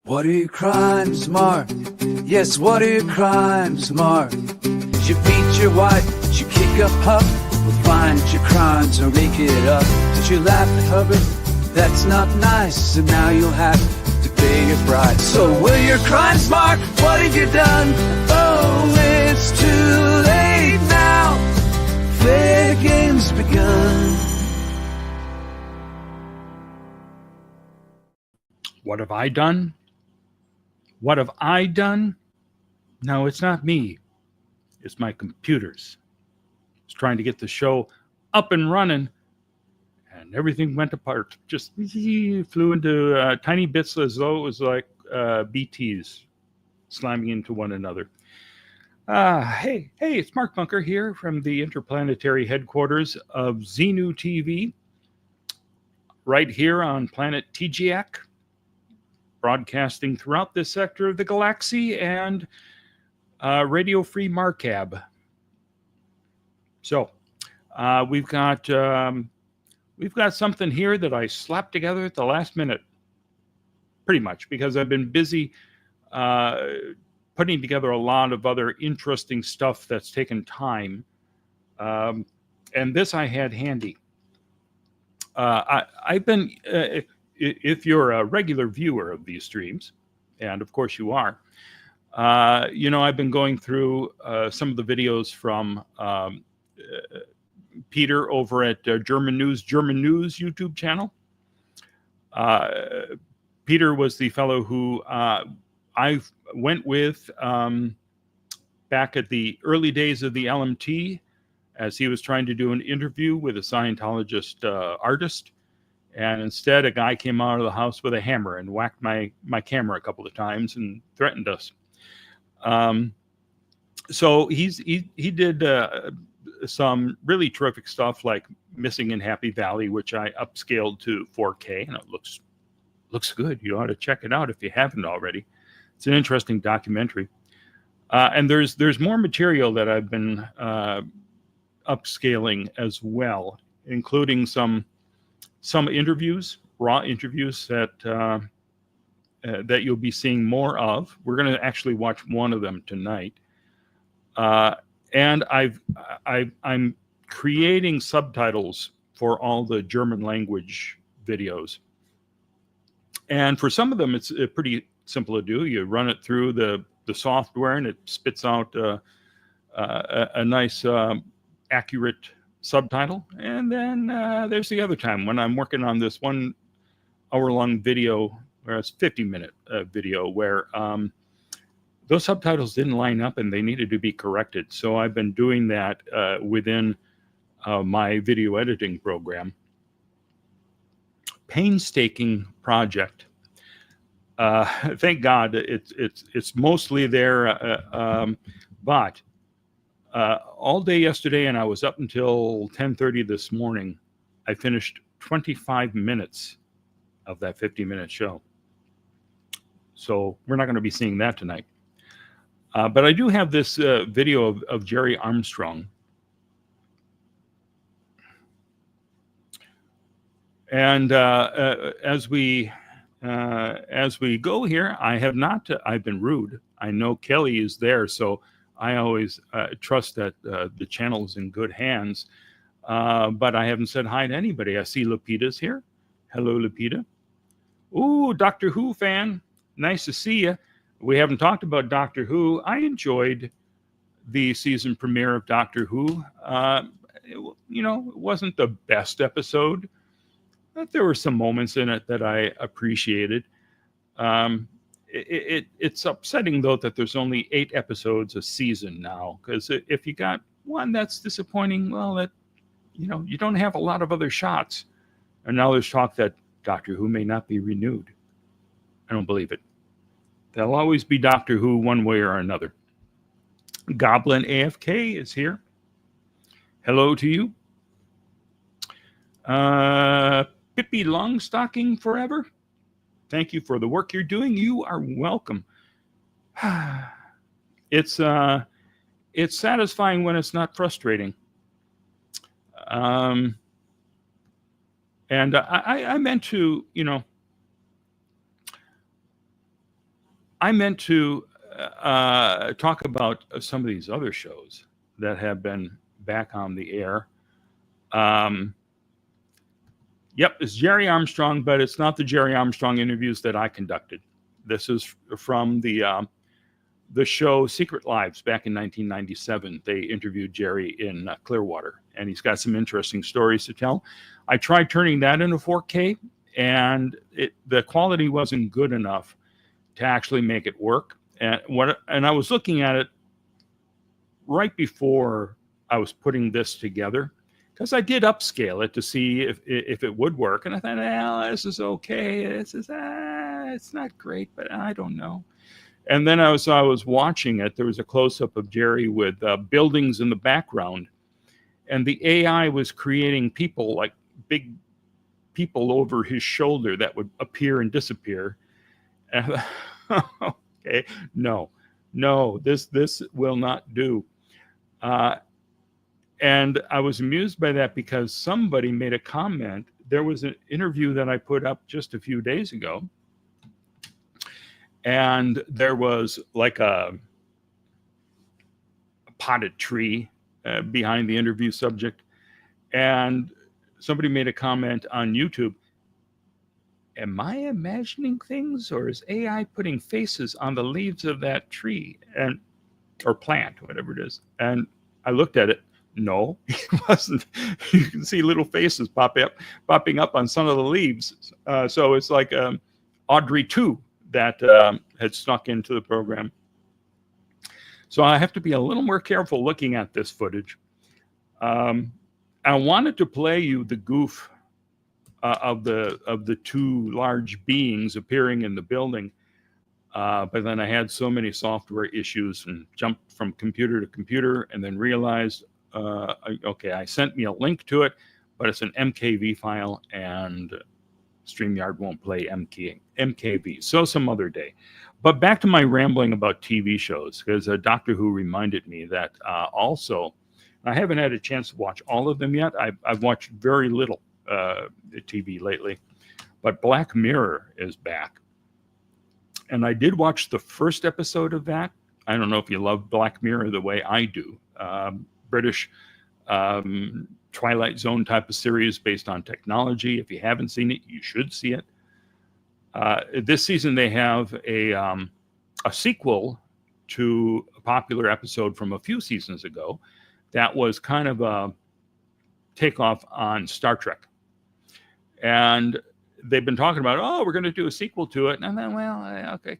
What are your crimes, Mark? Yes, what are your crimes, Mark? Did you beat your wife? Did you kick up Huck? Well, find your crimes or make it up. Did you laugh at Hubbard? That's not nice, and now you'll have to pay your price. So what are your crimes, Mark? What have you done? Oh, it's too late now. Fair game's begun. What have I done? What have I done? No, it's not me. It's my computers. I was trying to get the show up and running, and everything went apart. Just flew into tiny bits as though it was like BTs slamming into one another. Hey, it's Mark Bunker here from the interplanetary headquarters of Xenu TV, right here on planet TGAC, broadcasting throughout this sector of the galaxy and Radio Free Marcab. So we've got something here that I slapped together at the last minute, pretty much, because I've been busy putting together a lot of other interesting stuff that's taken time. And this I had handy. I've been, if you're a regular viewer of these streams, and of course you are, I've been going through some of the videos from Peter over at German News YouTube channel. Peter was the fellow who I went with back at the early days of the LMT as he was trying to do an interview with a Scientologist artist. And instead, a guy came out of the house with a hammer and whacked my camera a couple of times and threatened us. So he did some really terrific stuff like Missing in Happy Valley, which I upscaled to 4K, and it looks good. You ought to check it out if you haven't already. It's an interesting documentary. And there's more material that I've been upscaling as well, including some interviews, raw interviews that you'll be seeing more of. We're going to actually watch one of them tonight. And I'm creating subtitles for all the German language videos. And for some of them, it's pretty simple to do. You run it through the software, and it spits out a nice, accurate subtitle. And then there's the other time when I'm working on this 1 hour-long video, where it's 50-minute video, where those subtitles didn't line up and they needed to be corrected. So I've been doing that within my video editing program. Painstaking project. Thank God it's mostly there, but all day yesterday, and I was up until 10:30 this morning, I finished 25 minutes of that 50-minute show. So we're not going to be seeing that tonight. But I do have this video of Gerry Armstrong. And as we go here, I've been rude. I know Kelly is there, so I always trust that the channel is in good hands. But I haven't said hi to anybody. I see Lupita's here. Hello, Lupita. Ooh, Doctor Who fan. Nice to see you. We haven't talked about Doctor Who. I enjoyed the season premiere of Doctor Who. It wasn't the best episode, but there were some moments in it that I appreciated. It's upsetting, though, that there's only 8 episodes a season now, because if you got one that's disappointing, well, that you don't have a lot of other shots. And now there's talk that Doctor Who may not be renewed. I don't believe it. There'll always be Doctor Who one way or another. Goblin AFK is here. Hello to you. Pippi Longstocking forever. Thank you for the work you're doing. You are welcome. It's satisfying when it's not frustrating. And I meant to, I meant to talk about some of these other shows that have been back on the air. Yep, it's Gerry Armstrong, but it's not the Gerry Armstrong interviews that I conducted. This is from the show Secret Lives back in 1997. They interviewed Gerry in Clearwater, and he's got some interesting stories to tell. I tried turning that into 4K, and the quality wasn't good enough to actually make it work. And I was looking at it right before I was putting this together, because I did upscale it to see if it would work. And I thought, well, this is okay. It's not great, but I don't know. And then I was watching it. There was a close-up of Gerry with buildings in the background. And the AI was creating people, like big people over his shoulder that would appear and disappear. And, okay, no, this will not do. And I was amused by that because somebody made a comment. There was an interview that I put up just a few days ago, and there was like a potted tree behind the interview subject, and somebody made a comment on YouTube. Am I imagining things, or is AI putting faces on the leaves of that tree or plant, whatever it is? And I looked at it. No, it wasn't. You can see little faces popping up on some of the leaves. So it's like Audrey 2 that had snuck into the program. So I have to be a little more careful looking at this footage. I wanted to play you the goof of the two large beings appearing in the building, but then I had so many software issues and jumped from computer to computer, and then realized, okay, I sent me a link to it, but it's an MKV file, and StreamYard won't play MKV. So some other day. But back to my rambling about TV shows, because Doctor Who reminded me that also, I haven't had a chance to watch all of them yet. I've watched very little TV lately, but Black Mirror is back. And I did watch the first episode of that. I don't know if you love Black Mirror the way I do. British Twilight Zone type of series based on technology. If you haven't seen it, you should see it. This season they have a sequel to a popular episode from a few seasons ago that was kind of a takeoff on Star Trek. And they've been talking about, we're going to do a sequel to it. And then, well, okay,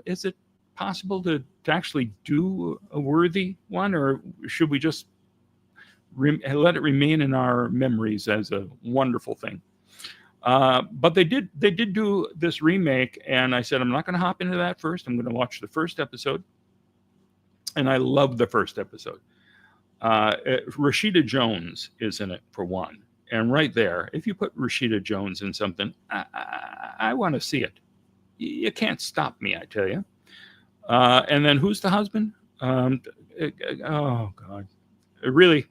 is it possible to actually do a worthy one, or should we just let it remain in our memories as a wonderful thing? But they did do this remake, and I said, I'm not going to hop into that first. I'm going to watch the first episode. And I love the first episode. Rashida Jones is in it, for one. And right there, if you put Rashida Jones in something, I want to see it. You can't stop me, I tell you. And then who's the husband? Oh, God. Really,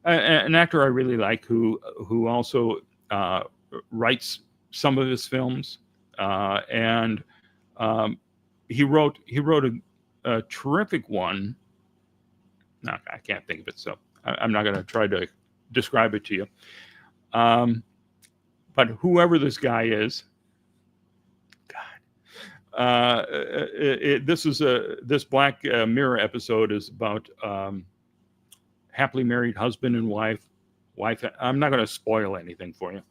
an actor I really like who also writes some of his films. And he wrote a terrific one. No, I can't think of it, so I'm not going to try to describe it to you. But whoever this guy is, God, this Black Mirror episode is about happily married husband and wife. I'm not going to spoil anything for you,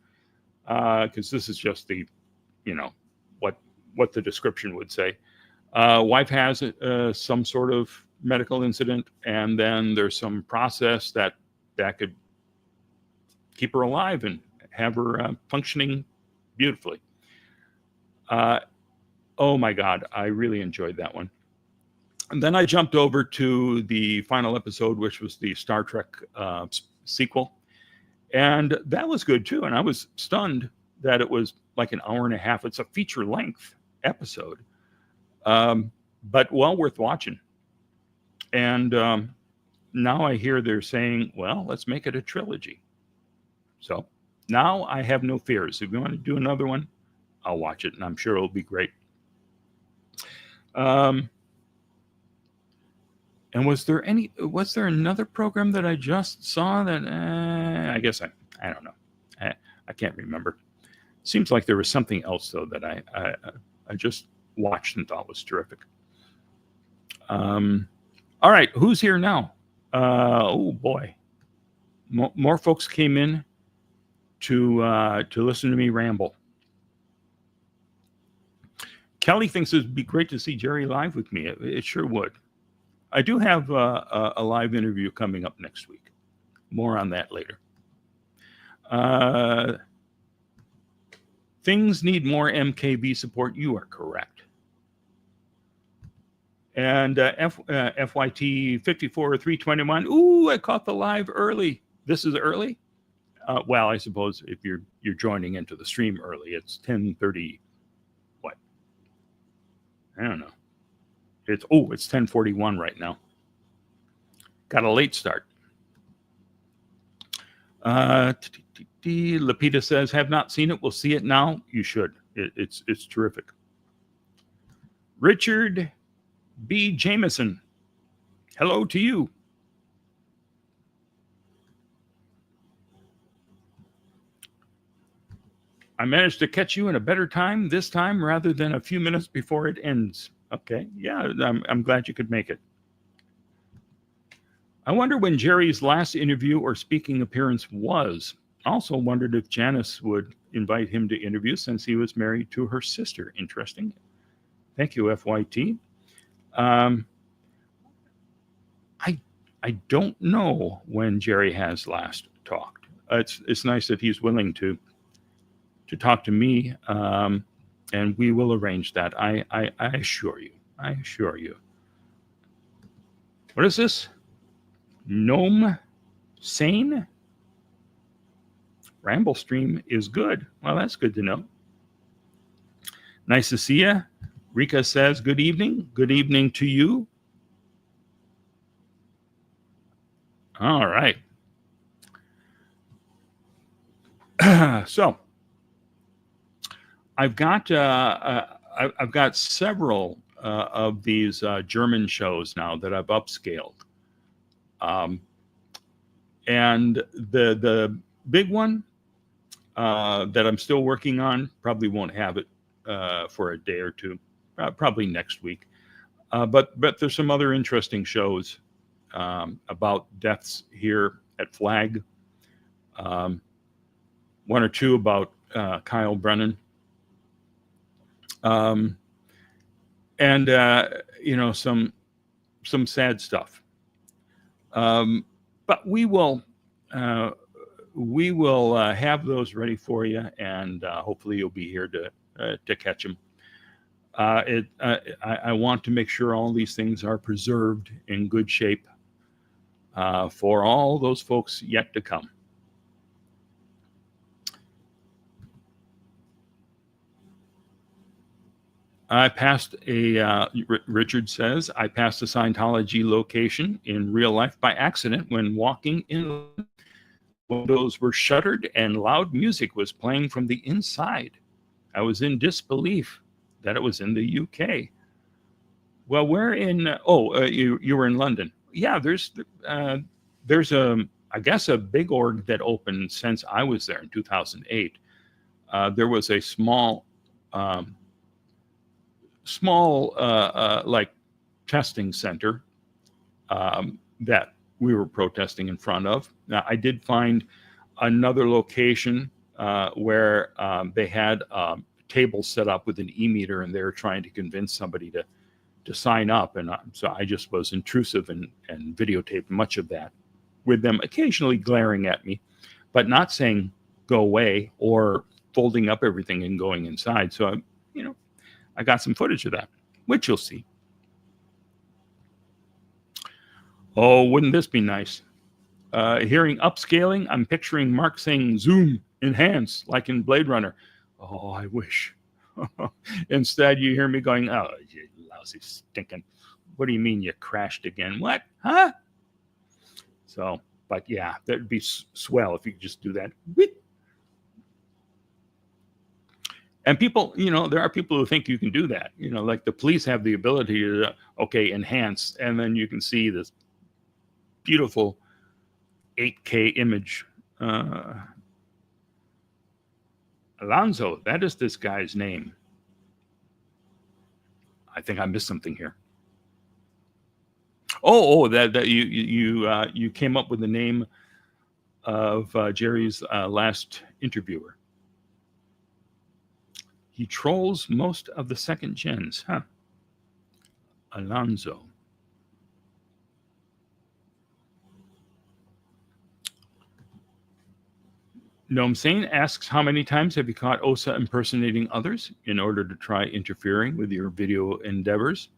because this is just the, what the description would say. Wife has some sort of medical incident, and then there's some process that could keep her alive and have her functioning beautifully. Oh my God, I really enjoyed that one. And then I jumped over to the final episode, which was the Star Trek sequel. And that was good too. And I was stunned that it was like an hour and a half. It's a feature length episode, but well worth watching. And now I hear they're saying, well, let's make it a trilogy. So now I have no fears. If you want to do another one, I'll watch it, and I'm sure it'll be great. And was there another program that I just saw that I guess I don't know. I can't remember. Seems like there was something else though that I just watched and thought was terrific. All right, who's here now? Oh boy, more folks came in to listen to me ramble. Kelly thinks it'd be great to see Gerry live with me. It sure would. I do have a live interview coming up next week. More on that later. Things need more MKB support. You are correct. And FYT 54321. Ooh, I caught the live early. This is early. Well, I suppose if you're joining into the stream early, it's 10:30. What? I don't know. It's 10:41 right now. Got a late start. Lapita says, have not seen it. We'll see it now. You should. It's terrific. Richard B. Jameson. Hello to you. I managed to catch you in a better time this time rather than a few minutes before it ends. Okay. Yeah, I'm glad you could make it. I wonder when Gerry's last interview or speaking appearance was. Also wondered if Janice would invite him to interview since he was married to her sister. Interesting. Thank you, FYT. I don't know when Gerry has last talked. It's nice that he's willing to talk to me, and we will arrange that. I assure you. I assure you. What is this? Gnome Sane? Ramble stream is good. Well, that's good to know. Nice to see you. Rika says, good evening. Good evening to you. All right. So I've got several of these German shows now that I've upscaled. And the big one that I'm still working on, probably won't have it for a day or two, probably next week. But there's some other interesting shows about deaths here at Flag. One or two about Kyle Brennan. And some sad stuff. But we will have those ready for you, and hopefully you'll be here to catch them. I want to make sure all these things are preserved in good shape for all those folks yet to come. Richard says, I passed a Scientology location in real life by accident when walking in. Windows were shuttered and loud music was playing from the inside. I was in disbelief that it was in the UK. Well, where in, you were in London. Yeah, there's I guess a big org that opened since I was there in 2008. There was a small like testing center that we were protesting in front of. Now, I did find another location where they had tables set up with an e-meter, and they were trying to convince somebody to sign up. And so I just was intrusive and videotaped much of that with them occasionally glaring at me, but not saying go away or folding up everything and going inside. So, I got some footage of that, which you'll see. Oh, wouldn't this be nice? Hearing upscaling, I'm picturing Mark saying zoom, enhance, like in Blade Runner. Oh, I wish. Instead, you hear me going, oh, you lousy stinking. What do you mean you crashed again? What? Huh? So, but yeah, that'd be swell if you could just do that. And people, there are people who think you can do that. Like the police have the ability to, enhance, and then you can see this beautiful 8K image. Alonzo, that is this guy's name. I think I missed something here. That you came up with the name of Gerry's last interviewer. He trolls most of the second gens, huh? Alonzo. Noam Sane asks, how many times have you caught Osa impersonating others in order to try interfering with your video endeavors?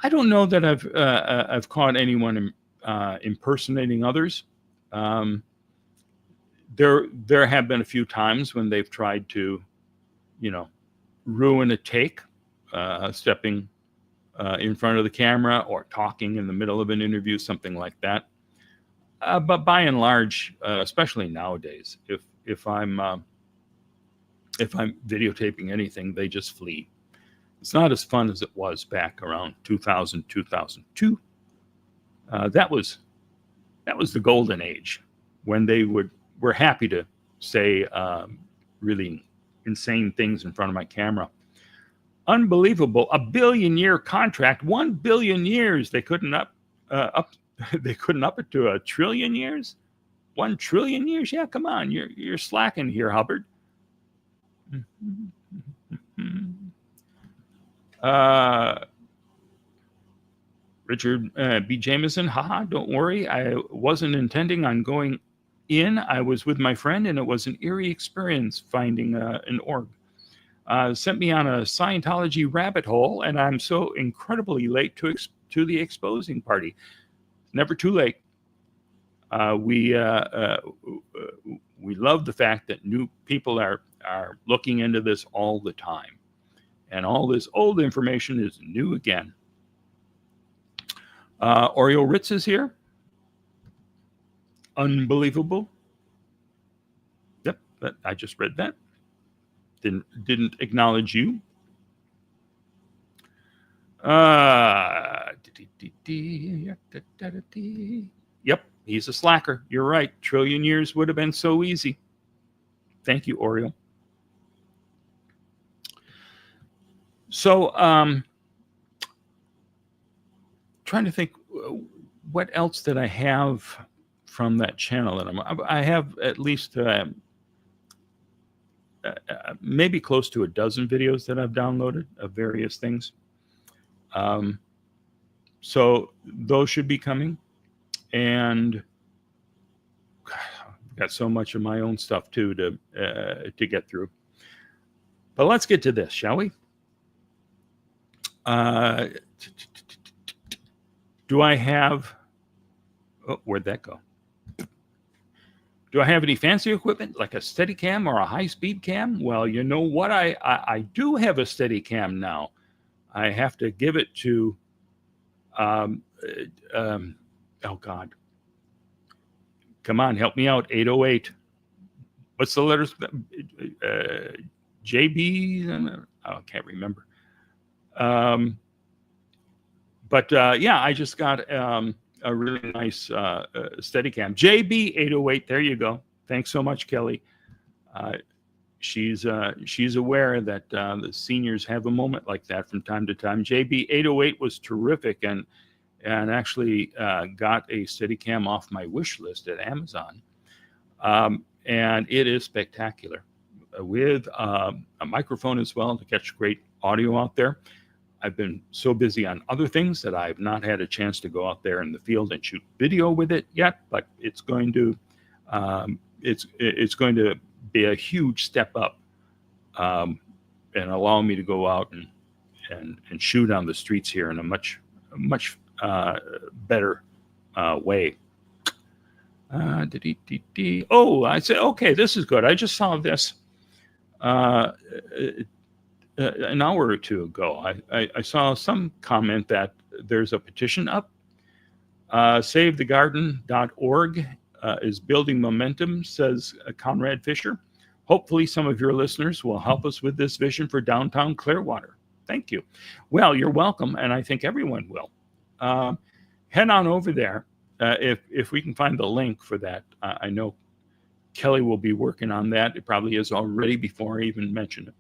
I don't know that I've caught anyone impersonating others. There have been a few times when they've tried to, ruin a take, stepping in front of the camera or talking in the middle of an interview, something like that. But by and large, especially nowadays, if I'm videotaping anything, they just flee. It's not as fun as it was back around 2000, 2002. That was the golden age when they were happy to say really insane things in front of my camera. Unbelievable! A 1 billion-year contract, 1 billion years. They couldn't up they couldn't up it to 1 trillion years. 1 trillion years? Yeah, come on, you're slacking here, Hubbard. Richard B. Jameson, haha, don't worry. I wasn't intending on going in. I was with my friend, and it was an eerie experience finding an org. Sent me on a Scientology rabbit hole, and I'm so incredibly late to the exposing party. Never too late. We love the fact that new people are looking into this all the time. And all this old information is new again. Oreo Ritz is here. Unbelievable. Yep, I just read that. Didn't acknowledge you. Yep, he's a slacker. You're right. 1 trillion years would have been so easy. Thank you, Oriole. So, trying to think, what else did I have from that channel? I have at least maybe close to a dozen videos that I've downloaded of various things. So those should be coming, and I've got so much of my own stuff too to get through. But let's get to this, shall we? Do I have? Oh, where'd that go? Do I have any fancy equipment like a Steadicam or a high-speed cam? Well, you know what? I do have a Steadicam now. I have to give it to, oh God. Come on, help me out, 808. What's the letters? JB? I can't remember. But yeah, I just got a really nice Steadicam. JB808, there you go. Thanks so much, Kelly. She's aware that the seniors have a moment like that from time to time. JB808 was terrific and actually got a Steadicam off my wish list at Amazon. And it is spectacular with a microphone as well to catch great audio out there. I've been so busy on other things that I've not had a chance to go out there in the field and shoot video with it yet, but it's going to be a huge step up and allow me to go out and shoot on the streets here in a much better way. Oh, I said, okay, this is good. I just saw this an hour or two ago. I saw some comment that there's a petition up. SaveTheGarden.org is building momentum, says Conrad Fisher. hopefully some of your listeners will help us with this vision for downtown Clearwater. Thank you. Well, you're welcome, and I think everyone will. Head on over there if we can find the link for that. I know Kelly will be working on that. It probably is already before I even mention it.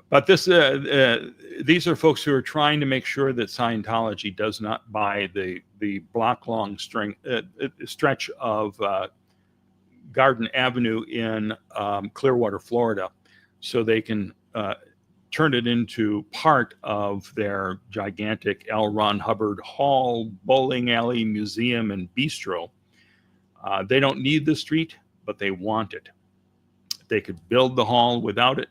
But these are folks who are trying to make sure that Scientology does not buy the block-long stretch of Garden Avenue in Clearwater, Florida, so they can turn it into part of their gigantic L. Ron Hubbard Hall, bowling alley, museum, and bistro. They don't need the street, but they want it. They could build the hall without it,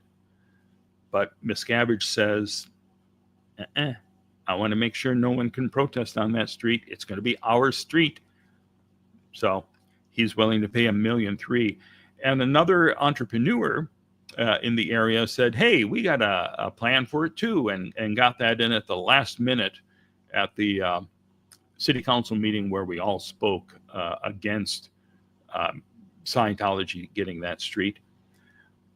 but Miscavige says, I want to make sure no one can protest on that street. It's going to be our street. So he's willing to pay $1.3 million. And another entrepreneur in the area said, hey, we got a plan for it too, and got that in at the last minute at the city council meeting where we all spoke against Scientology getting that street.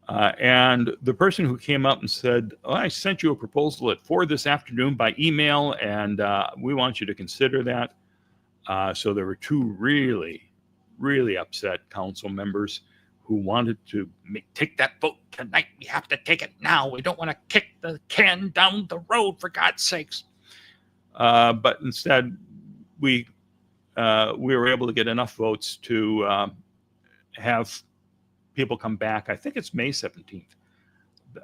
And the person who came up and said, I sent you a proposal at 4 this afternoon by email, and we want you to consider that. So there were two really, really upset council members who wanted to take that vote tonight. We have to take it now. We don't want to kick the can down the road, for God's sakes. But instead, we were able to get enough votes to have people come back. I think it's May 17th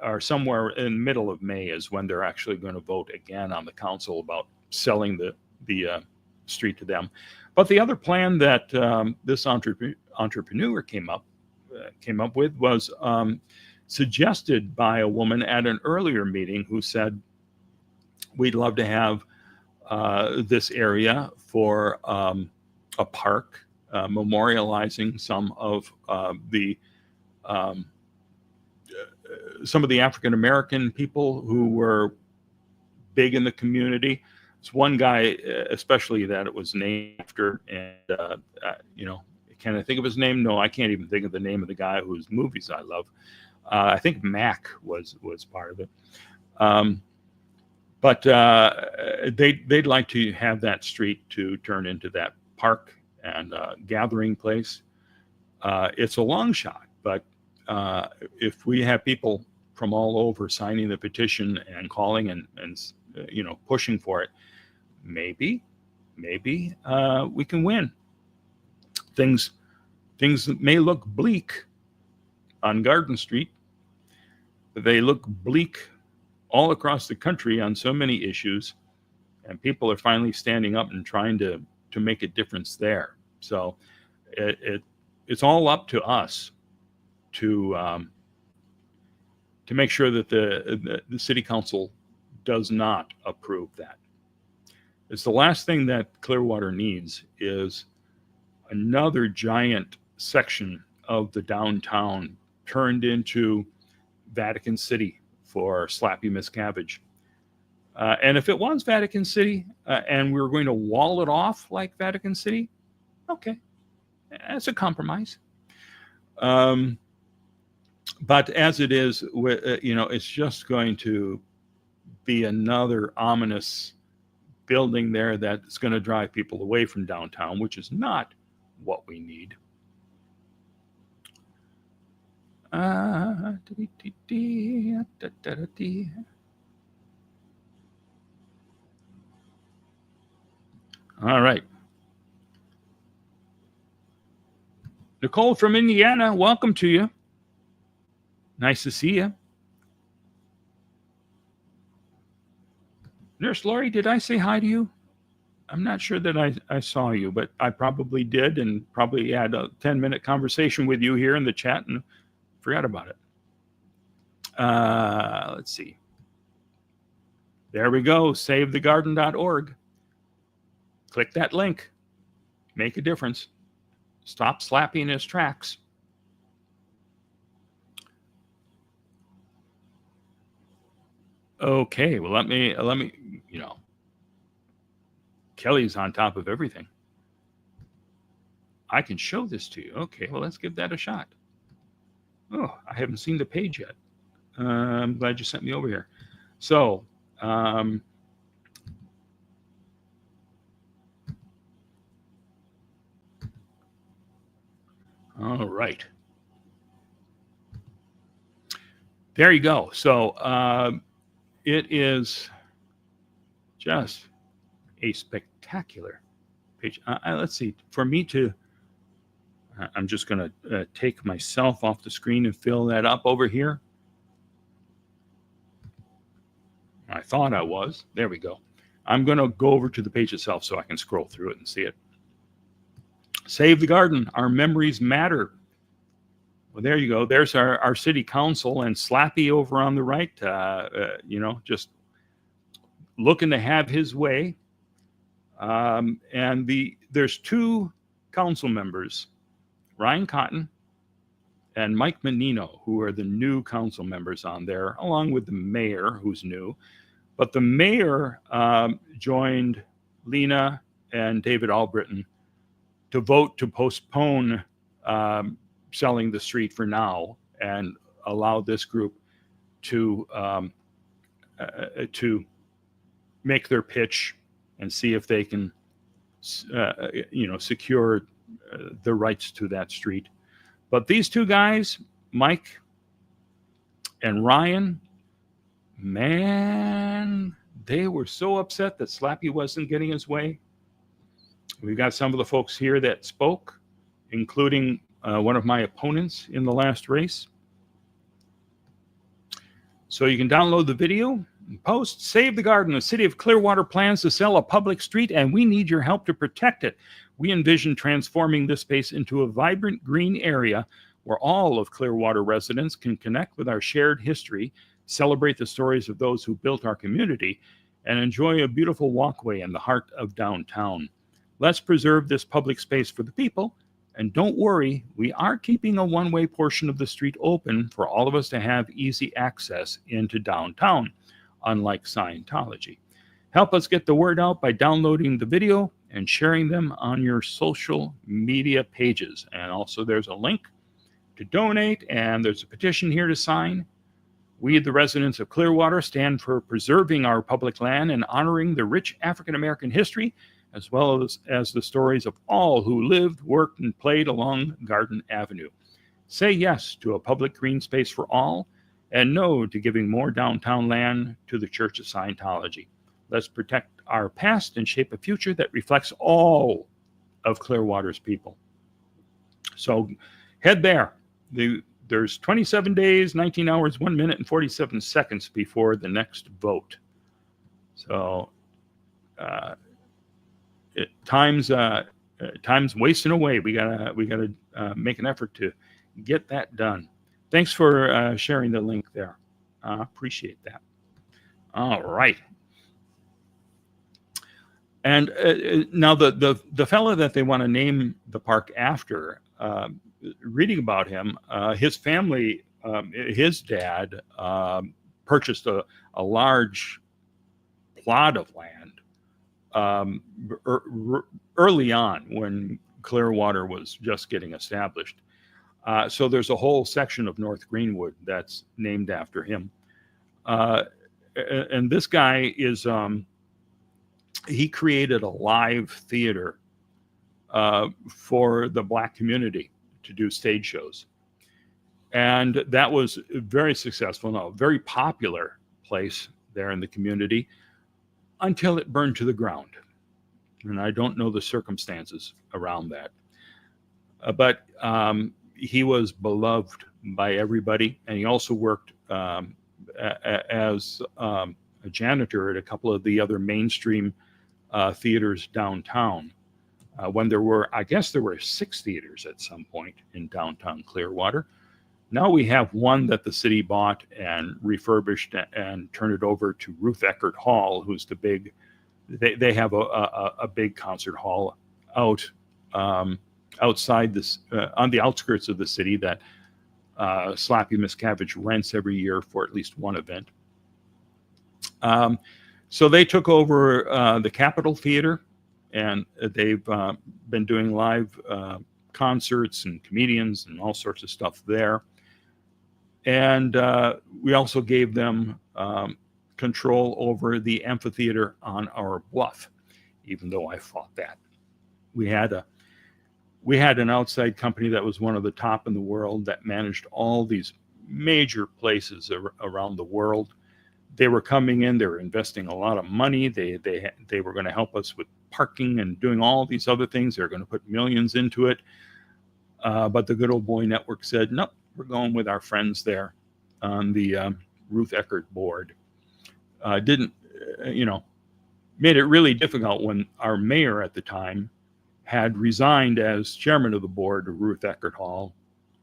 or somewhere in the middle of May is when they're actually going to vote again on the council about selling the street to them. But the other plan that this entrepreneur came up with was suggested by a woman at an earlier meeting who said, we'd love to have this area for a park, memorializing some of the African American people who were big in the community. It's one guy, especially that it was named after, and can I think of his name? No, I can't even think of the name of the guy whose movies I love. I think Mac was part of it. But they'd like to have that street to turn into that park and gathering place. It's a long shot, but if we have people from all over signing the petition and calling and pushing for it, maybe we can win. Things may look bleak on Garden Street, but they look bleak all across the country on so many issues, and people are finally standing up and trying to make a difference there. So it's all up to us to make sure that the city council does not approve that. It's the last thing that Clearwater needs is another giant section of the downtown turned into Vatican City for Slappy Miscavige. And if it was Vatican City and we were going to wall it off like Vatican City, okay, that's a compromise. But as it is, it's just going to be another ominous building there that's going to drive people away from downtown, which is not what we need. All right. Nicole from Indiana, welcome to you. Nice to see you. Nurse Lori, did I say hi to you? I'm not sure that I saw you, but I probably did, and probably had a 10-minute conversation with you here in the chat and forgot about it. Let's see. There we go, savethegarden.org. Click that link. Make a difference. Stop Slappy in his tracks. Okay, well, let me, Kelly's on top of everything. I can show this to you. Okay, well, let's give that a shot. Oh, I haven't seen the page yet. I'm glad you sent me over here. So, all right. There you go. So it is just a spectacular page. Let's see. For me to, I'm just going to take myself off the screen and fill that up over here. I thought I was. There we go. I'm going to go over to the page itself so I can scroll through it and see it. Save the garden. Our memories matter. Well, there you go. There's our city council and Slappy over on the right, just looking to have his way. And there's two council members, Ryan Cotton and Mike Menino, who are the new council members on there, along with the mayor, who's new. But the mayor joined Lena and David Albritton to vote to postpone selling the street for now and allow this group to make their pitch and see if they can, secure the rights to that street. But these two guys, Mike and Ryan, man, they were so upset that Slappy wasn't getting his way. We've got some of the folks here that spoke, including one of my opponents in the last race. So you can download the video and post. Save the Garden. The city of Clearwater plans to sell a public street, and we need your help to protect it. We envision transforming this space into a vibrant green area where all of Clearwater residents can connect with our shared history, celebrate the stories of those who built our community, and enjoy a beautiful walkway in the heart of downtown. Let's preserve this public space for the people. And don't worry, we are keeping a one-way portion of the street open for all of us to have easy access into downtown, unlike Scientology. Help us get the word out by downloading the video and sharing them on your social media pages. And also there's a link to donate, and there's a petition here to sign. We, the residents of Clearwater, stand for preserving our public land and honoring the rich African-American history, as well as the stories of all who lived, worked, and played along Garden Avenue. Say yes to a public green space for all, and no to giving more downtown land to the Church of Scientology. Let's protect our past and shape a future that reflects all of Clearwater's people. So head there. There's 27 days, 19 hours, 1 minute, and 47 seconds before the next vote. So time's wasting away. We gotta make an effort to get that done. Thanks for sharing the link there. Appreciate that. All right. And now the fellow that they want to name the park after, reading about him, his family, his dad purchased a large plot of land early on when Clearwater was just getting established. So there's a whole section of North Greenwood that's named after him. And this guy is, he created a live theater for the Black community to do stage shows. And that was very successful, a very popular place there in the community until it burned to the ground. And I don't know the circumstances around that. But he was beloved by everybody. And he also worked as a janitor at a couple of the other mainstream theaters downtown. When there were 6 theaters at some point in downtown Clearwater. Now we have one that the city bought and refurbished and turned it over to Ruth Eckert Hall, who's the big, they have a big concert hall out outside this, on the outskirts of the city that Slappy Miscavige rents every year for at least one event. So they took over the Capitol Theater, and they've been doing live concerts and comedians and all sorts of stuff there. And we also gave them control over the amphitheater on our bluff, even though I fought that. We had an outside company that was one of the top in the world that managed all these major places around the world. They were coming in, they were investing a lot of money. They were going to help us with parking and doing all these other things. They're going to put millions into it. But the Good Old Boy Network said, nope, we're going with our friends there on the Ruth Eckerd board. Made it really difficult when our mayor at the time had resigned as chairman of the board of Ruth Eckerd Hall,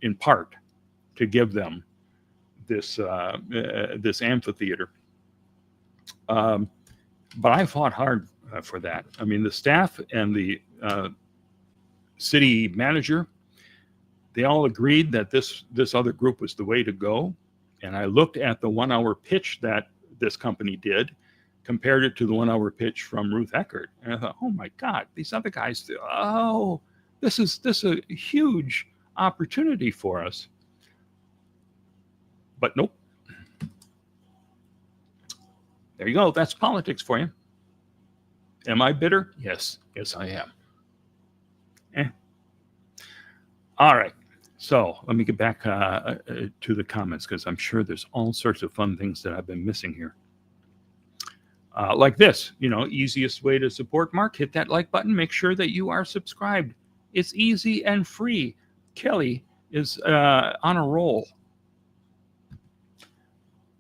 in part to give them this amphitheater. But I fought hard for that. I mean, the staff and the city manager, they all agreed that this other group was the way to go. And I looked at the 1 hour pitch that this company did, compared it to the 1 hour pitch from Ruth Eckerd. And I thought, oh my God, these other guys, this is a huge opportunity for us. But nope. There you go. That's politics for you. Am I bitter? Yes. Yes, I am. All right. So let me get back to the comments, because I'm sure there's all sorts of fun things that I've been missing here. Like this, easiest way to support Mark, hit that like button. Make sure that you are subscribed. It's easy and free. Kelly is on a roll.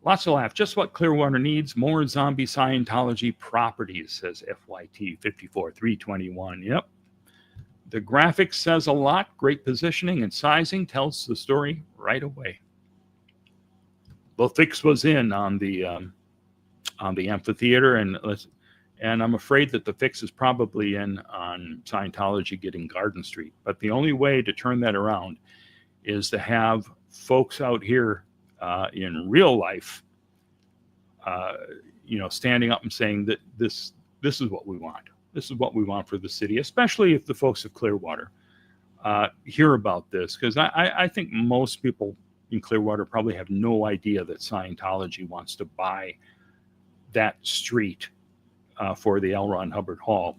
Lots of laugh. Just what Clearwater needs. More zombie Scientology properties, says FYT 54321. Yep. The graphics says a lot. Great positioning and sizing tells the story right away. The fix was in on the amphitheater, and I'm afraid that the fix is probably in on Scientology getting Garden Street. But the only way to turn that around is to have folks out here in real life, standing up and saying that this is what we want. This is what we want for the city, especially if the folks of Clearwater hear about this, because I think most people in Clearwater probably have no idea that Scientology wants to buy that street for the L. Ron Hubbard Hall.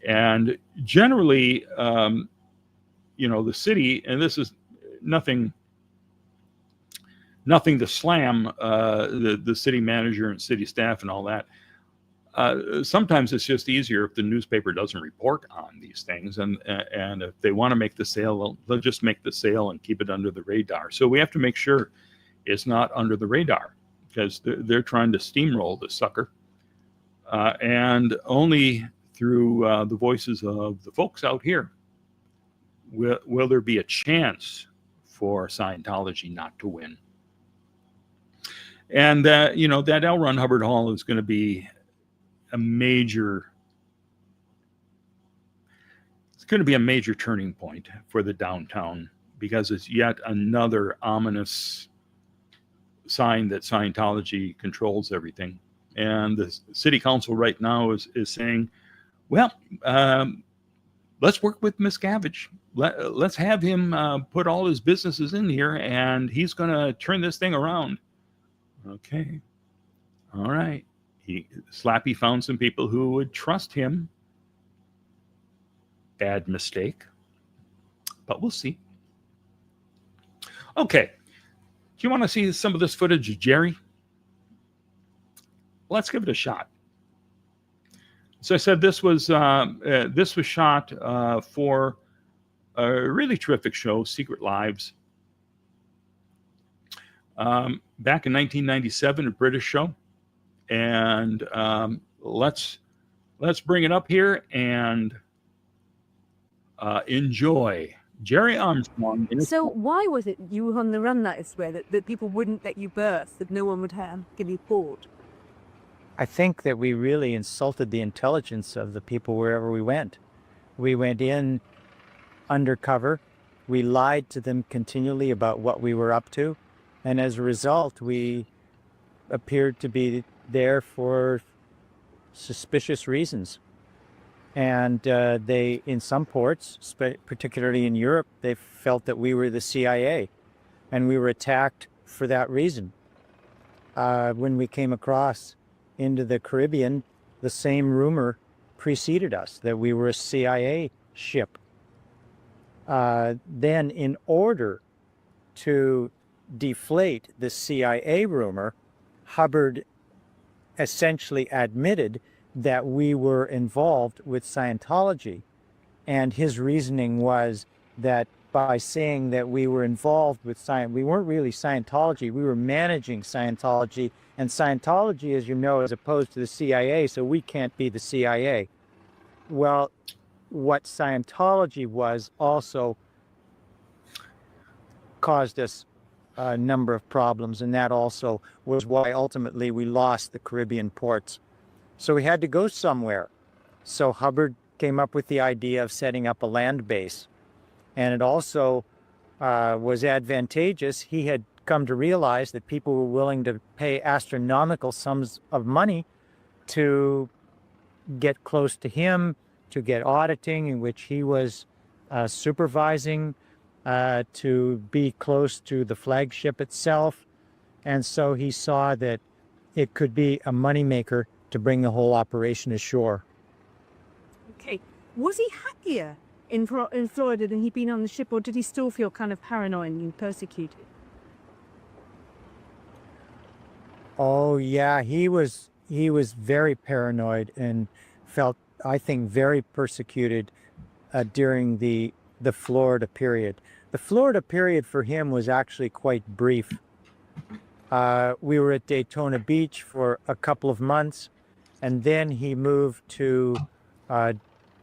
And generally, the city, and this is nothing to slam the city manager and city staff and all that. Sometimes it's just easier if the newspaper doesn't report on these things, and if they want to make the sale, they'll just make the sale and keep it under the radar. So we have to make sure it's not under the radar, because they're trying to steamroll the sucker, and only through the voices of the folks out here will there be a chance for Scientology not to win. And that L. Ron Hubbard Hall is going to be a major turning point for the downtown, because it's yet another ominous sign that Scientology controls everything. And the city council right now is saying, well, let's work with Miscavige. Let's have him put all his businesses in here, and he's going to turn this thing around. Okay. All right. Slappy found some people who would trust him. Bad mistake. But we'll see. Okay. Do you want to see some of this footage of Gerry? Let's give it a shot. So I said this was shot for a really terrific show, Secret Lives. Back in 1997, a British show. And let's bring it up here and enjoy Gerry Armstrong. So why was it you were on the run that way, that people wouldn't let you birth, that no one would give you port? I think that we really insulted the intelligence of the people wherever we went. We went in undercover. We lied to them continually about what we were up to. And as a result, we appeared to be there for suspicious reasons. And they, in some ports, particularly in Europe, they felt that we were the CIA, and we were attacked for that reason. When we came across into the Caribbean, the same rumor preceded us that we were a CIA ship. Then, in order to deflate the CIA rumor, Hubbard essentially admitted that we were involved with Scientology. And his reasoning was that by saying that we were involved with we weren't really Scientology, we were managing Scientology. And Scientology, as you know, is opposed to the CIA, so we can't be the CIA. Well, what Scientology was also caused us a number of problems, and that also was why ultimately we lost the Caribbean ports. So we had to go somewhere. So Hubbard came up with the idea of setting up a land base. And it also was advantageous. He had come to realize that people were willing to pay astronomical sums of money to get close to him, to get auditing, in which he was supervising, to be close to the flagship itself. And so he saw that it could be a moneymaker to bring the whole operation ashore. Okay. Was he happier in Florida than he'd been on the ship, or did he still feel kind of paranoid and persecuted? Oh yeah, he was very paranoid and felt, I think, very persecuted during the Florida period. The Florida period for him was actually quite brief. We were at Daytona Beach for a couple of months, and then he moved to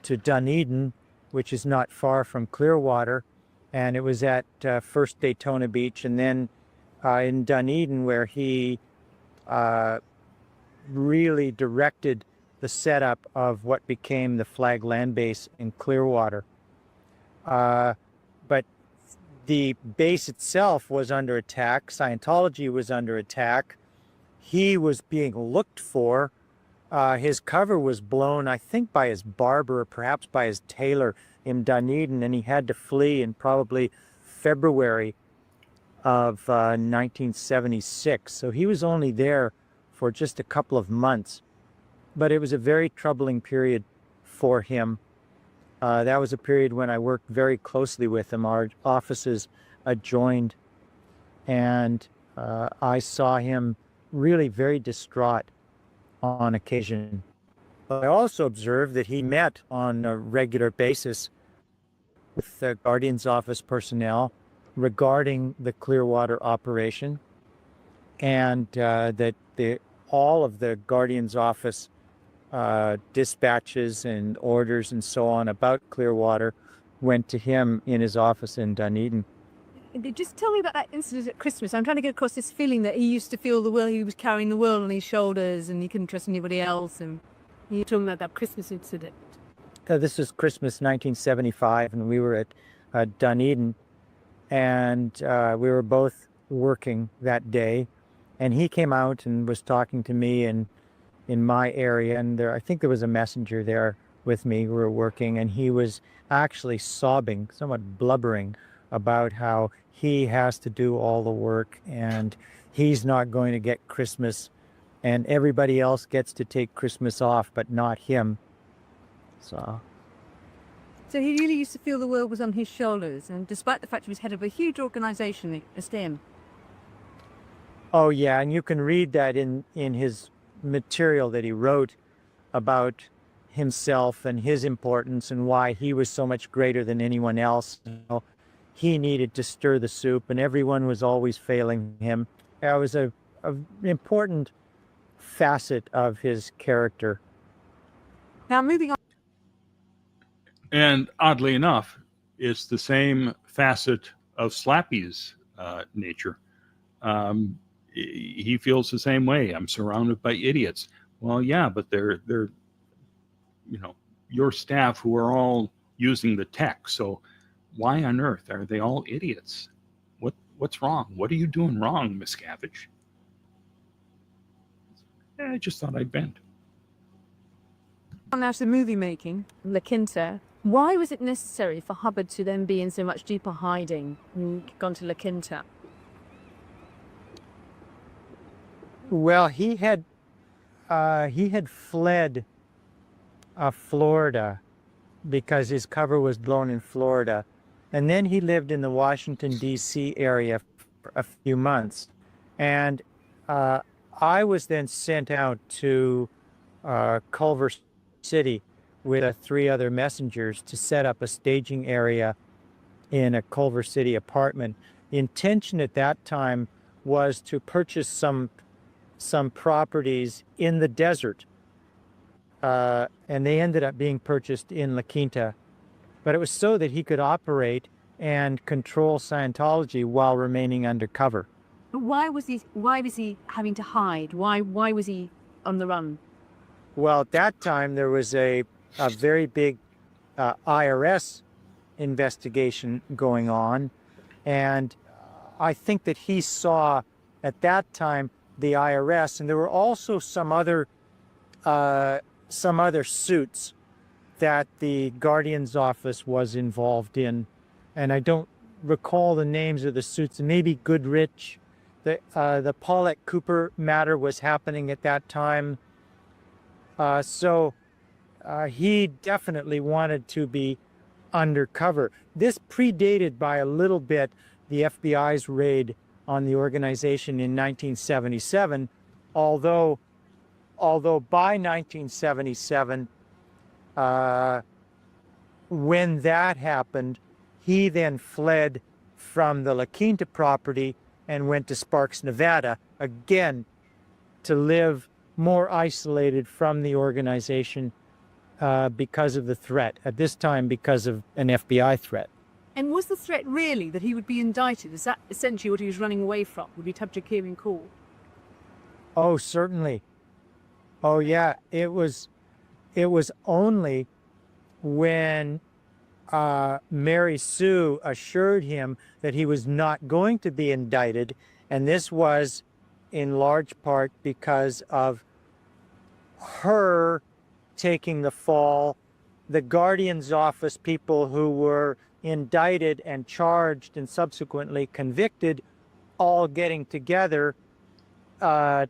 Dunedin, which is not far from Clearwater, and it was at first Daytona Beach, and then in Dunedin, where he really directed the setup of what became the Flag Land Base in Clearwater. But the base itself was under attack. Scientology was under attack. He was being looked for. His cover was blown, I think, by his barber, or perhaps by his tailor in Dunedin, and he had to flee in probably February of 1976. So he was only there for just a couple of months. But it was a very troubling period for him. That was a period when I worked very closely with him. Our offices adjoined, and I saw him really very distraught on occasion. But I also observed that he met on a regular basis with the Guardian's office personnel regarding the Clearwater operation, and that all of the Guardian's office dispatches and orders and so on about Clearwater went to him in his office in Dunedin. Just tell me about that incident at Christmas. I'm trying to get across this feeling that he used to feel the world, he was carrying the world on his shoulders and he couldn't trust anybody else. And you're talking about that Christmas incident. This was Christmas 1975, and we were at Dunedin, and we were both working that day. And he came out and was talking to me in my area, and I think there was a messenger there with me. We were working, and he was actually sobbing, somewhat blubbering, about how he has to do all the work and he's not going to get Christmas, and everybody else gets to take Christmas off, but not him. So he really used to feel the world was on his shoulders, and despite the fact he was head of a huge organization, as him. Oh yeah, and you can read that in his material that he wrote about himself and his importance and why he was so much greater than anyone else. You know, he needed to stir the soup, and everyone was always failing him. That was an important facet of his character. Now, moving on. And oddly enough, it's the same facet of Slappy's nature. He feels the same way. I'm surrounded by idiots. Well, yeah, but they're your staff who are all using the tech. So why on earth are they all idiots? What's wrong? What are you doing wrong, Miscavige? I just thought I'd vent. now to the movie making, La Quinta. Why was it necessary for Hubbard to then be in so much deeper hiding and gone to La Quinta? Well, he had fled Florida because his cover was blown in Florida, and then he lived in the Washington D.C. area for a few months, and I was then sent out to Culver City with 3 other messengers to set up a staging area in a Culver City apartment. The intention at that time was to purchase some properties in the desert, and they ended up being purchased in La Quinta, but it was so that he could operate and control Scientology while remaining undercover. But why was he having to hide? Why was he on the run? Well, at that time there was a very big IRS investigation going on, and I think that he saw at that time the IRS, and there were also some other suits that the Guardian's office was involved in, and I don't recall the names of the suits. Maybe Goodrich. The Paulette Cooper matter was happening at that time, so he definitely wanted to be undercover. This predated by a little bit the FBI's raid on the organization in 1977, although by 1977, when that happened, he then fled from the La Quinta property and went to Sparks, Nevada, again to live more isolated from the organization because of the threat, at this time because of an FBI threat. And was the threat really that he would be indicted? Is that essentially what he was running away from? Would be subject to hearing court? Oh, certainly. Oh, yeah. It was only when Mary Sue assured him that he was not going to be indicted, and this was in large part because of her taking the fall, the Guardian's office people who were indicted and charged and subsequently convicted all getting together to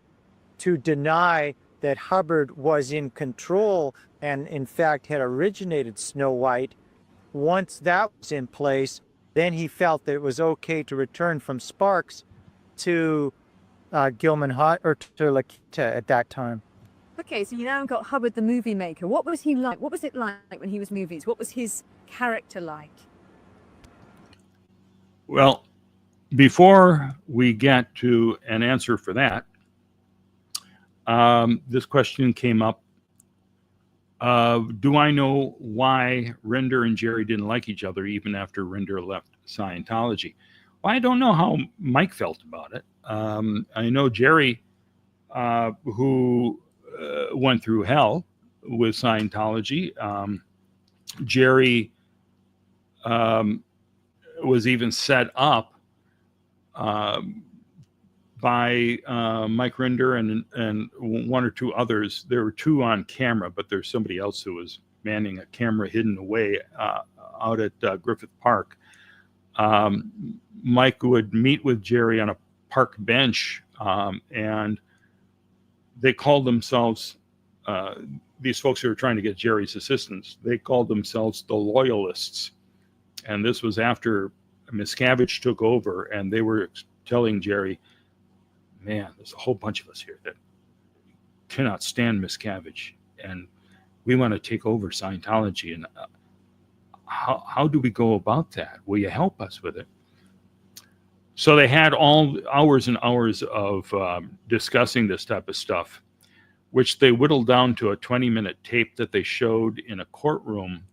deny that Hubbard was in control and in fact had originated Snow White. Once that was in place, then he felt that it was okay to return from Sparks to Gilman Hot or to La Quinta at that time. Okay, so you now got Hubbard the movie maker. What was he like? What was it like when he was movies? What was his character like? Well, before we get to an answer for that, this question came up. Do I know why Rinder and Gerry didn't like each other even after Rinder left Scientology? Well, I don't know how Mike felt about it. I know Gerry, who went through hell with Scientology. Gerry was even set up by Mike Rinder and one or two others. There were 2 on camera, but there's somebody else who was manning a camera hidden away out at Griffith Park. Mike would meet with Gerry on a park bench, and they called themselves, these folks who were trying to get Gerry's assistance, they called themselves the Loyalists. And this was after Miscavige took over, and they were telling Gerry, man, there's a whole bunch of us here that cannot stand Miscavige, and we want to take over Scientology. And how do we go about that? Will you help us with it? So they had all hours and hours of discussing this type of stuff, which they whittled down to a 20-minute tape that they showed in a courtroom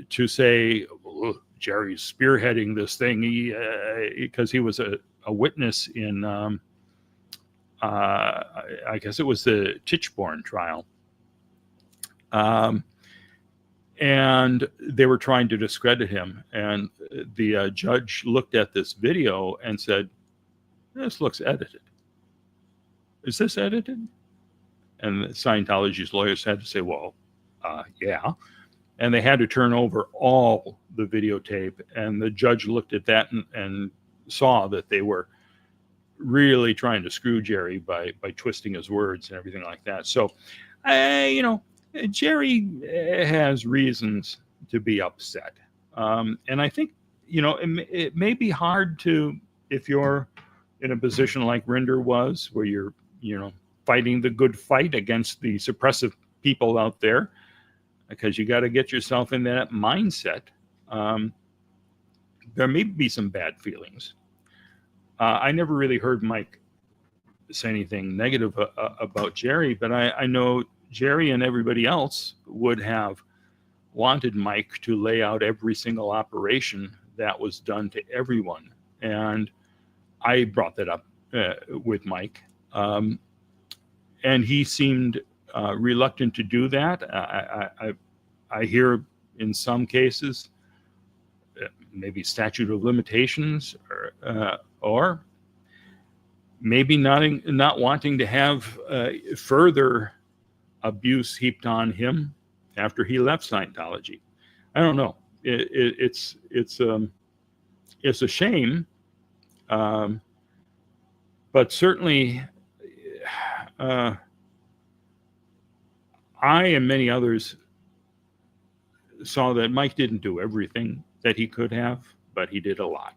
to say, well, Gerry's spearheading this thing because he was a witness in, I guess it was the Tichborne trial. And they were trying to discredit him. And the judge looked at this video and said, this looks edited. Is this edited? And the Scientology's lawyers had to say, well, yeah. And they had to turn over all the videotape. And the judge looked at that and saw that they were really trying to screw Gerry by twisting his words and everything like that. So, Gerry has reasons to be upset. And I think, it may be hard to, if you're in a position like Rinder was, where you're, fighting the good fight against the suppressive people out there, because you got to get yourself in that mindset. There may be some bad feelings. I never really heard Mike say anything negative about Gerry, but I know Gerry and everybody else would have wanted Mike to lay out every single operation that was done to everyone. And I brought that up with Mike. And he seemed reluctant to do that. I hear in some cases, maybe statute of limitations, or maybe not wanting to have further abuse heaped on him after he left Scientology. I don't know. It's a shame, but certainly. I and many others saw that Mike didn't do everything that he could have, but he did a lot.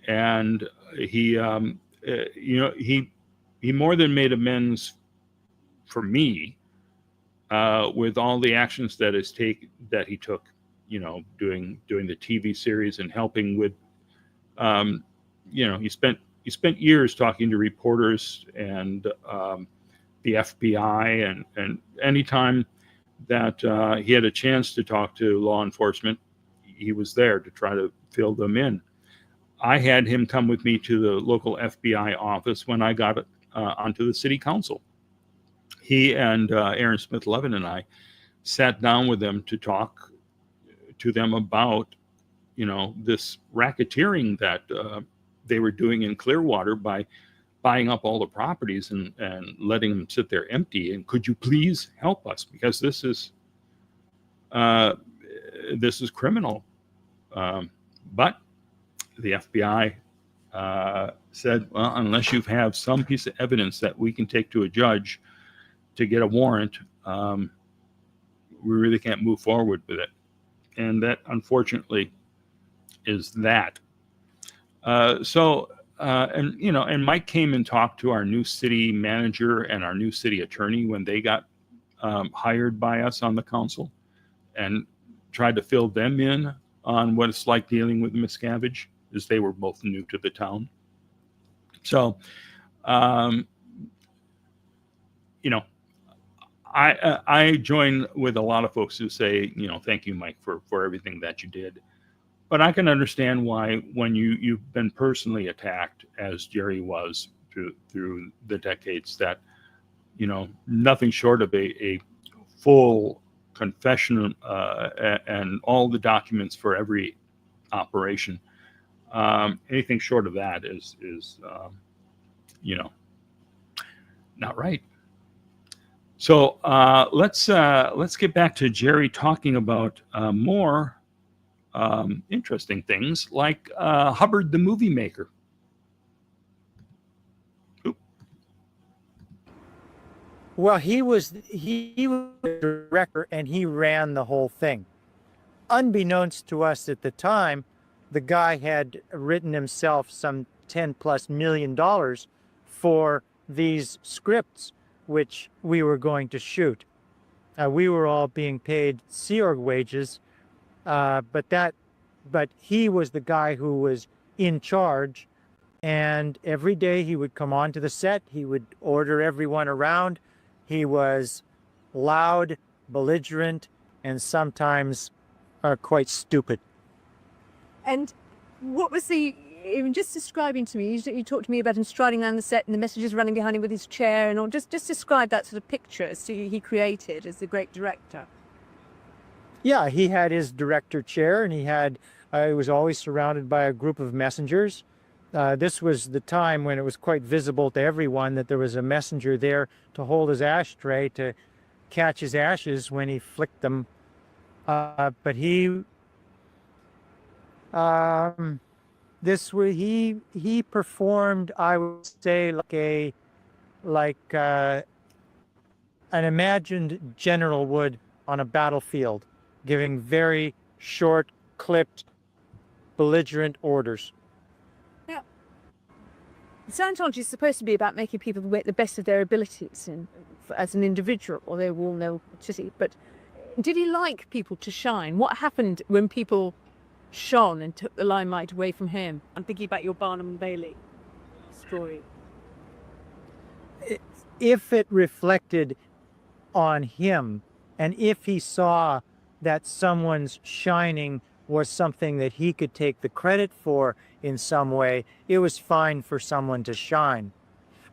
And he more than made amends for me with all the actions that he took, doing the TV series and helping with, he spent years talking to reporters and the FBI, and anytime that he had a chance to talk to law enforcement, he was there to try to fill them in. I had him come with me to the local FBI office when I got onto the city council. He and Aaron Smith-Levin and I sat down with them to talk to them about, this racketeering that they were doing in Clearwater by buying up all the properties and letting them sit there empty. And could you please help us? Because this is criminal. But the FBI said, well, unless you have some piece of evidence that we can take to a judge to get a warrant, we really can't move forward with it. And that, unfortunately, is that. And Mike came and talked to our new city manager and our new city attorney when they got hired by us on the council, and tried to fill them in on what it's like dealing with Miscavige, as they were both new to the town. So, I join with a lot of folks who say, thank you, Mike, for everything that you did. But I can understand why, when you've been personally attacked, as Gerry was through the decades, that, nothing short of a full confession and all the documents for every operation, anything short of that is not right. So let's get back to Gerry talking about more interesting things like Hubbard the movie maker. Oop. Well, he was the director, and he ran the whole thing. Unbeknownst to us at the time, the guy had written himself some $10+ million for these scripts, which we were going to shoot. We were all being paid Sea Org wages, but he was the guy who was in charge. And every day he would come onto the set, he would order everyone around. He was loud, belligerent, and sometimes quite stupid. And what was even just describing to me, you talked to me about him striding around the set and the messages running behind him with his chair and all. Just describe that sort of picture he created as the great director. Yeah, he had his director chair, and he was always surrounded by a group of messengers. This was the time when it was quite visible to everyone that there was a messenger there to hold his ashtray to catch his ashes when he flicked them. But he performed, I would say, like an imagined general would on a battlefield, giving very short, clipped, belligerent orders. Now, Scientology is supposed to be about making people make the best of their abilities as an individual, although we all know city. But did he like people to shine? What happened when people shone and took the limelight away from him? I'm thinking about your Barnum and Bailey story. If it reflected on him, and if he saw that someone's shining was something that he could take the credit for in some way, it was fine for someone to shine.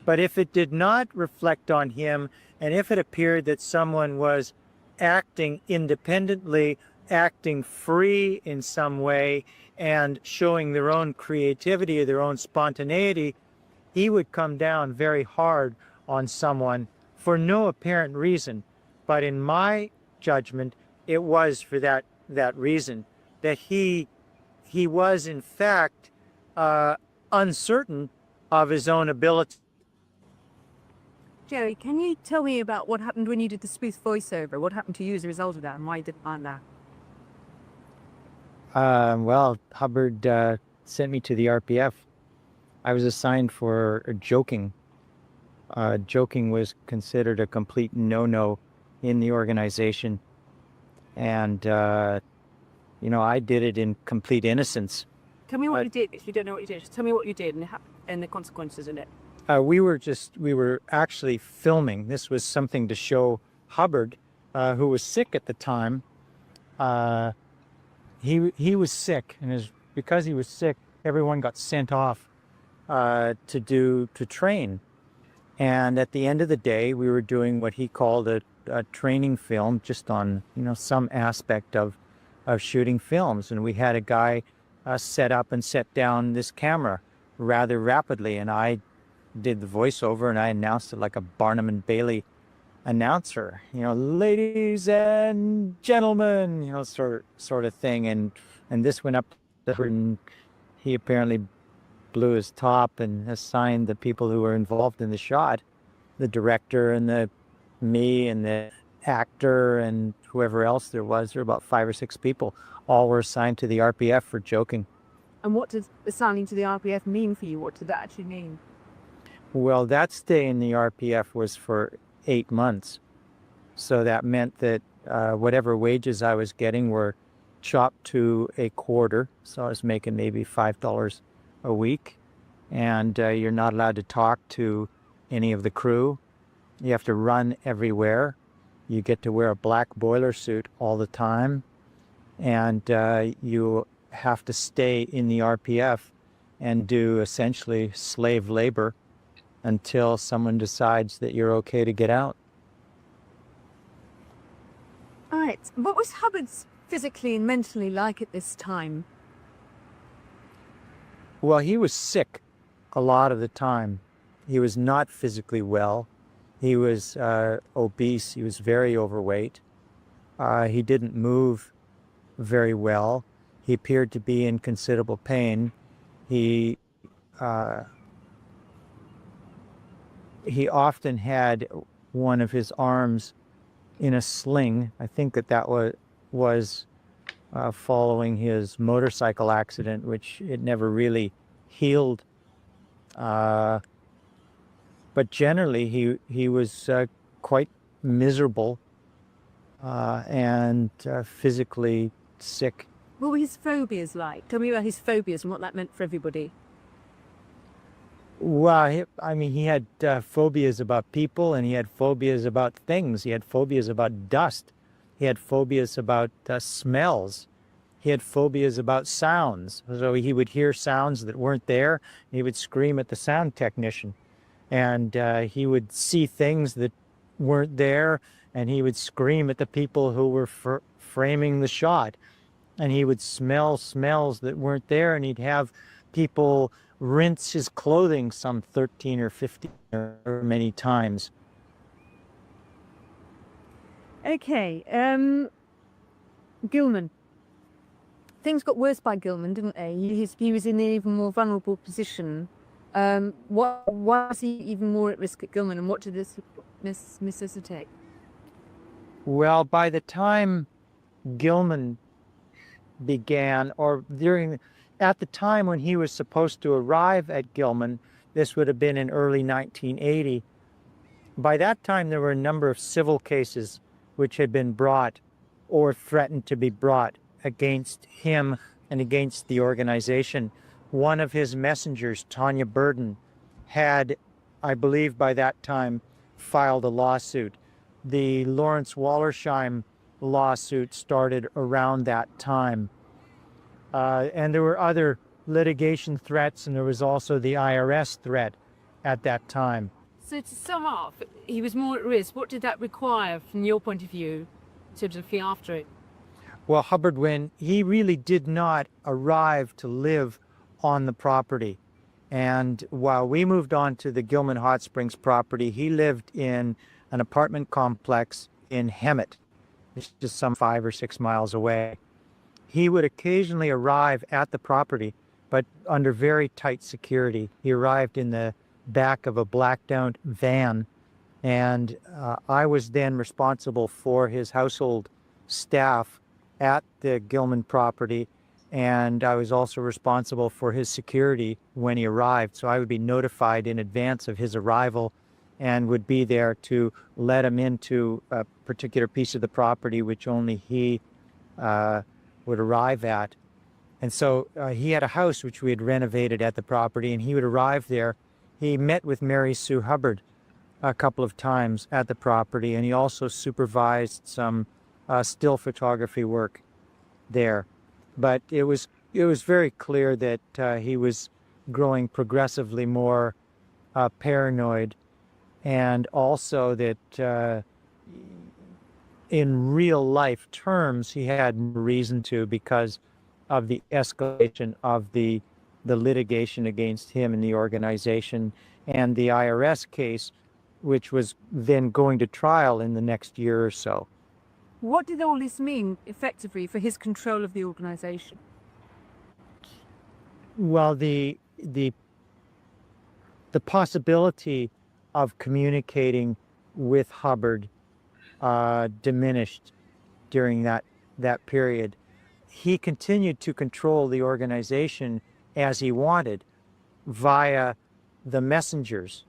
But if it did not reflect on him, and if it appeared that someone was acting independently, acting free in some way, and showing their own creativity or their own spontaneity, he would come down very hard on someone for no apparent reason. But in my judgment, it was for that reason, that he was in fact uncertain of his own ability. Gerry, can you tell me about what happened when you did the spoof voiceover? What happened to you as a result of that, and why you didn't mind that? Well, Hubbard sent me to the RPF. I was assigned for joking. Joking was considered a complete no-no in the organization. And, I did it in complete innocence. Tell me what you did. If you don't know what you did, just tell me what you did and the consequences in it. We were actually filming. This was something to show Hubbard, who was sick at the time. He was sick, and because he was sick, everyone got sent off to train. And at the end of the day, we were doing what he called a training film, just on some aspect of shooting films. And we had a guy set up and set down this camera rather rapidly, and I did the voiceover, and I announced it like a Barnum and Bailey announcer, ladies and gentlemen, sort of thing. And this went up to her, and he apparently blew his top and assigned the people who were involved in the shot, the director and me and the actor and whoever else there was. There were about 5 or 6 people. All were assigned to the RPF for joking. And what does assigning to the RPF mean for you? What did that actually mean? Well, that stay in the RPF was for 8 months. So that meant that whatever wages I was getting were chopped to a quarter. So I was making maybe $5 a week. And you're not allowed to talk to any of the crew. You have to run everywhere. You get to wear a black boiler suit all the time. And you have to stay in the RPF and do essentially slave labor until someone decides that you're okay to get out. All right. What was Hubbard's physically and mentally like at this time? Well, he was sick a lot of the time. He was not physically well. He was obese. He was very overweight. He didn't move very well. He appeared to be in considerable pain. He often had one of his arms in a sling. I think that was following his motorcycle accident, which it never really healed. But generally, he was quite miserable and physically sick. What were his phobias like? Tell me about his phobias and what that meant for everybody. Well, he had phobias about people, and he had phobias about things. He had phobias about dust. He had phobias about smells. He had phobias about sounds. So he would hear sounds that weren't there. He would scream at the sound technician. And he would see things that weren't there, and he would scream at the people who were framing the shot. And he would smell smells that weren't there, and he'd have people rinse his clothing some 13 or 15 or many times. Okay, Gilman. Things got worse by Gilman, didn't they? He was in an even more vulnerable position. Why was he even more at risk at Gilman, and what did this necessitate? Well, by the time Gilman began, or at the time when he was supposed to arrive at Gilman, this would have been in early 1980, by that time there were a number of civil cases which had been brought or threatened to be brought against him and against the organization. One of his messengers, Tanya Burden, had, I believe by that time, filed a lawsuit. The Lawrence Wallersheim lawsuit started around that time. And there were other litigation threats, and there was also the IRS threat at that time. So to sum up, he was more at risk. What did that require from your point of view in terms of looking after it? Well, Hubbard, when he really did not arrive to live on the property, and while we moved on to the Gilman Hot Springs property, he lived in an apartment complex in Hemet, it's just some 5 or 6 miles away. He would occasionally arrive at the property, but under very tight security. He arrived in the back of a blacked-out van, and I was then responsible for his household staff at the Gilman property, and I was also responsible for his security when he arrived. So I would be notified in advance of his arrival and would be there to let him into a particular piece of the property which only he would arrive at. And so he had a house which we had renovated at the property, and he would arrive there. He met with Mary Sue Hubbard a couple of times at the property, and he also supervised some still photography work there. But it was very clear that he was growing progressively more paranoid, and also that in real life terms he had reason to, because of the escalation of the litigation against him and the organization, and the IRS case, which was then going to trial in the next year or so. What did all this mean effectively for his control of the organization? Well, the possibility of communicating with Hubbard diminished during that period. He continued to control the organization as he wanted via the messengers.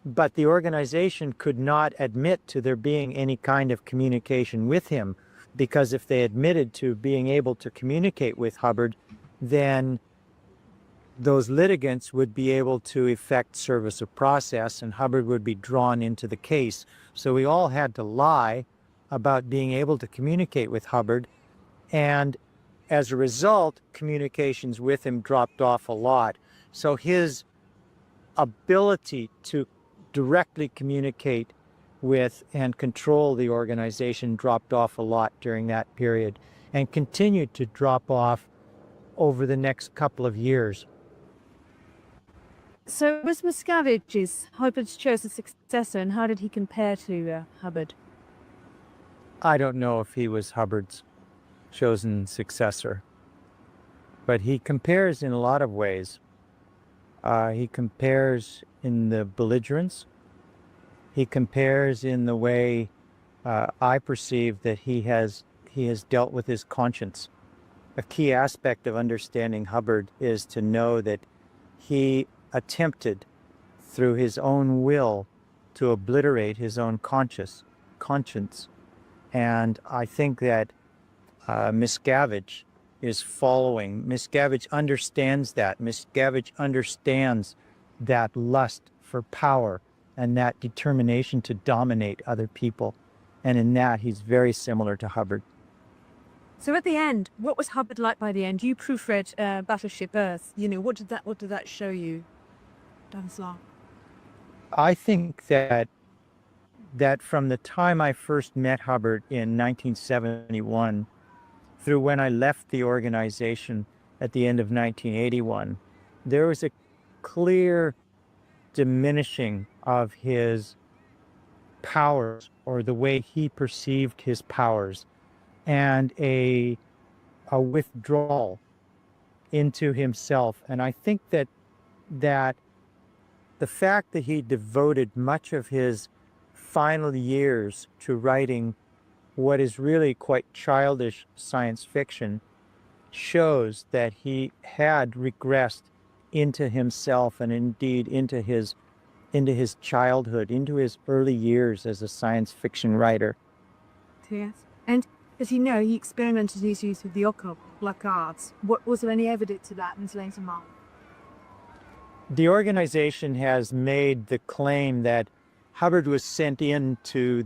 But the organization could not admit to there being any kind of communication with him, because if they admitted to being able to communicate with Hubbard, then those litigants would be able to effect service of process, and Hubbard would be drawn into the case. So we all had to lie about being able to communicate with Hubbard, and as a result, communications with him dropped off a lot. So his ability to directly communicate with and control the organization dropped off a lot during that period, and continued to drop off over the next couple of years. So was Miscavige Hubbard's chosen successor, and how did he compare to Hubbard? I don't know if he was Hubbard's chosen successor, but he compares in a lot of ways. He compares in the belligerence. He compares in the way I perceive that he has dealt with his conscience. A key aspect of understanding Hubbard is to know that he attempted through his own will to obliterate his own conscience. And I think that Miscavige is following. Miscavige understands that. Miscavige understands that lust for power and that determination to dominate other people. And in that, he's very similar to Hubbard. So at the end, what was Hubbard like by the end? You proofread Battleship Earth. You know, what did that show you, Stanislaw? I think that from the time I first met Hubbard in 1971 through when I left the organization at the end of 1981, there was a clear diminishing of his powers, or the way he perceived his powers, and a withdrawal into himself. And I think that the fact that he devoted much of his final years to writing what is really quite childish science fiction shows that he had regressed into himself, and indeed into his childhood, into his early years as a science fiction writer. Yes. And as you know, he experimented his use of the occult, black arts. Was there any evidence of that in his later life? The organization has made the claim that Hubbard was sent into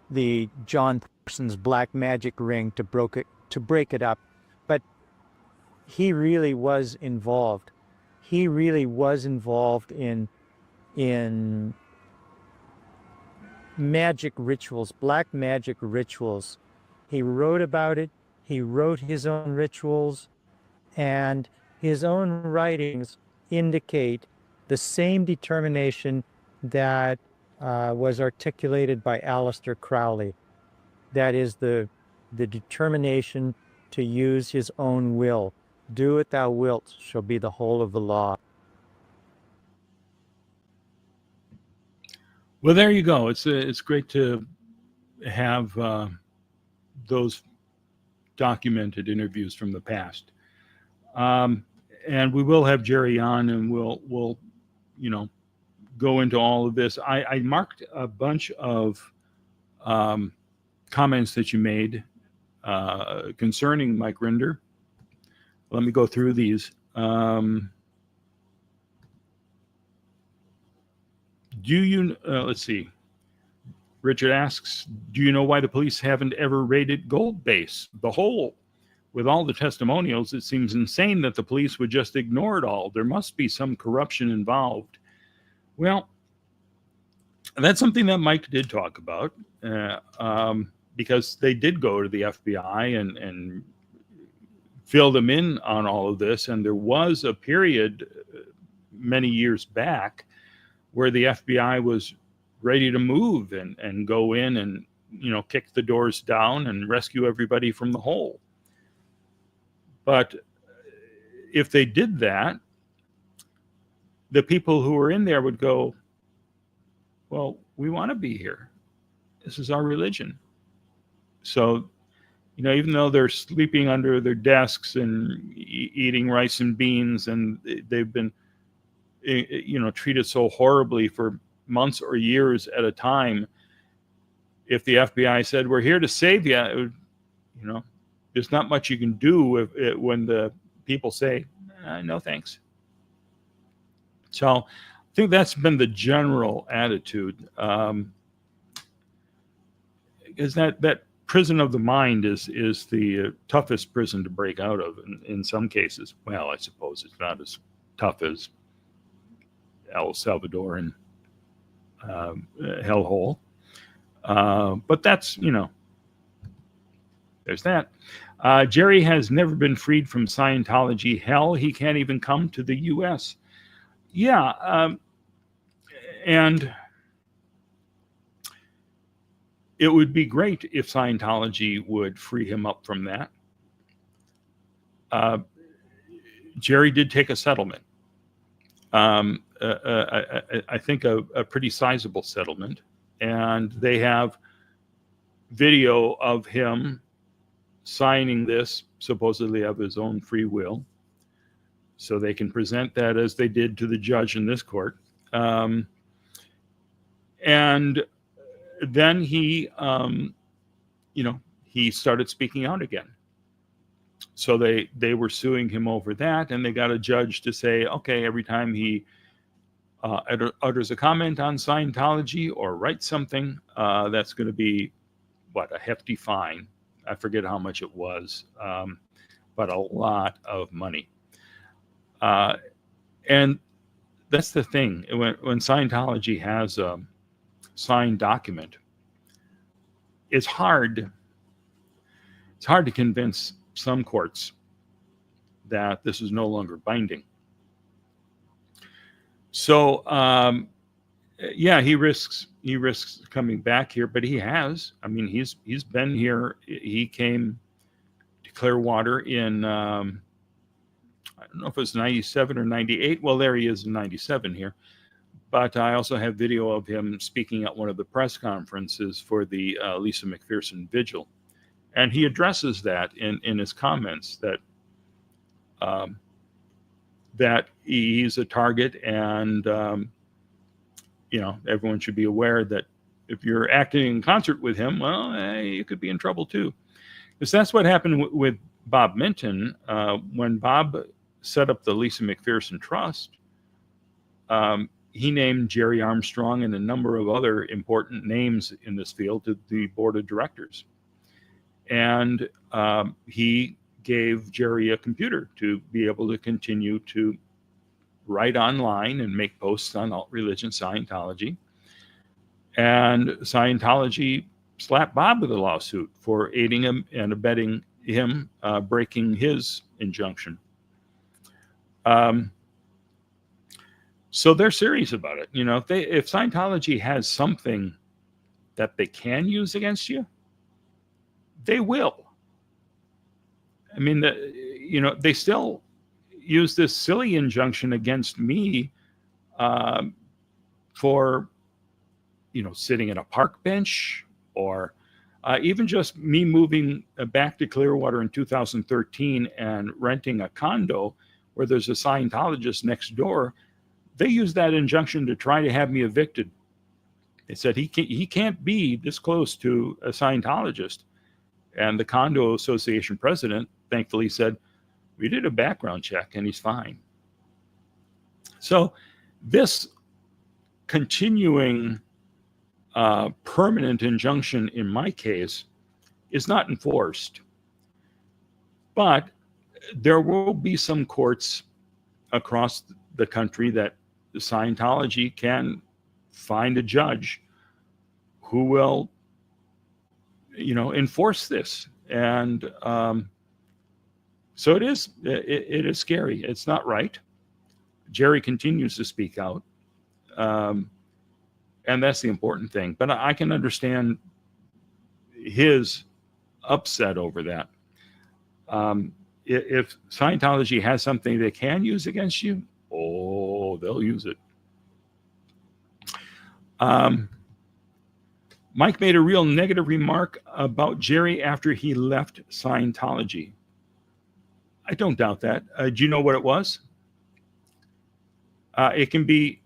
the John Parsons black magic ring to break it up, but he really was involved. He really was involved in magic rituals, black magic rituals. He wrote about it. He wrote his own rituals, and his own writings indicate the same determination that was articulated by Aleister Crowley. That is the determination to use his own will. Do what thou wilt shall be the whole of the law. Well, there you go. It's great to have those documented interviews from the past, and we will have Gerry on, and we'll go into all of this. I marked a bunch of comments that you made concerning Mike Rinder. Let me go through these. Let's see. Richard asks, do you know why the police haven't ever raided Gold Base, the Hole? With all the testimonials, it seems insane that the police would just ignore it all. There must be some corruption involved. Well, that's something that Mike did talk about, because they did go to the FBI and fill them in on all of this. And there was a period many years back where the FBI was ready to move and go in and, kick the doors down and rescue everybody from the hole. But if they did that, the people who were in there would go, well, we want to be here. This is our religion. So, even though they're sleeping under their desks and eating rice and beans, and they've been, treated so horribly for months or years at a time, if the FBI said, we're here to save you, it would, there's not much you can do when the people say, no thanks. So I think that's been the general attitude, because that prison of the mind is the toughest prison to break out of in some cases. Well, I suppose it's not as tough as El Salvador and hellhole, but that's, there's that. Gerry has never been freed from Scientology hell. He can't even come to the U.S. Yeah, and it would be great if Scientology would free him up from that. Gerry did take a settlement. I think a pretty sizable settlement, and they have video of him signing this, supposedly of his own free will, so they can present that as they did to the judge in this court. And then he, he started speaking out again. So they were suing him over that, and they got a judge to say, okay, every time he utters a comment on Scientology or writes something, that's going to be, a hefty fine. I forget how much it was, but a lot of money. And that's the thing. When Scientology has a signed document, it's hard to convince some courts that this is no longer binding. So, yeah, he risks coming back here, but he has. I mean, he's been here. He came to Clearwater in I don't know if it was 97 or 98. Well, there he is in 97 here. But I also have video of him speaking at one of the press conferences for the Lisa McPherson Vigil. And he addresses that in his comments that that he's a target, and everyone should be aware that if you're acting in concert with him, well, you could be in trouble too. Because that's what happened with Bob Minton when Bob set up the Lisa McPherson Trust. He named Gerry Armstrong and a number of other important names in this field to the board of directors. And he gave Gerry a computer to be able to continue to write online and make posts on alt religion Scientology. And Scientology slapped Bob with a lawsuit for aiding him and abetting him breaking his injunction. So they're serious about it. If Scientology has something that they can use against you, they will. I mean, they still use this silly injunction against me for, sitting in a park bench, or even just me moving back to Clearwater in 2013 and renting a condo where there's a Scientologist next door. They used that injunction to try to have me evicted. They said he can't be this close to a Scientologist. And the condo association president thankfully said, we did a background check and he's fine. So this continuing permanent injunction in my case is not enforced. But there will be some courts across the country that Scientology can find a judge who will, enforce this. And so it is scary. It's not right. Gerry continues to speak out. And that's the important thing. But I can understand his upset over that. If Scientology has something they can use against you, they'll use it. Mike made a real negative remark about Gerry after he left Scientology. I don't doubt that. Do you know what it was? It can be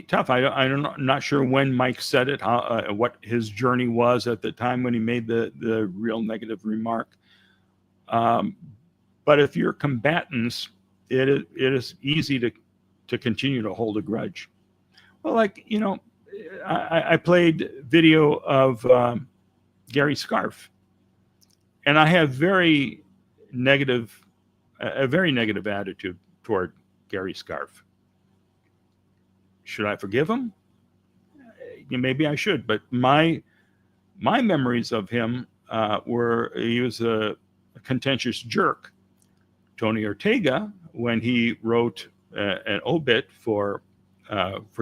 tough. I'm not sure when Mike said it, what his journey was at the time when he made the real negative remark. But if you're combatants, it is easy to continue to hold a grudge. Well, I played video of Gary Scarf, and I have a very negative attitude toward Gary Scarf. Should I forgive him? Maybe I should, but my memories of him were he was a contentious jerk. Tony Ortega, when he wrote an obit for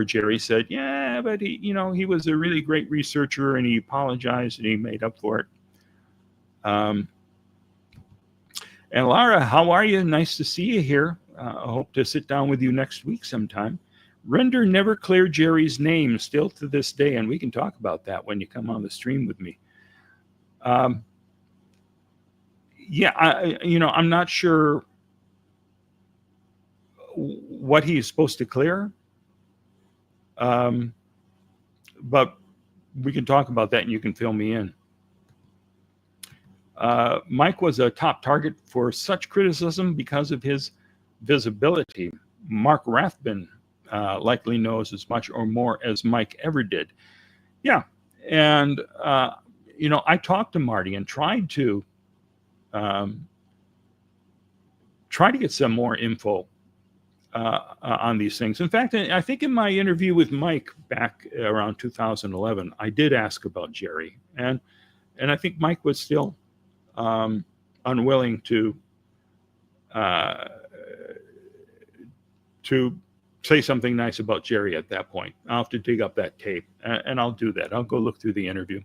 Gerry, said, yeah, but he was a really great researcher and he apologized and he made up for it. And Laura, how are you? Nice to see you here. I hope to sit down with you next week sometime. Render never cleared Gerry's name still to this day, and we can talk about that when you come on the stream with me. I'm not sure what he's supposed to clear, but we can talk about that and you can fill me in. Mike was a top target for such criticism because of his visibility. Mark Rathbun likely knows as much or more as Mike ever did. Yeah, and I talked to Marty and tried to get some more info on these things. In fact, I think in my interview with Mike back around 2011, I did ask about Gerry, and And I think Mike was still unwilling to say something nice about Gerry at that point. I'll have to dig up that tape, and I'll do that. I'll go look through the interview.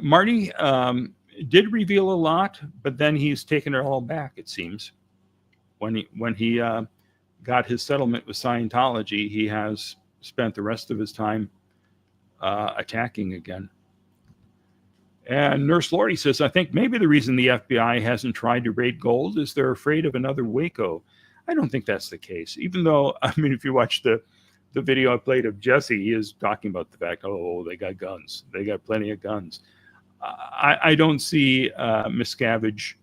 Marty did reveal a lot, but then he's taken it all back, it seems. When he got his settlement with Scientology, he has spent the rest of his time attacking again. And Nurse Lori says, I think maybe the reason the FBI hasn't tried to raid gold is they're afraid of another Waco. I don't think that's the case. Even though, I mean, if you watch the video I played of Jesse, he is talking about the fact, oh, they got guns. They got plenty of guns. I don't see Miscavige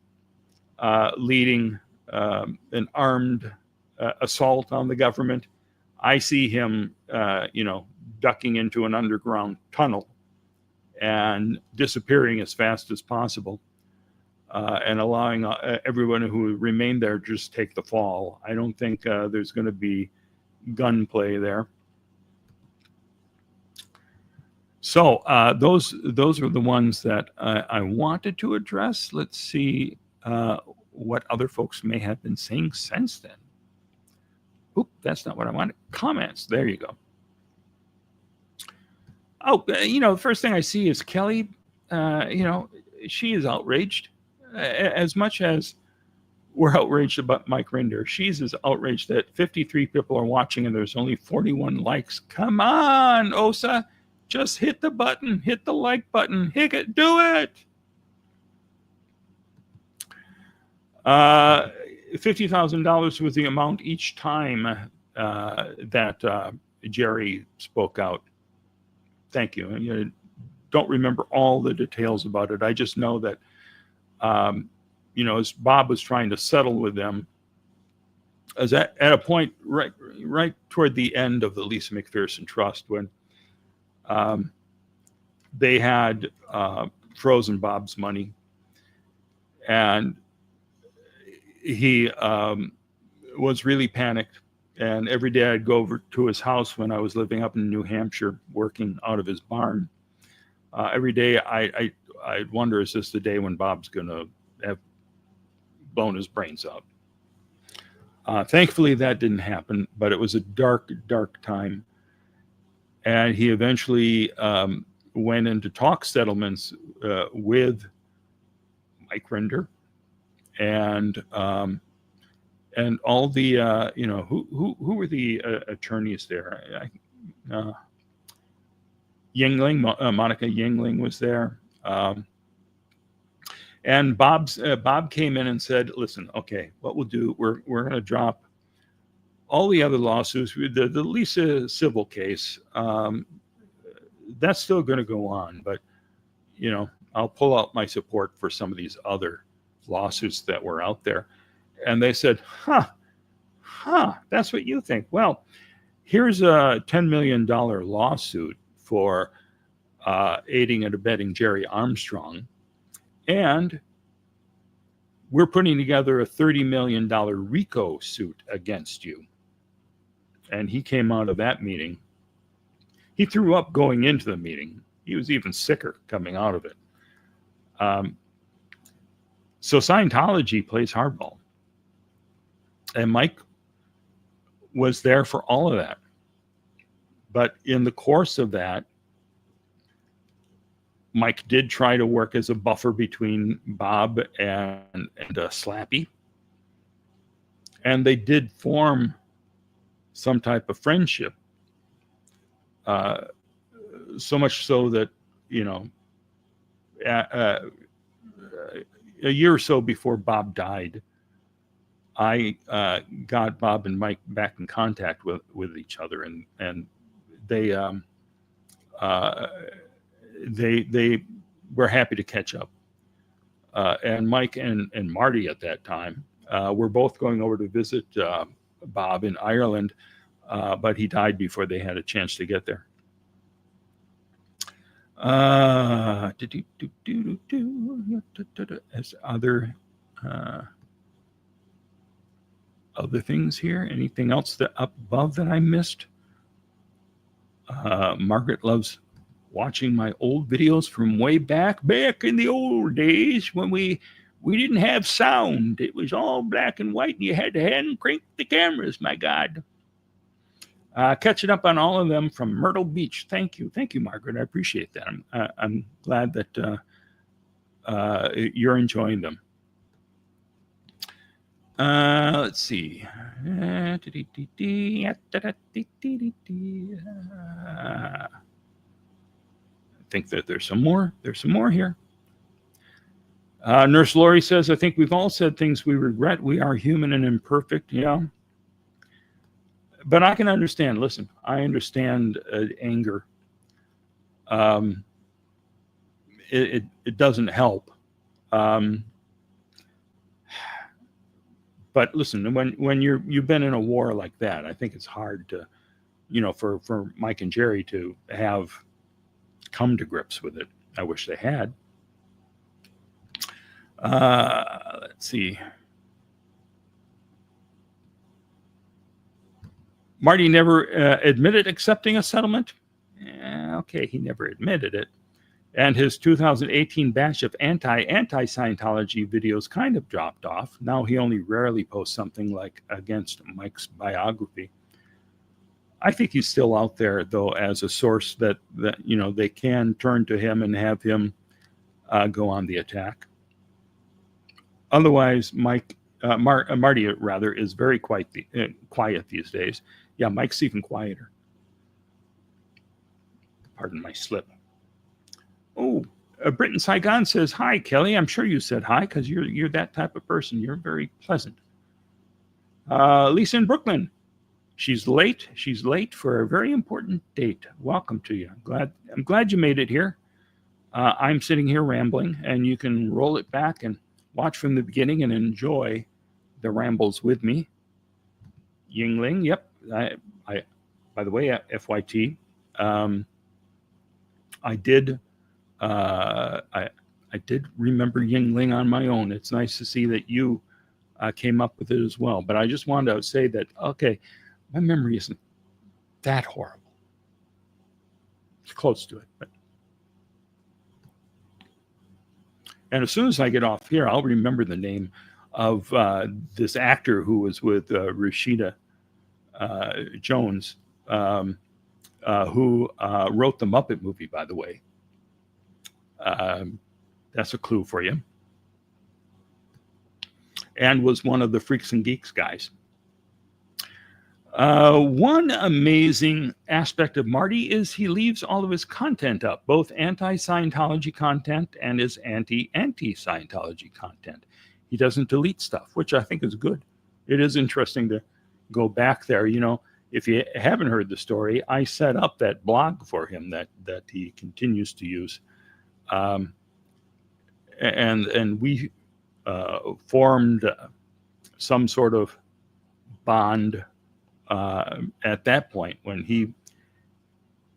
leading an armed assault on the government. I see him, ducking into an underground tunnel and disappearing as fast as possible, and allowing everyone who remained there just take the fall. I don't think there's going to be gunplay there. So those are the ones that I wanted to address. Let's see what other folks may have been saying since then. Oop, that's not what I wanted. Comments. There you go. Oh, the first thing I see is Kelly. She is outraged. As much as we're outraged about Mike Rinder, she's as outraged that 53 people are watching and there's only 41 likes. Come on, Osa. Just hit the button. Hit the like button. Hit it. Do it. $50,000 was the amount each time that Gerry spoke out. Thank you. I don't remember all the details about it. I just know that, as Bob was trying to settle with them, as at a point right toward the end of the Lisa McPherson Trust, when they had frozen Bob's money, and he was really panicked. And every day I'd go over to his house when I was living up in New Hampshire, working out of his barn. Every day I'd wonder, is this the day when Bob's going to have blown his brains out? Thankfully, that didn't happen, but it was a dark, dark time. And he eventually went into talk settlements with Mike Rinder and all the who were the attorneys there? Yingling, Monica Yingling was there, and Bob came in and said, "Listen, okay, what we'll do, we're going to drop all the other lawsuits. The Lisa civil case, that's still going to go on, but I'll pull out my support for some of these other lawsuits that were out there." And they said, that's what you think. Well, here's a $10 million lawsuit for aiding and abetting Gerry Armstrong. And we're putting together a $30 million RICO suit against you. And he came out of that meeting. He threw up going into the meeting. He was even sicker coming out of it. So Scientology plays hardball. And Mike was there for all of that. But in the course of that, Mike did try to work as a buffer between Bob and Slappy. And they did form some type of friendship. So much so that, a year or so before Bob died, I got Bob and Mike back in contact with each other, and they were happy to catch up. And Mike and Marty at that time were both going over to visit Bob in Ireland, but he died before they had a chance to get there. As other other things here. Anything else that up above that I missed? Margaret loves watching my old videos from way back in the old days when we didn't have sound. It was all black and white, and you had to hand crank the cameras. My God. Catching up on all of them from Myrtle Beach. Thank you, Margaret. I appreciate that. I'm glad that you're enjoying them. Let's see. I think that there's some more. There's some more here. Nurse Lori says, I think we've all said things we regret. We are human and imperfect. Yeah. But I can understand. Listen, I understand anger. It doesn't help. But listen, when you've been in a war like that, I think it's hard to, for Mike and Gerry to have come to grips with it. I wish they had. Let's see. Marty never admitted accepting a settlement. Okay, he never admitted it. And his 2018 batch of anti-Scientology videos kind of dropped off. Now he only rarely posts something like against Mike's biography. I think he's still out there, though, as a source that they can turn to him and have him go on the attack. Otherwise, Marty rather is very quiet these days. Yeah, Mike's even quieter. Pardon my slip. Oh, Britton Saigon says, hi, Kelly. I'm sure you said hi because you're that type of person. You're very pleasant. Lisa in Brooklyn. She's late. She's late for a very important date. Welcome to you. I'm glad you made it here. I'm sitting here rambling, and you can roll it back and watch from the beginning and enjoy the rambles with me. Yingling, yep. I by the way, FYT, I did remember Yingling on my own. It's nice to see that you came up with it as well. But I just wanted to say that, okay, my memory isn't that horrible. It's close to it. And as soon as I get off here, I'll remember the name of this actor who was with Rashida Jones, who wrote the Muppet movie, by the way. That's a clue for you. And was one of the Freaks and Geeks guys. One amazing aspect of Marty is he leaves all of his content up, both anti-Scientology content and his anti-Scientology content. He doesn't delete stuff, which I think is good. It is interesting to go back there. If you haven't heard the story, I set up that blog for him that he continues to use. And we formed some sort of bond at that point when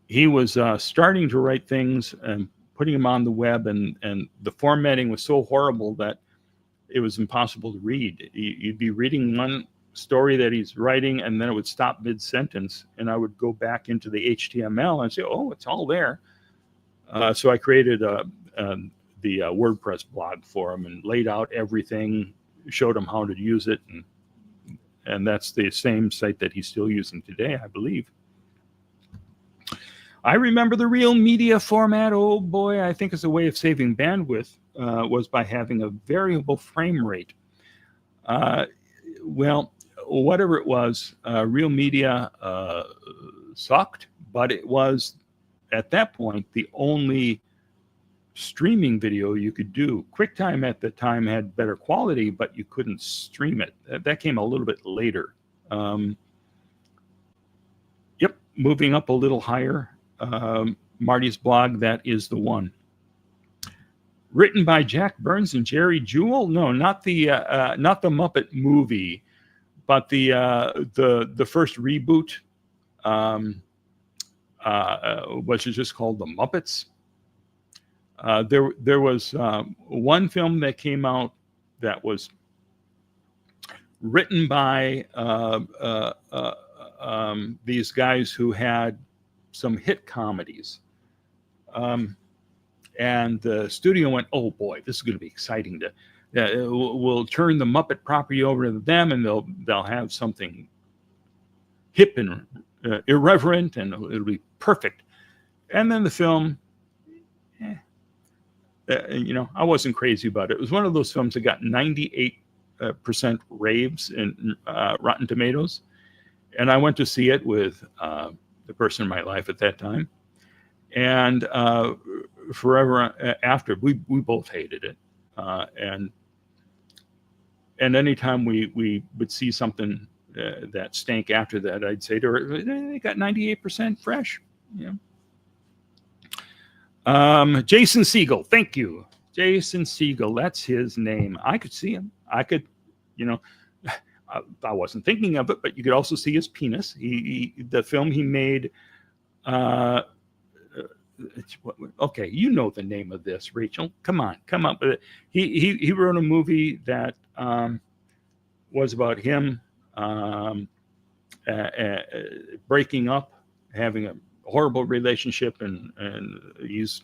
he was starting to write things and putting them on the web, and the formatting was so horrible that it was impossible to read. You'd be reading one story that he's writing, and then it would stop mid-sentence, and I would go back into the HTML and say, oh, it's all there. So I created the WordPress blog for him and laid out everything, showed him how to use it, and that's the same site that he's still using today, I believe. I remember the Real Media format. Oh boy, I think it's a way of saving bandwidth, was by having a variable frame rate. Well, whatever it was, Real Media sucked, but it was, at that point, the only streaming video you could do. QuickTime at the time had better quality, but you couldn't stream it. That came a little bit later. Yep, moving up a little higher. Marty's blog, that is the one. Written by Jack Burns and Jerry Jewell? No, not the Muppet movie, but the first reboot, which is just called The Muppets. There was one film that came out that was written by these guys who had some hit comedies. And the studio went, oh boy, this is going to be exciting. We'll turn the Muppet property over to them, and they'll have something hip and irreverent, and it'll be perfect. And then the film, I wasn't crazy about it. It was one of those films that got 98% raves in Rotten Tomatoes. And I went to see it with the person in my life at that time. And forever after, we both hated it. And anytime we would see something that stank after that, I'd say to her, they got 98% fresh. Jason Segel, thank you. Jason Segel, that's his name. I could see him. I could, I wasn't thinking of it, but you could also see his penis. The film he made, okay, you know the name of this, Rachel. Come on, come up with it. He wrote a movie that was about him breaking up, having a horrible relationship, and he's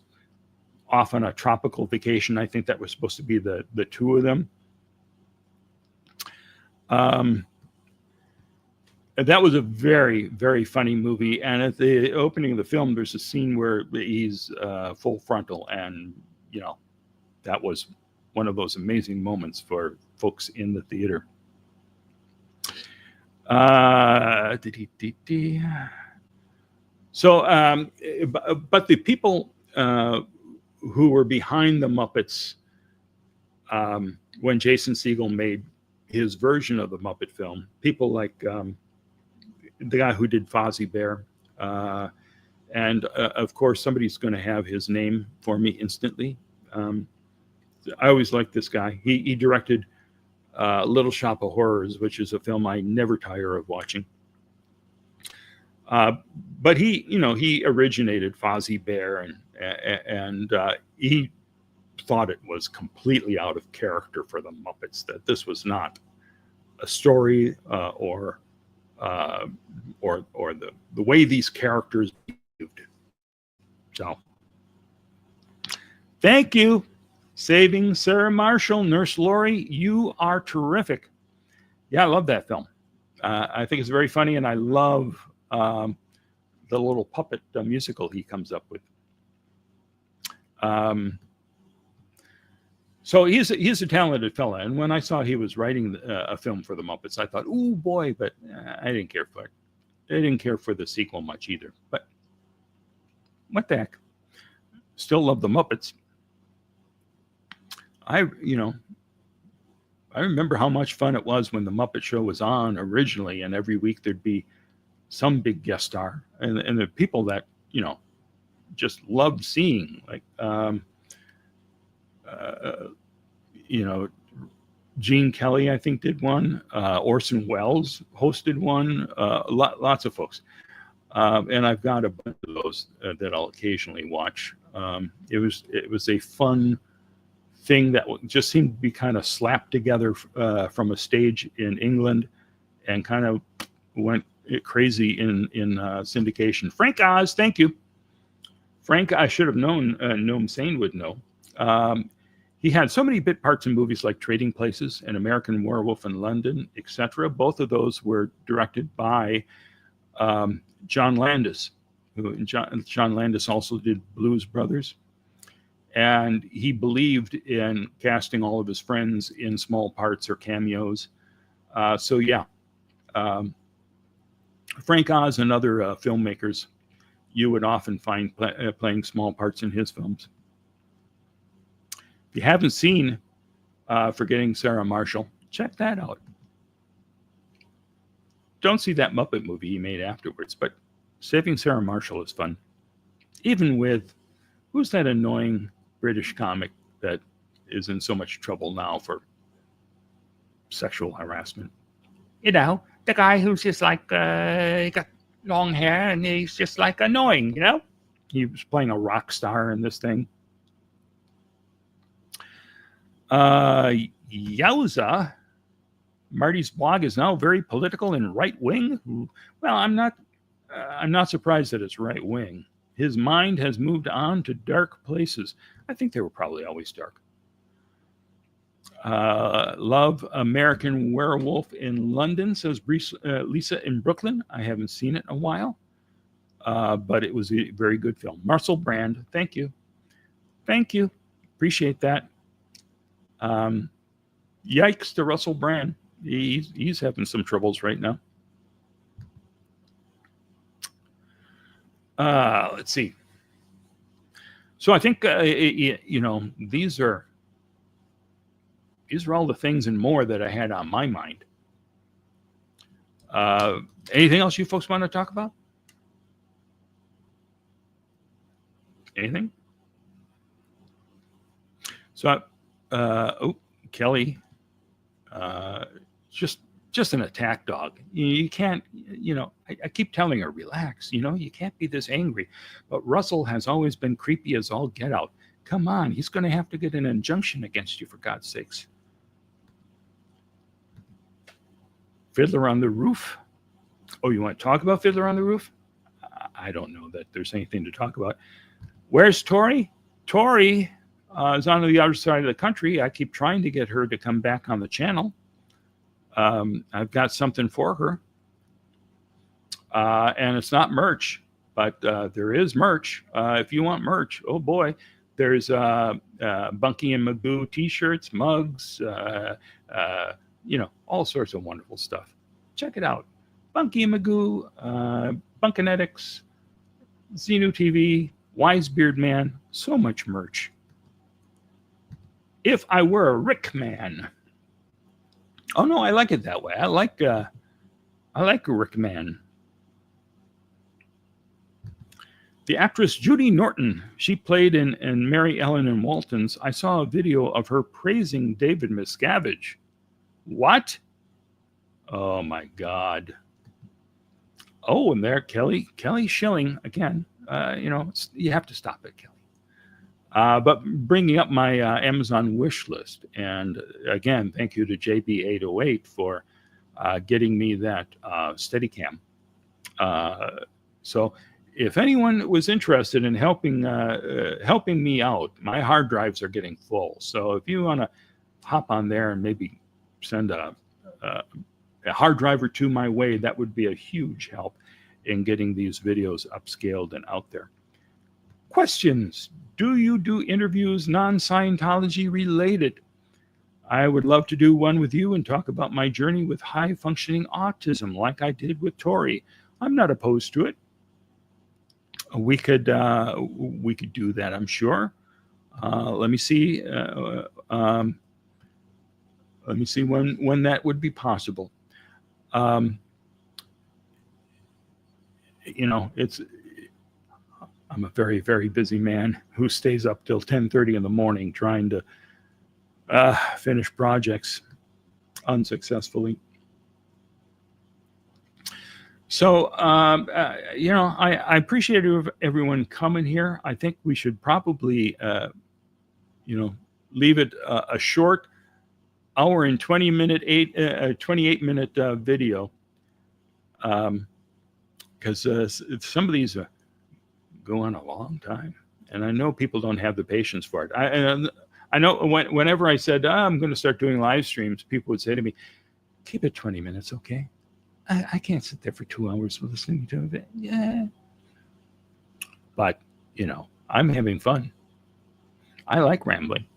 off on a tropical vacation. I think that was supposed to be the two of them. That was a very, very funny movie. And at the opening of the film, there's a scene where he's full frontal, and that was one of those amazing moments for folks in the theater. So, but the people who were behind the Muppets when Jason Segel made his version of the Muppet film, people like the guy who did Fozzie Bear, and of course somebody's going to have his name for me instantly. I always liked this guy. He directed Little Shop of Horrors, which is a film I never tire of watching. But he originated Fozzie Bear, and he thought it was completely out of character for the Muppets, that this was not a story or the way these characters behaved. So, thank you, Saving Sarah Marshall, Nurse Laurie. You are terrific. Yeah, I love that film. I think it's very funny, and I love the little puppet musical he comes up with. So he's a talented fella, and when I saw he was writing a film for the Muppets, I thought, "Oh boy!" But I didn't care for it. I didn't care for the sequel much either. But what the heck? Still love the Muppets. I remember how much fun it was when the Muppet Show was on originally, and every week there'd be some big guest star, and the people that just loved seeing, like Gene Kelly, I think, did one. Orson Welles hosted one. Lots of folks, and I've got a bunch of those that I'll occasionally watch. It was a fun thing that just seemed to be kind of slapped together from a stage in England, and kind of went crazy in syndication. Frank Oz, thank you. Frank, I should have known. Noam Sane would know. He had so many bit parts in movies like Trading Places and American Werewolf in London, etc. Both of those were directed by John Landis. John Landis also did Blues Brothers. And he believed in casting all of his friends in small parts or cameos. Frank Oz and other filmmakers you would often find playing small parts in his films. If you haven't seen Forgetting Sarah Marshall, check that out. Don't see that Muppet movie he made afterwards, but Saving Sarah Marshall is fun. Even with, who's that annoying British comic that is in so much trouble now for sexual harassment? The guy who's just like, he got long hair and he's just like annoying, He was playing a rock star in this thing. Yowza. Marty's blog is now very political and right-wing. Well, I'm not surprised that it's right-wing. His mind has moved on to dark places. I think they were probably always dark. Love American Werewolf in London, says Lisa in Brooklyn. I haven't seen it in a while, but it was a very good film. Marcel Brand, thank you. Thank you. Appreciate that. Yikes to Russell Brand. He's having some troubles right now. Let's see. So I think, these are all the things and more that I had on my mind. Anything else you folks want to talk about? Anything? So, Kelly, just an attack dog. You can't, I keep telling her, relax, you can't be this angry. But Russell has always been creepy as all get out. Come on, he's going to have to get an injunction against you, for God's sakes. Fiddler on the Roof. Oh, you want to talk about Fiddler on the Roof? I don't know that there's anything to talk about. Where's Tori? Tori is on the other side of the country. I keep trying to get her to come back on the channel. I've got something for her. And it's not merch, but there is merch. If you want merch, oh boy, there's Bunky and Magoo t-shirts, mugs, all sorts of wonderful stuff. Check it out. Bunky and Magoo, Bunkinetics, Xenu TV, Wisebeard Man, so much merch. If I were a Rick Man. Oh no, I like it that way. I like Rick Man. The actress Judy Norton, she played in Mary Ellen and Walton's. I saw a video of her praising David Miscavige. What? Oh my God. Oh, and there, Kelly Schilling again. You have to stop it, Kelly. But bringing up my Amazon wish list, and again, thank you to JB808 for getting me that Steadicam. So, if anyone was interested in helping me out, my hard drives are getting full. So, if you want to hop on there and maybe send a hard drive or two my way, that would be a huge help in getting these videos upscaled and out there. Questions. Do you do interviews non-Scientology related? I would love to do one with you and talk about my journey with high-functioning autism like I did with Tori. I'm not opposed to it. We could do that, I'm sure. Let me see. Let me see when that would be possible. I'm a very, very busy man who stays up till 10:30 in the morning trying to finish projects unsuccessfully. So, I appreciate everyone coming here. I think we should probably, leave it a short hour and 28 minute video. Because some of these go on a long time, and I know people don't have the patience for it. I know whenever I said I'm going to start doing live streams, people would say to me, "Keep it 20 minutes, okay? I can't sit there for 2 hours listening to it." Yeah, but I'm having fun. I like rambling.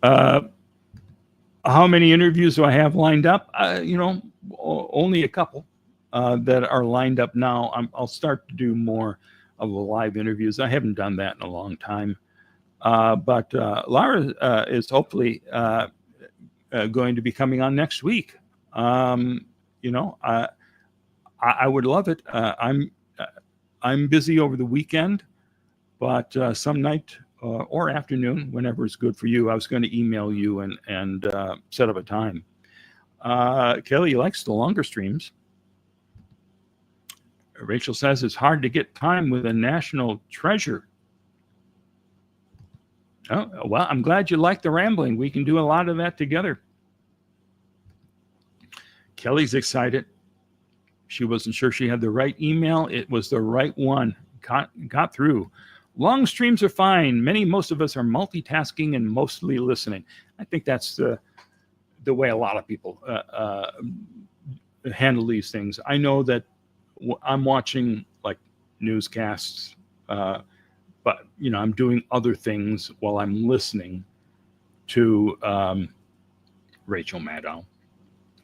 How many interviews do I have lined up? Only a couple that are lined up now. I'll start to do more of the live interviews. I haven't done that in a long time. But Lara is hopefully going to be coming on next week. I would love it. I'm busy over the weekend, but some night or afternoon, whenever it's good for you, I was going to email you and set up a time. Kelly likes the longer streams. Rachel says it's hard to get time with a national treasure. Oh, well, I'm glad you like the rambling. We can do a lot of that together. Kelly's excited. She wasn't sure she had the right email. It was the right one. Got through. Long streams are fine. Most of us are multitasking and mostly listening. I think that's the way a lot of people handle these things. I know that I'm watching like newscasts, but I'm doing other things while I'm listening to Rachel Maddow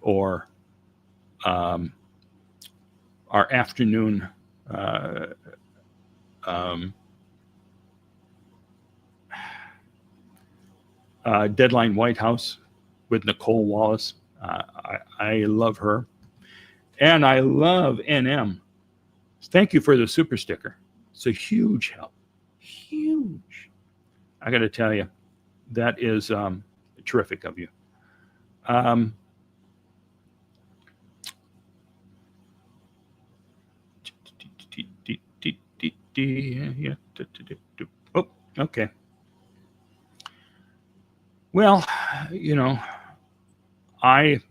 or our afternoon Deadline White House with Nicole Wallace. I love her. And I love NM. Thank you for the super sticker. It's a huge help. Huge. I got to tell you, that is terrific of you. Oh, okay. Well, I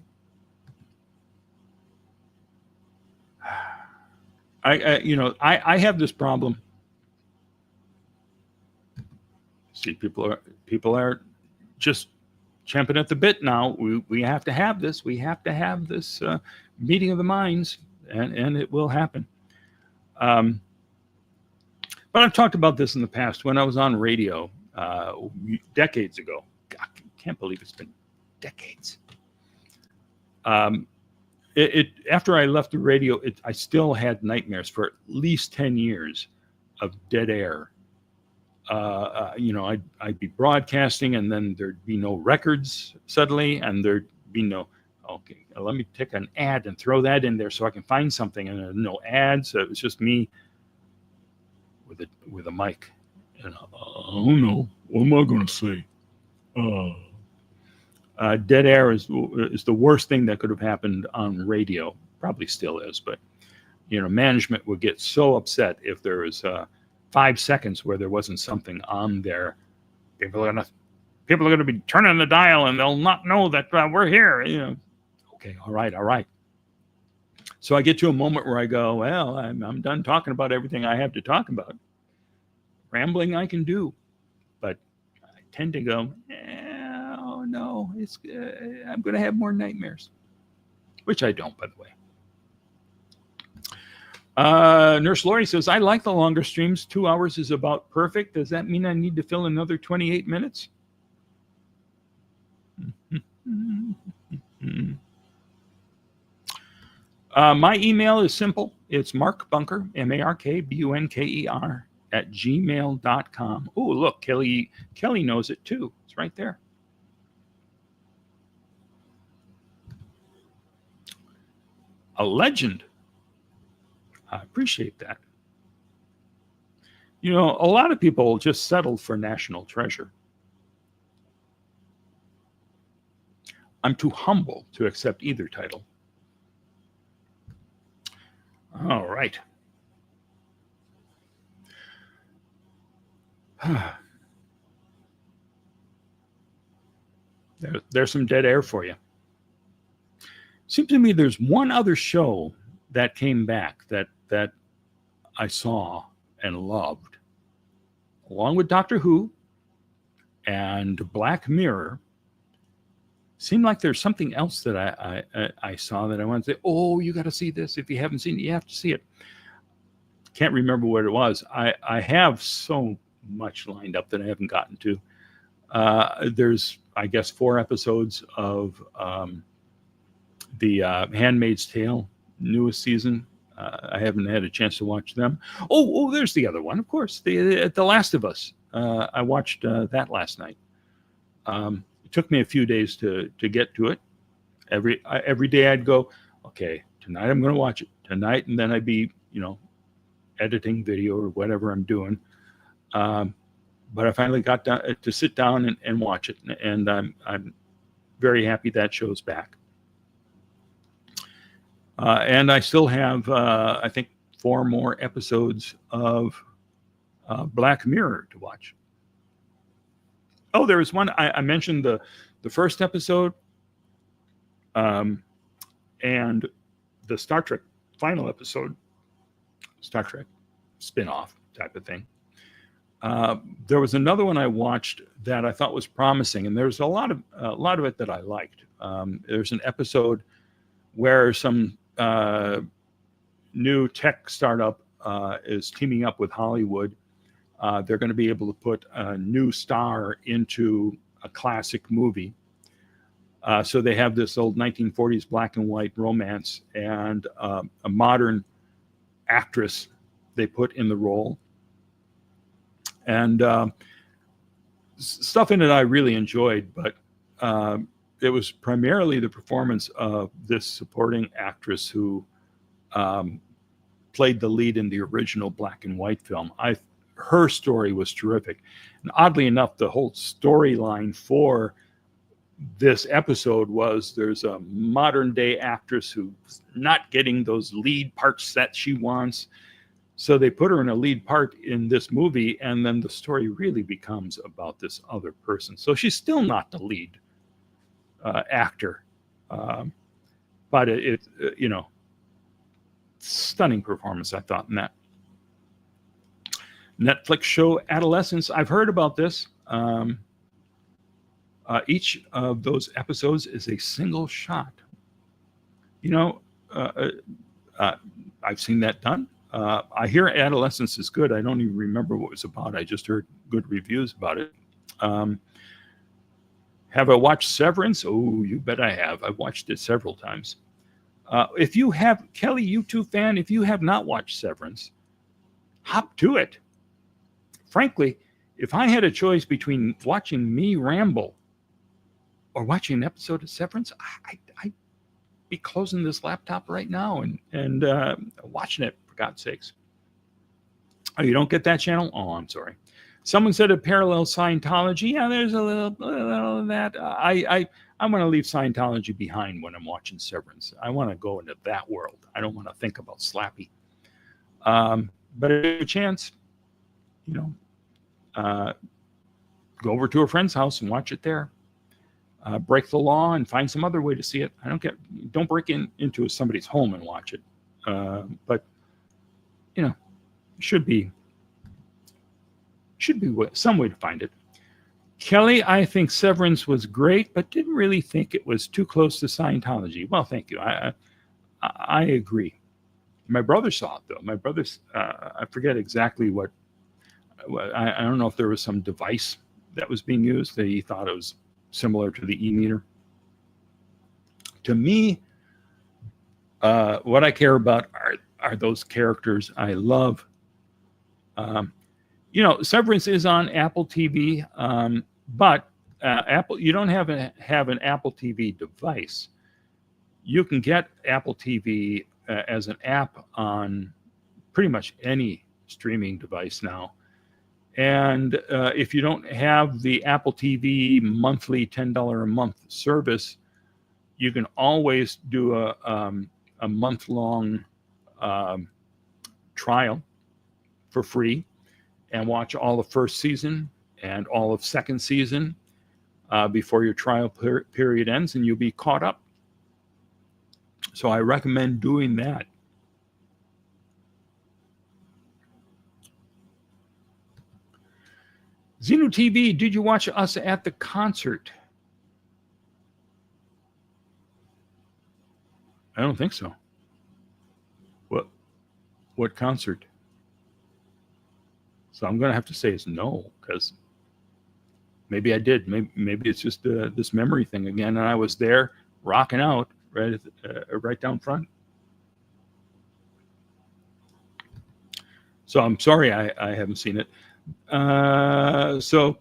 have this problem. See, people are just champing at the bit now. We have to have this. We have to have this meeting of the minds, and it will happen. But I've talked about this in the past when I was on radio decades ago. God, I can't believe it's been decades. After I left the radio, I still had nightmares for at least 10 years of dead air. I'd be broadcasting and then there'd be no records suddenly, and there'd be no, okay, let me take an ad and throw that in there so I can find something, and no ads. So it was just me with a mic. And oh no, what am I going to say? Dead air is the worst thing that could have happened on radio. Probably still is, but management would get so upset if there was 5 seconds where there wasn't something on there. People are gonna be turning the dial and they'll not know that we're here. Okay, all right. So I get to a moment where I go, well, I'm done talking about everything I have to talk about. Rambling I can do, but I tend to go, oh no, I'm going to have more nightmares, which I don't, by the way. Nurse Lori says, I like the longer streams. 2 hours is about perfect. Does that mean I need to fill another 28 minutes? My email is simple. It's markbunker, MarkBunker, @gmail.com. Oh, look, Kelly knows it too. It's right there. A legend. I appreciate that. A lot of people just settle for national treasure. I'm too humble to accept either title. All right. There's some dead air for you. Seems to me there's one other show that came back that I saw and loved, along with Doctor Who and Black Mirror. Seemed like there's something else that I saw that I want to say, oh, you got to see this. If you haven't seen it, you have to see it. Can't remember what it was. I have so much lined up that I haven't gotten to. There's, I guess, 4 episodes of the Handmaid's Tale newest season. I haven't had a chance to watch them. Oh, there's the other one, of course, the Last of Us. I watched that last night. It took me a few days to get to it. Every day I'd go, okay, tonight I'm going to watch it tonight, and then I'd be, editing video or whatever I'm doing. But I finally got to sit down and watch it, and I'm very happy that show's back. And I still have, I think, 4 more episodes of Black Mirror to watch. Oh, there was one I mentioned the first episode, and the Star Trek final episode, Star Trek spin-off type of thing. There was another one I watched that I thought was promising, and there's a lot of it that I liked. There's an episode where some new tech startup is teaming up with Hollywood. They're going to be able to put a new star into a classic movie. So they have this old 1940s black and white romance and a modern actress they put in the role. And stuff in it I really enjoyed, but it was primarily the performance of this supporting actress who played the lead in the original black and white film. Her story was terrific. And oddly enough, the whole storyline for this episode was there's a modern day actress who's not getting those lead parts that she wants. So they put her in a lead part in this movie, and then the story really becomes about this other person. So she's still not the lead actor. But it stunning performance, I thought, in that. Netflix show Adolescence. I've heard about this. Each of those episodes is a single shot. I've seen that done. I hear Adolescence is good. I don't even remember what it was about. I just heard good reviews about it. Have I watched Severance? Oh, you bet I have. I've watched it several times. If you have, Kelly, you too, fan, if you have not watched Severance, hop to it. Frankly, if I had a choice between watching me ramble or watching an episode of Severance, I'd be closing this laptop right now and watching it, for God's sakes. Oh, you don't get that channel? Oh, I'm sorry. Someone said it parallels Scientology. Yeah, there's a little of that. I want to leave Scientology behind when I'm watching Severance. I want to go into that world. I don't want to think about Slappy. But if you have a chance, go over to a friend's house and watch it there. Break the law and find some other way to see it. Don't break into somebody's home and watch it. But should be some way to find it. Kelly, I think Severance was great, but didn't really think it was too close to Scientology. Well, thank you. I agree. My brother saw it though. My brother's I forget exactly what. I don't know if there was some device that was being used that he thought it was similar to the e-meter. To me, what I care about are those characters I love. Severance is on Apple TV, but Apple, you don't have an Apple TV device. You can get Apple TV as an app on pretty much any streaming device now. And if you don't have the Apple TV monthly $10 a month service, you can always do a month-long trial for free and watch all the first season and all of second season before your trial period ends, and you'll be caught up. So I recommend doing that. Xeno TV, did you watch us at the concert? I don't think so. What concert? So I'm going to have to say it's no, because maybe I did. Maybe it's just this memory thing again, and I was there rocking out right down front. So I'm sorry I haven't seen it. So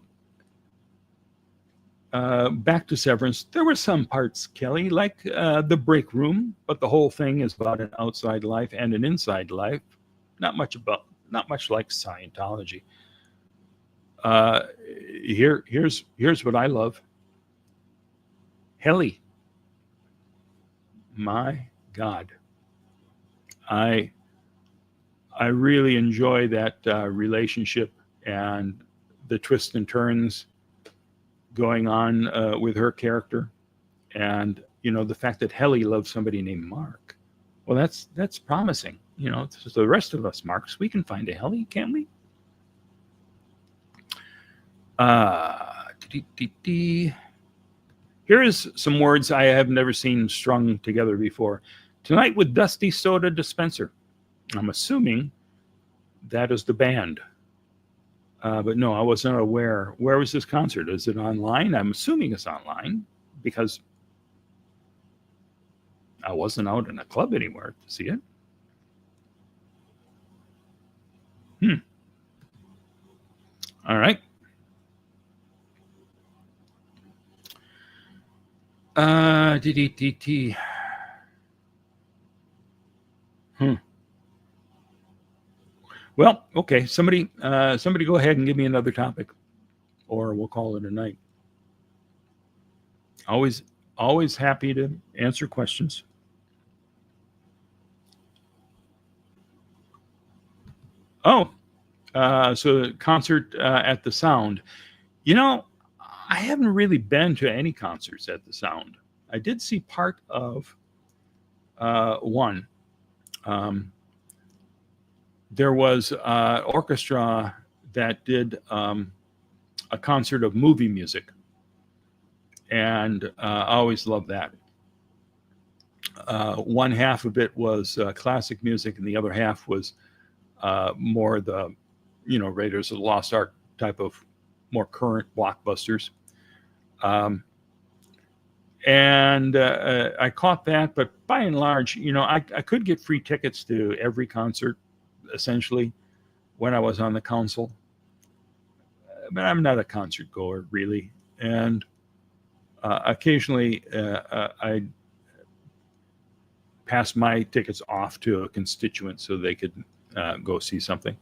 back to Severance. There were some parts, Kelly, like the break room, but the whole thing is about an outside life and an inside life. Not much like Scientology. Here's what I love. Helly. My God. I really enjoy that relationship and the twists and turns going on with her character, and the fact that Helly loves somebody named Mark. Well, that's promising. So the rest of us Marks, we can find a Helly, can't we? Here is some words I have never seen strung together before. Tonight with Dusty Soda Dispenser. I'm assuming that is the band. But no, I wasn't aware. Where was this concert? Is it online? I'm assuming it's online because I wasn't out in a club anywhere to see it. All right. DDTT. Well, okay. Somebody go ahead and give me another topic, or we'll call it a night. Always happy to answer questions. Oh, so the concert at the Sound. I haven't really been to any concerts at the Sound. I did see part of one. There was an orchestra that did a concert of movie music, and I always loved that. One half of it was classic music, and the other half was more the, Raiders of the Lost Ark type of more current blockbusters. And I caught that, but by and large, I could get free tickets to every concert, essentially, when I was on the council. But I'm not a concert goer, really. And occasionally, I pass my tickets off to a constituent so they could go see something.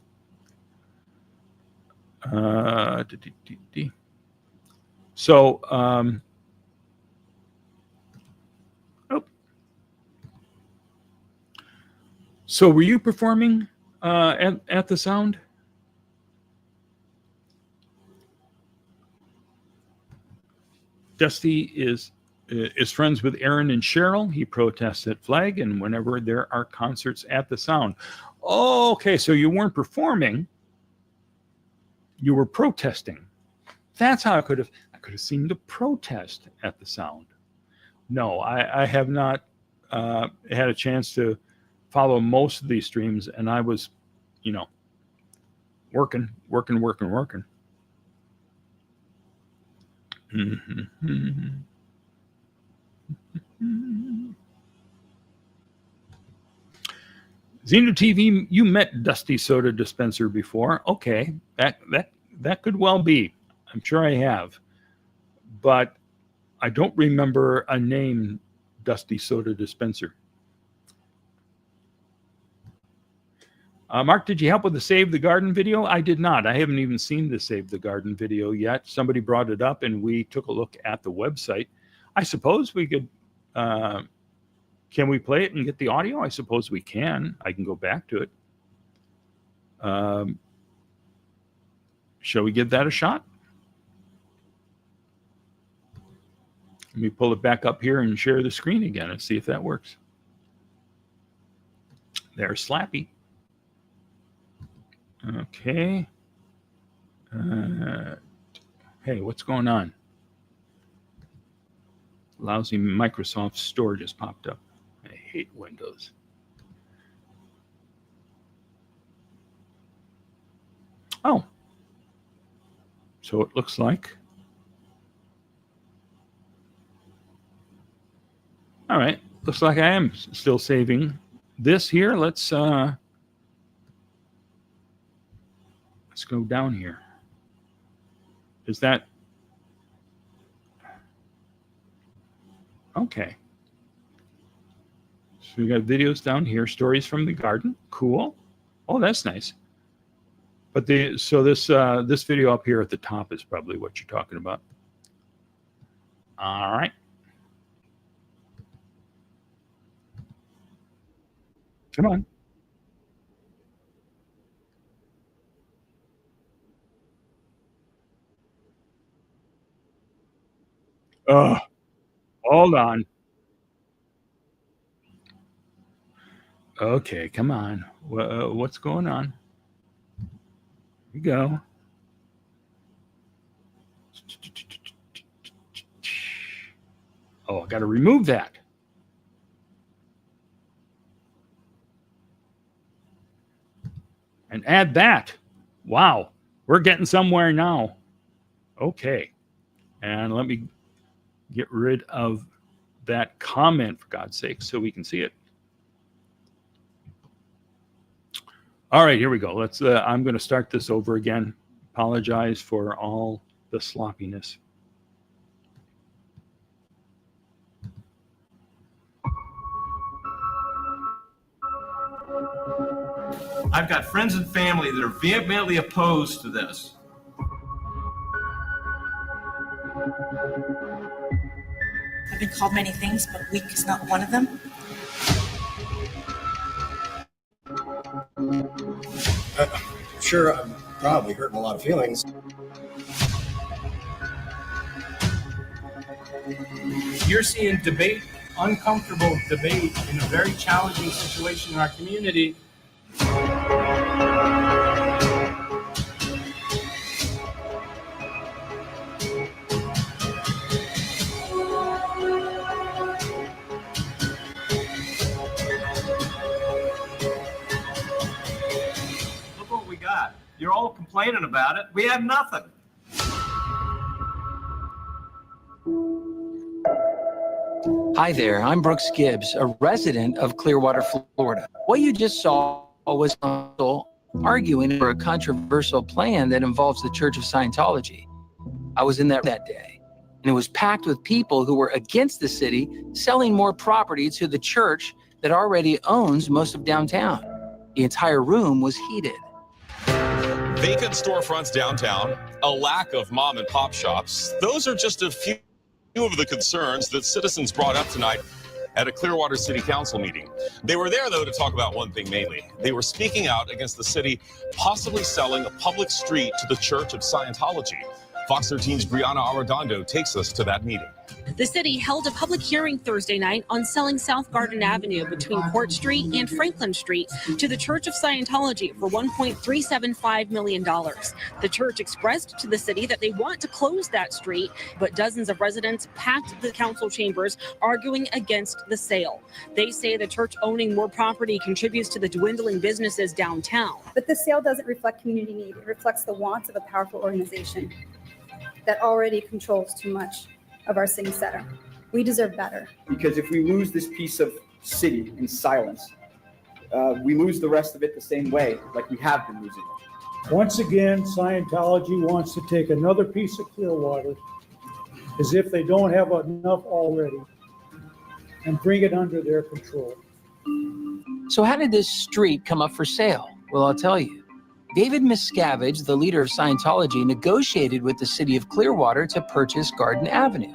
So, so were you performing at the Sound? Dusty is friends with Aaron and Cheryl. He protests at Flag, and whenever there are concerts at the Sound. Oh, okay, so you weren't performing. You were protesting. That's how I could have seen the protest at the Sound. No, I have not had a chance to follow most of these streams, and I was, working. Xeno TV, you met Dusty Soda Dispenser before. Okay, that could well be. I'm sure I have, but I don't remember a name, Dusty Soda Dispenser. Mark, did you help with the Save the Garden video? I did not. I haven't even seen the Save the Garden video yet. Somebody brought it up, and we took a look at the website. I suppose we could. Can we play it and get the audio? I suppose we can. I can go back to it. Shall we give that a shot? Let me pull it back up here and share the screen again and see if that works. There's Slappy. Okay. Hey, what's going on? Lousy Microsoft Store just popped up. I hate Windows. Oh. So it looks like. All right. Looks like I am still saving this here. Let's go down here. Is that okay? So we got videos down here, stories from the garden. Cool. Oh, that's nice. But this video up here at the top is probably what you're talking about. All right. Come on. Oh, hold on. Okay, come on. What's going on? Here we go. Oh, I got to remove that. And add that. Wow, we're getting somewhere now. Okay. And let me get rid of that comment, for God's sake, so we can see it. All right, here we go. Let's. I'm going to start this over again. Apologize for all the sloppiness. I've got friends and family that are vehemently opposed to this. I've been called many things, but weak is not one of them. Sure, I'm probably hurting a lot of feelings. You're seeing debate, uncomfortable debate in a very challenging situation in our community. Look what we got. You're all complaining about it. We have nothing. Hi there, I'm Brooks Gibbs, a resident of Clearwater, Florida. What you just saw was council arguing for a controversial plan that involves the Church of Scientology. I was in there that day, and it was packed with people who were against the city selling more property to the church that already owns most of downtown. The entire room was heated. Vacant storefronts downtown, a lack of mom and pop shops. Those are just a few of the concerns that citizens brought up tonight at a Clearwater City Council meeting. They were there, though, to talk about one thing mainly. They were speaking out against the city possibly selling a public street to the Church of Scientology. Fox 13's Brianna Arredondo takes us to that meeting. The city held a public hearing Thursday night on selling South Garden Avenue between Court Street and Franklin Street to the Church of Scientology for $1.375 million. The church expressed to the city that they want to close that street, but dozens of residents packed the council chambers arguing against the sale. They say the church owning more property contributes to the dwindling businesses downtown. But the sale doesn't reflect community need. It reflects the wants of a powerful organization that already controls too much of our city center. We deserve better. Because if we lose this piece of city in silence, we lose the rest of it the same way, like we have been losing it. Once again, Scientology wants to take another piece of Clearwater, as if they don't have enough already, and bring it under their control. So how did this street come up for sale? Well, I'll tell you. David Miscavige, the leader of Scientology, negotiated with the city of Clearwater to purchase Garden Avenue.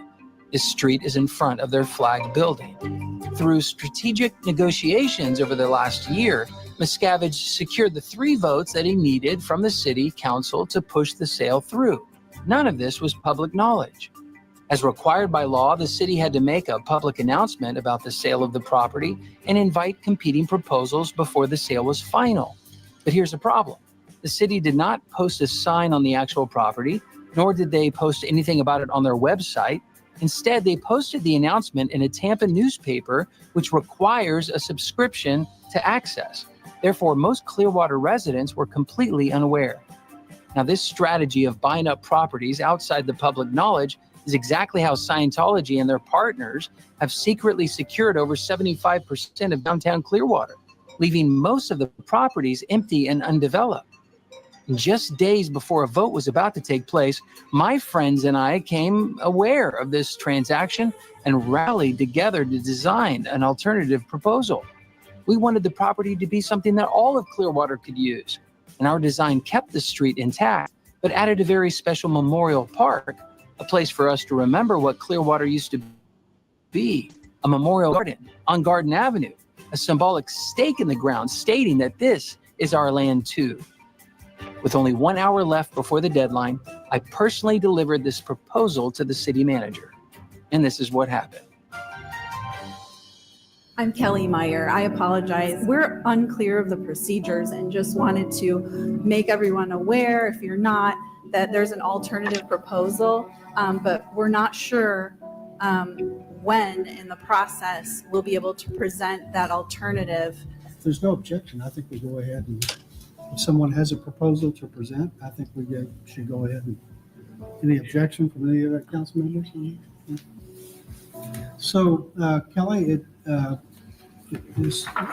This street is in front of their flagged building. Through strategic negotiations over the last year, Miscavige secured the 3 votes that he needed from the city council to push the sale through. None of this was public knowledge. As required by law, the city had to make a public announcement about the sale of the property and invite competing proposals before the sale was final. But here's the problem. The city did not post a sign on the actual property, nor did they post anything about it on their website. Instead, they posted the announcement in a Tampa newspaper, which requires a subscription to access. Therefore, most Clearwater residents were completely unaware. Now, this strategy of buying up properties outside the public knowledge is exactly how Scientology and their partners have secretly secured over 75% of downtown Clearwater, leaving most of the properties empty and undeveloped. Just days before a vote was about to take place, my friends and I became aware of this transaction and rallied together to design an alternative proposal. We wanted the property to be something that all of Clearwater could use, and our design kept the street intact, but added a very special memorial park, a place for us to remember what Clearwater used to be, a memorial garden on Garden Avenue, a symbolic stake in the ground stating that this is our land too. With only 1 hour left before the deadline, I personally delivered this proposal to the city manager. And this is what happened. I'm Kelly Meyer. I apologize. We're unclear of the procedures and just wanted to make everyone aware, if you're not, that there's an alternative proposal, but we're not sure when in the process we'll be able to present that alternative. If there's no objection, I think we go ahead and if someone has a proposal to present, I think we should go ahead and, any objection from any other council members? So, Kelly,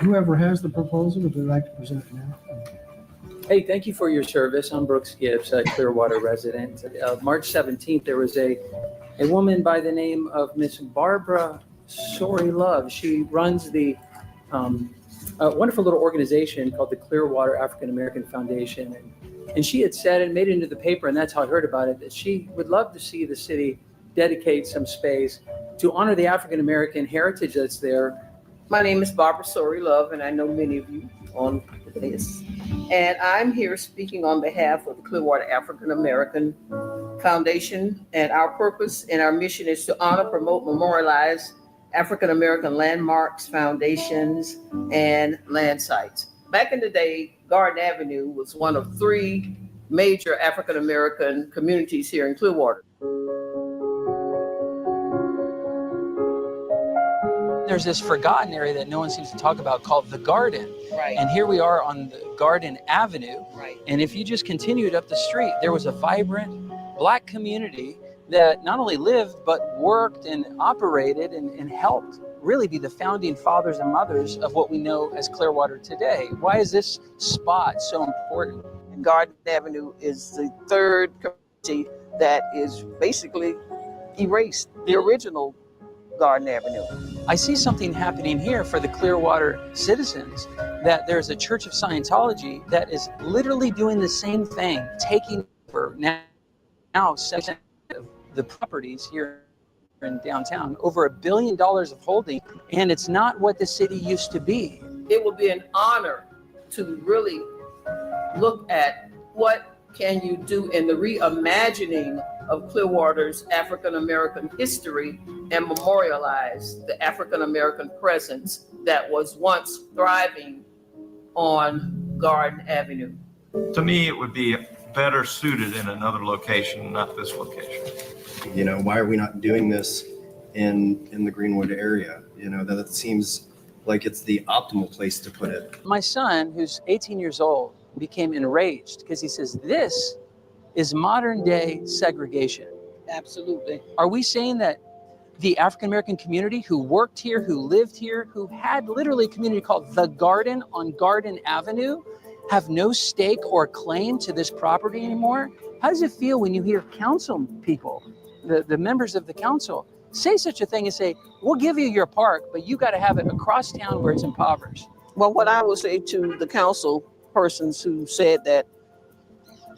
whoever has the proposal, would they like to present it now? Hey, thank you for your service. I'm Brooks Gibbs, a Clearwater resident. March 17th, there was a woman by the name of Miss Barbara Sorry Love. She runs the wonderful little organization called the Clearwater African American Foundation. And she had said and made it into the paper, and that's how I heard about it, that she would love to see the city dedicate some space to honor the African American heritage that's there. My name is Barbara Sorry Love, and I know many of you on this. And I'm here speaking on behalf of the Clearwater African American Foundation. And our purpose and our mission is to honor, promote, memorialize African American landmarks, foundations, and land sites. Back in the day, Garden Avenue was one of 3 major African American communities here in Clearwater. There's this forgotten area that no one seems to talk about called the Garden. Right. And here we are on the Garden Avenue. Right. And if you just continued up the street, there was a vibrant Black community that not only lived, but worked and operated and helped really be the founding fathers and mothers of what we know as Clearwater today. Why is this spot so important? Garden Avenue is the 3rd community that is basically erased, the original Garden Avenue. I see something happening here for the Clearwater citizens, that there's a Church of Scientology that is literally doing the same thing, taking over now 7% of the properties here in downtown, over $1 billion of holding, and it's not what the city used to be. It will be an honor to really look at what can you do in the reimagining of Clearwater's African American history and memorialize the African American presence that was once thriving on Garden Avenue. To me, it would be better suited in another location, not this location. You know, why are we not doing this in the Greenwood area? You know, that seems like it's the optimal place to put it. My son, who's 18 years old, became enraged because he says this is modern day segregation. Absolutely. Are we saying that the African American community who worked here, who lived here, who had literally a community called The Garden on Garden Avenue, have no stake or claim to this property anymore? How does it feel when you hear council people, the members of the council, say such a thing and say, we'll give you your park, but you got to have it across town where it's impoverished? Well, what I would say to the council persons who said that,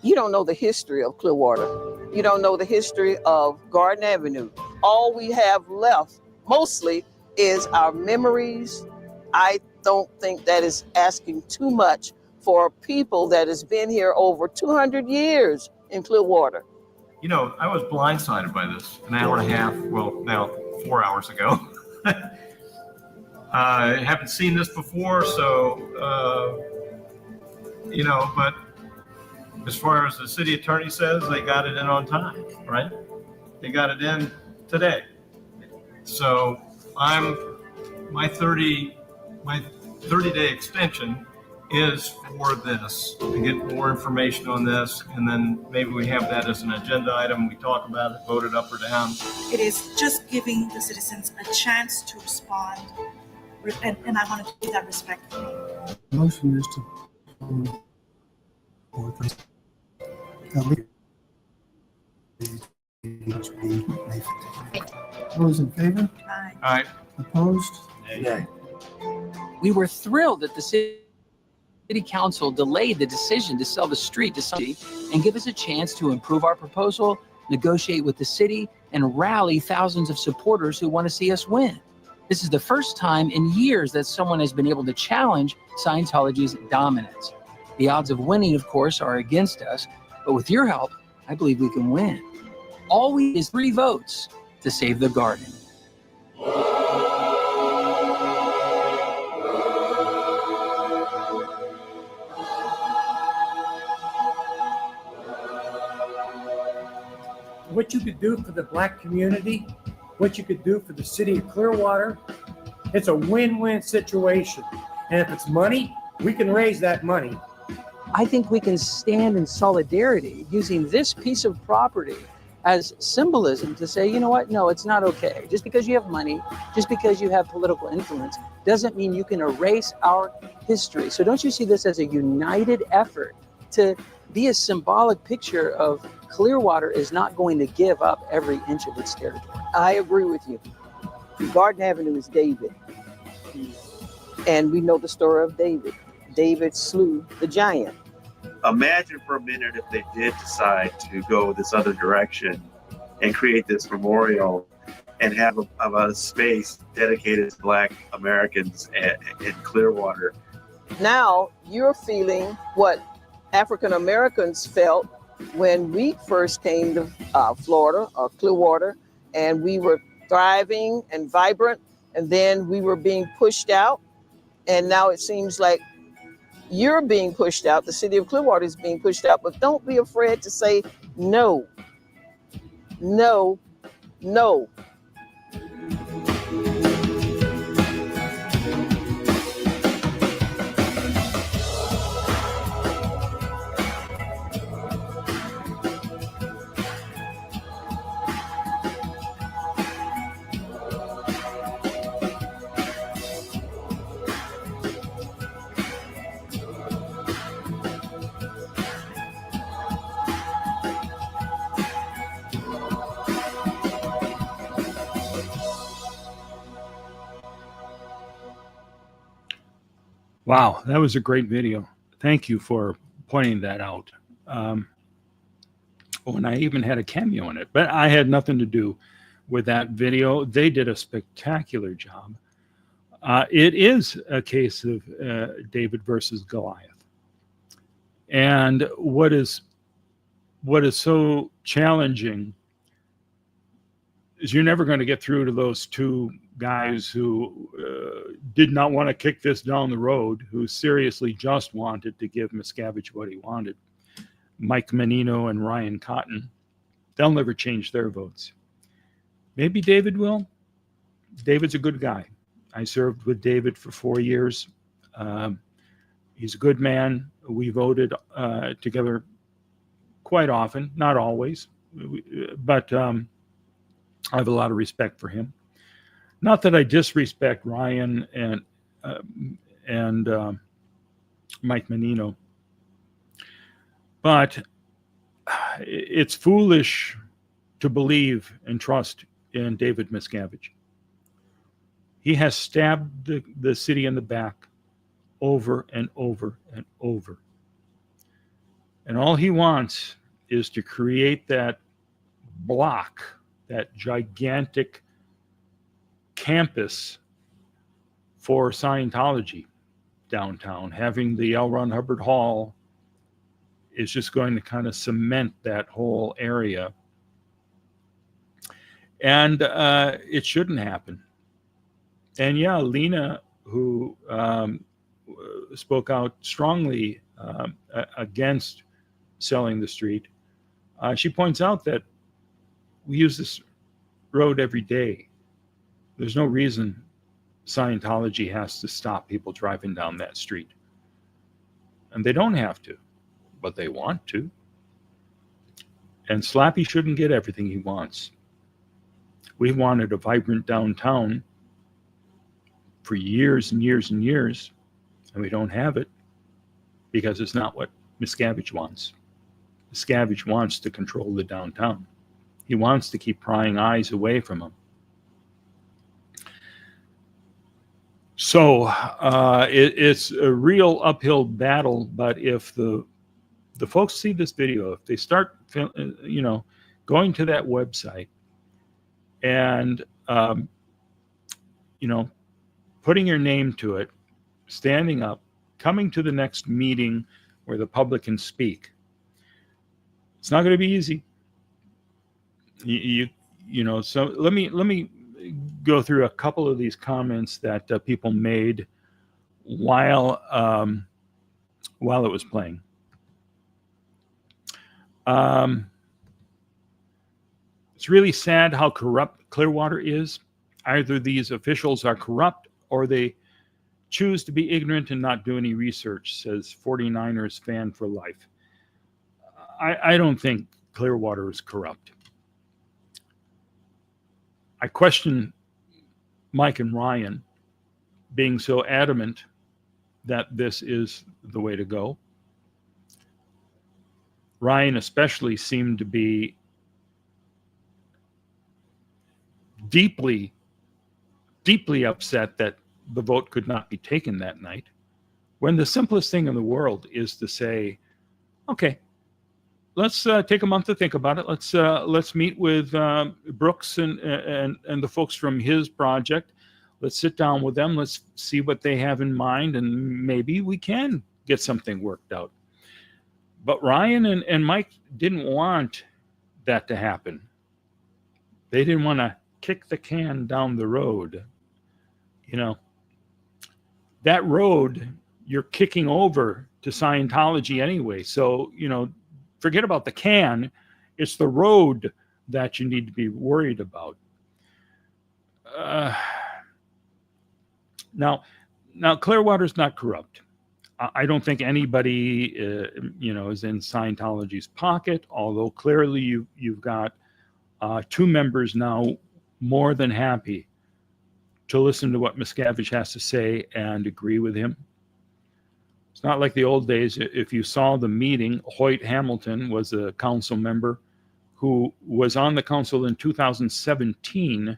you don't know the history of Clearwater. You don't know the history of Garden Avenue. All we have left mostly is our memories. I don't think that is asking too much for a people that has been here over 200 years in Clearwater. You know, I was blindsided by this an hour and a half, well, now 4 hours ago. I haven't seen this before, so, you know, but as far as the city attorney says, they got it in on time, right? They got it in today. So my 30-day extension is for this, to get more information on this, and then maybe we have that as an agenda item. We talk about it, vote it up or down. It is just giving the citizens a chance to respond, and I want to do that respectfully. Motion is to those in favor? Aye. Opposed? Nay. We were thrilled that the city council delayed the decision to sell the street to somebody and give us a chance to improve our proposal, negotiate with the city, and rally thousands of supporters who want to see us win. This is the first time in years that someone has been able to challenge Scientology's dominance. The odds of winning, of course, are against us, but with your help, I believe we can win. All we need is 3 votes. to save the garden. What you could do for the Black community, what you could do for the city of Clearwater, it's a win-win situation. And if it's money, we can raise that money. I think we can stand in solidarity using this piece of property as symbolism to say, you know what, no, it's not okay. Just because you have money, just because you have political influence, doesn't mean you can erase our history. So don't you see this as a united effort to be a symbolic picture of Clearwater is not going to give up every inch of its territory? I agree with you. Garden Avenue is David. And we know the story of David. David slew the giant. Imagine for a minute if they did decide to go this other direction and create this memorial and have a space dedicated to Black Americans in Clearwater. Now you're feeling what African Americans felt when we first came to Florida or Clearwater, and we were thriving and vibrant, and then we were being pushed out. And now it seems like you're being pushed out. The city of Clearwater is being pushed out, but don't be afraid to say no, no, no. Wow, that was a great video. Thank you for pointing that out. And I even had a cameo in it, but I had nothing to do with that video. They did a spectacular job. It is a case of David versus Goliath. And what is so challenging is you're never going to get through to those two guys who did not want to kick this down the road, who seriously just wanted to give Miscavige what he wanted. Mike Menino and Ryan Cotton. They'll never change their votes. Maybe David will. David's a good guy. I served with David for 4 years. He's a good man. We voted together quite often, not always, but I have a lot of respect for him. Not that I disrespect Ryan and Mike Menino, but it's foolish to believe and trust in David Miscavige. He has stabbed the city in the back over and over and over. And all he wants is to create that block, that gigantic campus for Scientology downtown. Having the L. Ron Hubbard Hall is just going to kind of cement that whole area. And it shouldn't happen. And yeah, Lena, who spoke out strongly against selling the street, she points out that we use this road every day. There's no reason Scientology has to stop people driving down that street. And they don't have to, but they want to. And Slappy shouldn't get everything he wants. We wanted a vibrant downtown for years and years and years, and we don't have it because it's not what Miscavige wants. Miscavige wants to control the downtown. He wants to keep prying eyes away from him. So it's a real uphill battle, but if the folks see this video, if they start, going to that website and, putting your name to it, standing up, coming to the next meeting where the public can speak, it's not going to be easy. You So let me go through a couple of these comments that people made while it was playing. It's really sad how corrupt Clearwater is. Either these officials are corrupt or they choose to be ignorant and not do any research, says 49ers fan for life. I don't think Clearwater is corrupt. I question Mike and Ryan being so adamant that this is the way to go. Ryan especially seemed to be deeply upset that the vote could not be taken that night, when the simplest thing in the world is to say, okay, let's take a month to think about it. Let's meet with Brooks and the folks from his project. Let's sit down with them. Let's see what they have in mind, and maybe we can get something worked out. But Ryan and Mike didn't want that to happen. They didn't want to kick the can down the road. That road you're kicking over to Scientology anyway. So, forget about the can. It's the road that you need to be worried about. Now Clearwater's not corrupt. I don't think anybody, is in Scientology's pocket, although clearly you've got 2 members now more than happy to listen to what Miscavige has to say and agree with him. It's not like the old days. If you saw the meeting, Hoyt Hamilton was a council member who was on the council in 2017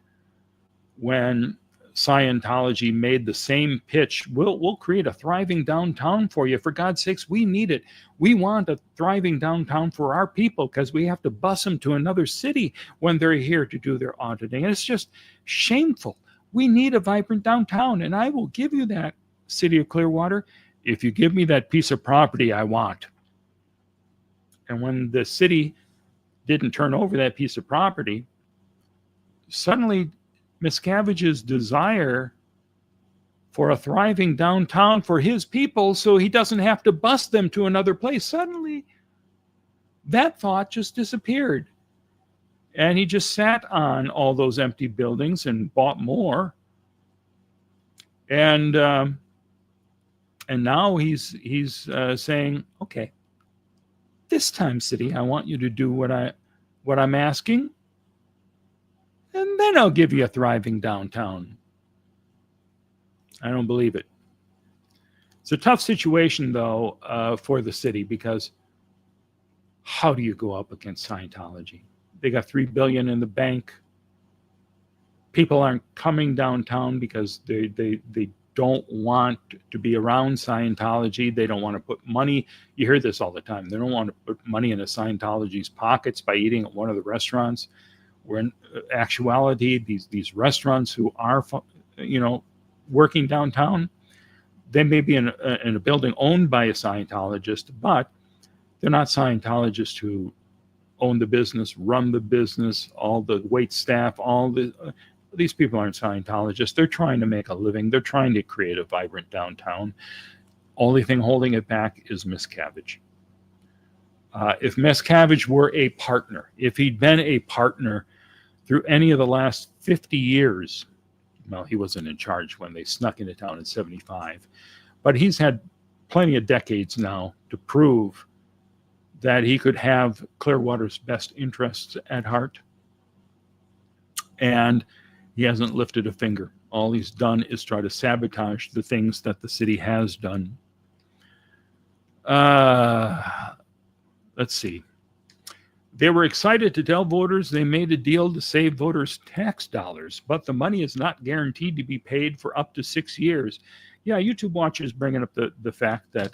when Scientology made the same pitch. We'll create a thriving downtown for you. For God's sakes, we need it. We want a thriving downtown for our people because we have to bus them to another city when they're here to do their auditing. And it's just shameful. We need a vibrant downtown, and I will give you that, City of Clearwater, if you give me that piece of property I want. And when the city didn't turn over that piece of property, suddenly Miscavige's desire for a thriving downtown for his people so he doesn't have to bus them to another place, suddenly that thought just disappeared. And he just sat on all those empty buildings and bought more. And now he's saying, okay, this time, city, I want you to do what I'm asking, and then I'll give you a thriving downtown. I don't believe it. It's a tough situation, though, for the city, because how do you go up against Scientology? They got $3 billion in the bank. People aren't coming downtown because they don't want to be around Scientology. They don't want to put money. You hear this all the time. They don't want to put money into Scientology's pockets by eating at one of the restaurants. Where in actuality, these restaurants who are, working downtown, they may be in a building owned by a Scientologist, but they're not Scientologists who own the business, run the business, all the wait staff, these people aren't Scientologists. They're trying to make a living. They're trying to create a vibrant downtown. Only thing holding it back is Miscavige. If Miscavige were a partner, if he'd been a partner through any of the last 50 years, well, he wasn't in charge when they snuck into town in 75, but he's had plenty of decades now to prove that he could have Clearwater's best interests at heart. And he hasn't lifted a finger. All he's done is try to sabotage the things that the city has done. Let's see. They were excited to tell voters they made a deal to save voters tax dollars, but the money is not guaranteed to be paid for up to 6 years. Yeah, YouTube watchers bringing up the fact that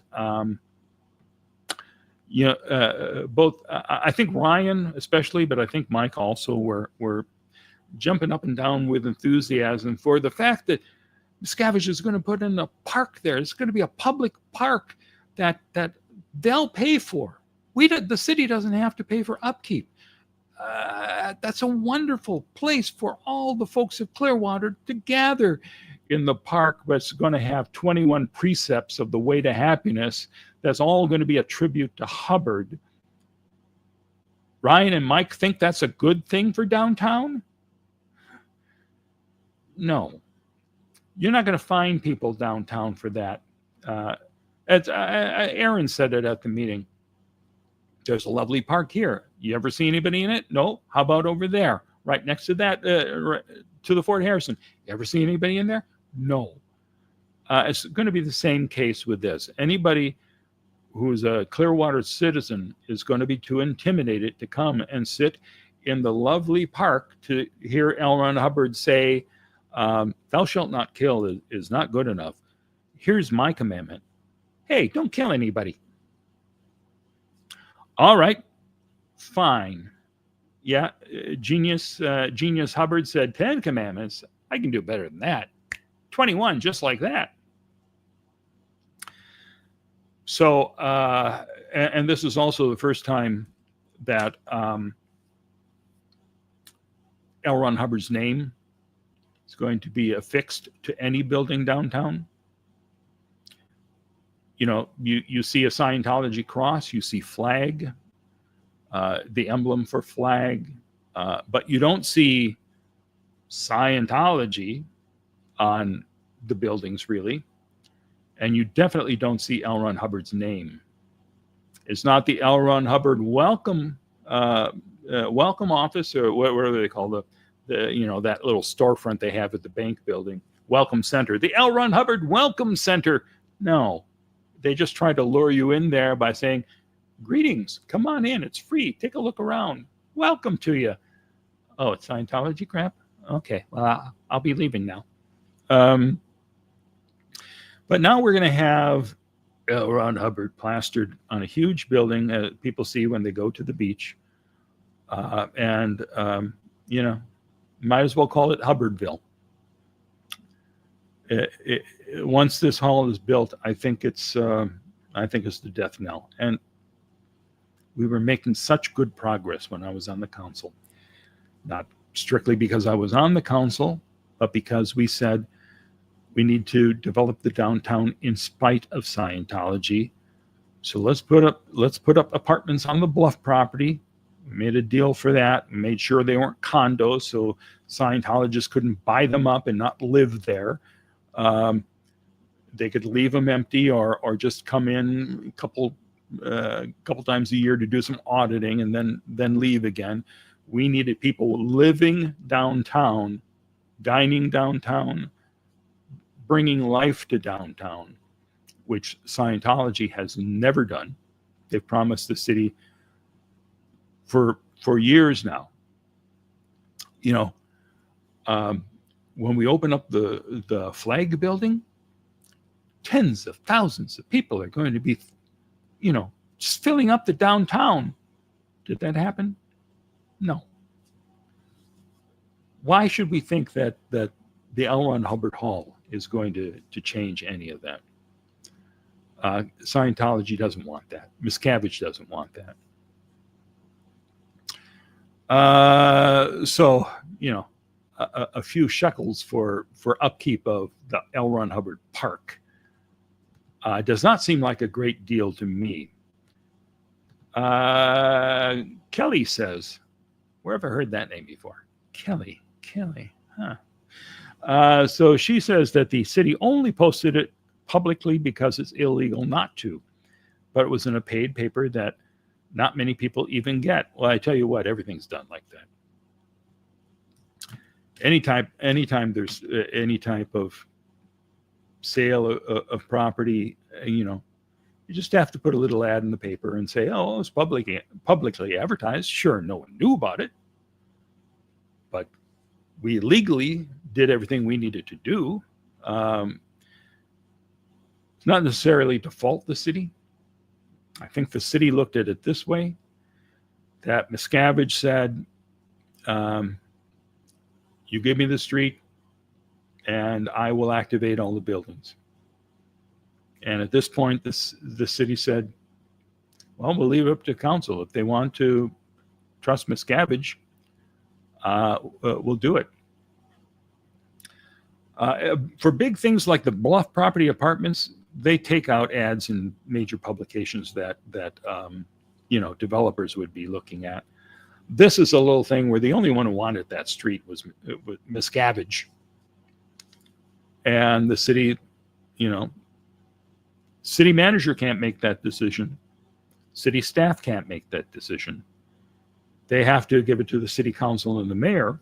both I think Ryan especially, but I think Mike also were jumping up and down with enthusiasm for the fact that Miscavige is going to put in a park there. It's going to be a public park that they'll pay for. The city doesn't have to pay for upkeep. That's a wonderful place for all the folks of Clearwater to gather in the park that's going to have 21 precepts of the way to happiness. That's all going to be a tribute to Hubbard. Ryan and Mike think that's a good thing for downtown? No. You're not going to find people downtown for that. Aaron said it at the meeting. There's a lovely park here. You ever see anybody in it? No. How about over there, right next to that, to the Fort Harrison? You ever see anybody in there? No. It's going to be the same case with this. Anybody who's a Clearwater citizen is going to be too intimidated to come and sit in the lovely park to hear L. Ron Hubbard say, thou shalt not kill is not good enough. Here's my commandment. Hey, don't kill anybody. All right, fine. Yeah, Genius Hubbard said 10 commandments. I can do better than that. 21, just like that. So, and this is also the first time that L. Ron Hubbard's name is going to be affixed to any building downtown. You know, you see a Scientology cross, you see flag, the emblem for flag, but you don't see Scientology on the buildings, really. And you definitely don't see L. Ron Hubbard's name. It's not the L. Ron Hubbard welcome office, or whatever they call the that little storefront they have at the bank building, welcome center. The L. Ron Hubbard Welcome Center. No, they just try to lure you in there by saying, greetings, come on in, it's free, take a look around, welcome to you. Oh, it's Scientology crap? Okay, well, I'll be leaving now. But now we're going to have L. Ron Hubbard plastered on a huge building people see when they go to the beach. Might as well call it Hubbardville. Once this hall is built, I think it's the death knell. And we were making such good progress when I was on the council. Not strictly because I was on the council, but because we said we need to develop the downtown in spite of Scientology. So let's put up apartments on the Bluff property. We made a deal for that. We made sure they weren't condos, so Scientologists couldn't buy them up and not live there. They could leave them empty or just come in a couple times a year to do some auditing and then leave again. We needed people living downtown, dining downtown, bringing life to downtown, which Scientology has never done. They've promised the city for years now. When we open up the flag building, tens of thousands of people are going to be, just filling up the downtown. Did that happen? No. Why should we think that the L. Ron Hubbard Hall is going to change any of that? Scientology doesn't want that. Miscavige doesn't want that. A few shekels for upkeep of the L. Ron Hubbard Park does not seem like a great deal to me. Kelly says, where have I heard that name before? Kelly, huh? So she says that the city only posted it publicly because it's illegal not to, but it was in a paid paper that not many people even get. Well, I tell you what, everything's done like that. Anytime there's any type of sale of property, you just have to put a little ad in the paper and say, oh, it's publicly advertised. Sure, no one knew about it, but we legally did everything we needed to do. It's not necessarily to fault the city. I think the city looked at it this way, that Miscavige said, you give me the street and I will activate all the buildings. And at this point, the city said, well, we'll leave it up to council. If they want to trust Miscavige will do it. For big things like the Bluff Property Apartments, they take out ads in major publications that developers would be looking at. This is a little thing where the only one who wanted that street was Miscavige. And the city, city manager can't make that decision. City staff can't make that decision. They have to give it to the city council and the mayor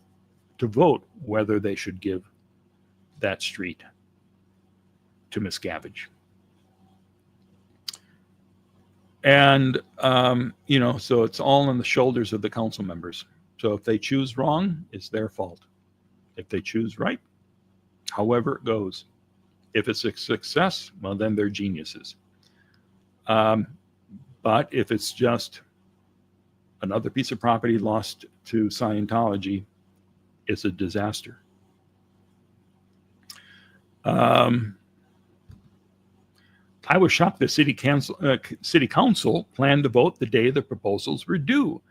to vote whether they should give that street to Miscavige. And, so it's all on the shoulders of the council members. So if they choose wrong, it's their fault. If they choose right, however it goes. If it's a success, well, then they're geniuses. But if it's just another piece of property lost to Scientology, it's a disaster. I was shocked the city council planned to vote the day the proposals were due.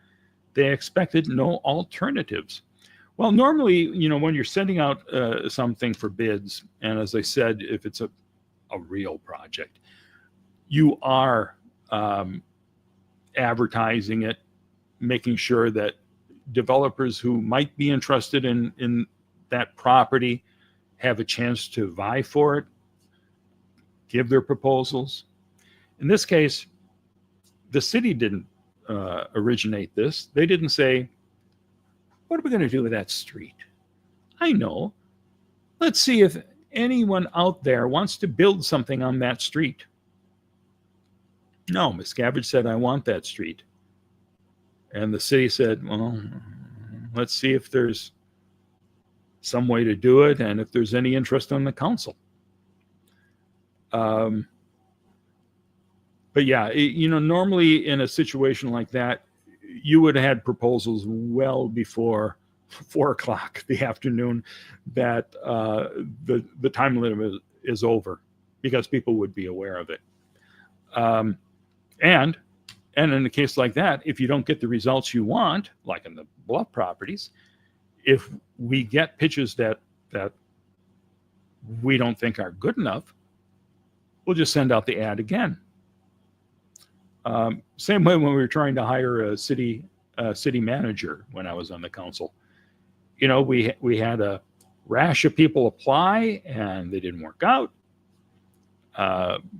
They expected no alternatives. Well, normally, when you're sending out something for bids, and as I said, if it's a real project, you are advertising it, making sure that developers who might be interested in that property have a chance to vie for it, give their proposals. In this case, the city didn't originate this. They didn't say, what are we going to do with that street? I know. Let's see if anyone out there wants to build something on that street. No, Miscavige said, I want that street. And the city said, well, let's see if there's some way to do it and if there's any interest on the council. But yeah, normally in a situation like that, you would have had proposals well before 4 o'clock the afternoon that the time limit is over, because people would be aware of it. And in a case like that, if you don't get the results you want, like in the Bluff properties, if we get pitches that we don't think are good enough, we'll just send out the ad again. Same way when we were trying to hire a city manager when I was on the council. We had a rash of people apply and they didn't work out.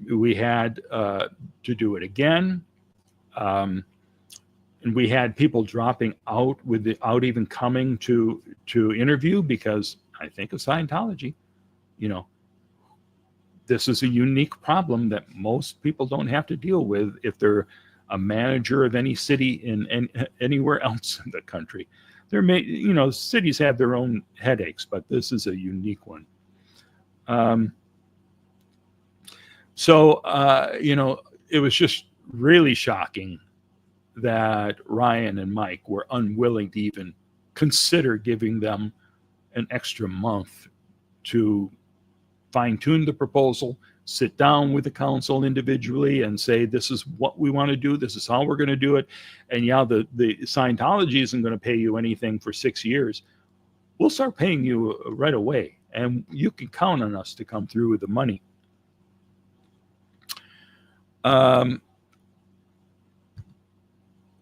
We had to do it again. And we had people dropping out without even coming to interview, because I think of Scientology, this is a unique problem that most people don't have to deal with if they're a manager of any city in anywhere else in the country. Cities have their own headaches, but this is a unique one. It was just really shocking that Ryan and Mike were unwilling to even consider giving them an extra month to fine-tune the proposal, sit down with the council individually and say, this is what we want to do, this is how we're going to do it. And yeah, the Scientology isn't going to pay you anything for 6 years. We'll start paying you right away, and you can count on us to come through with the money.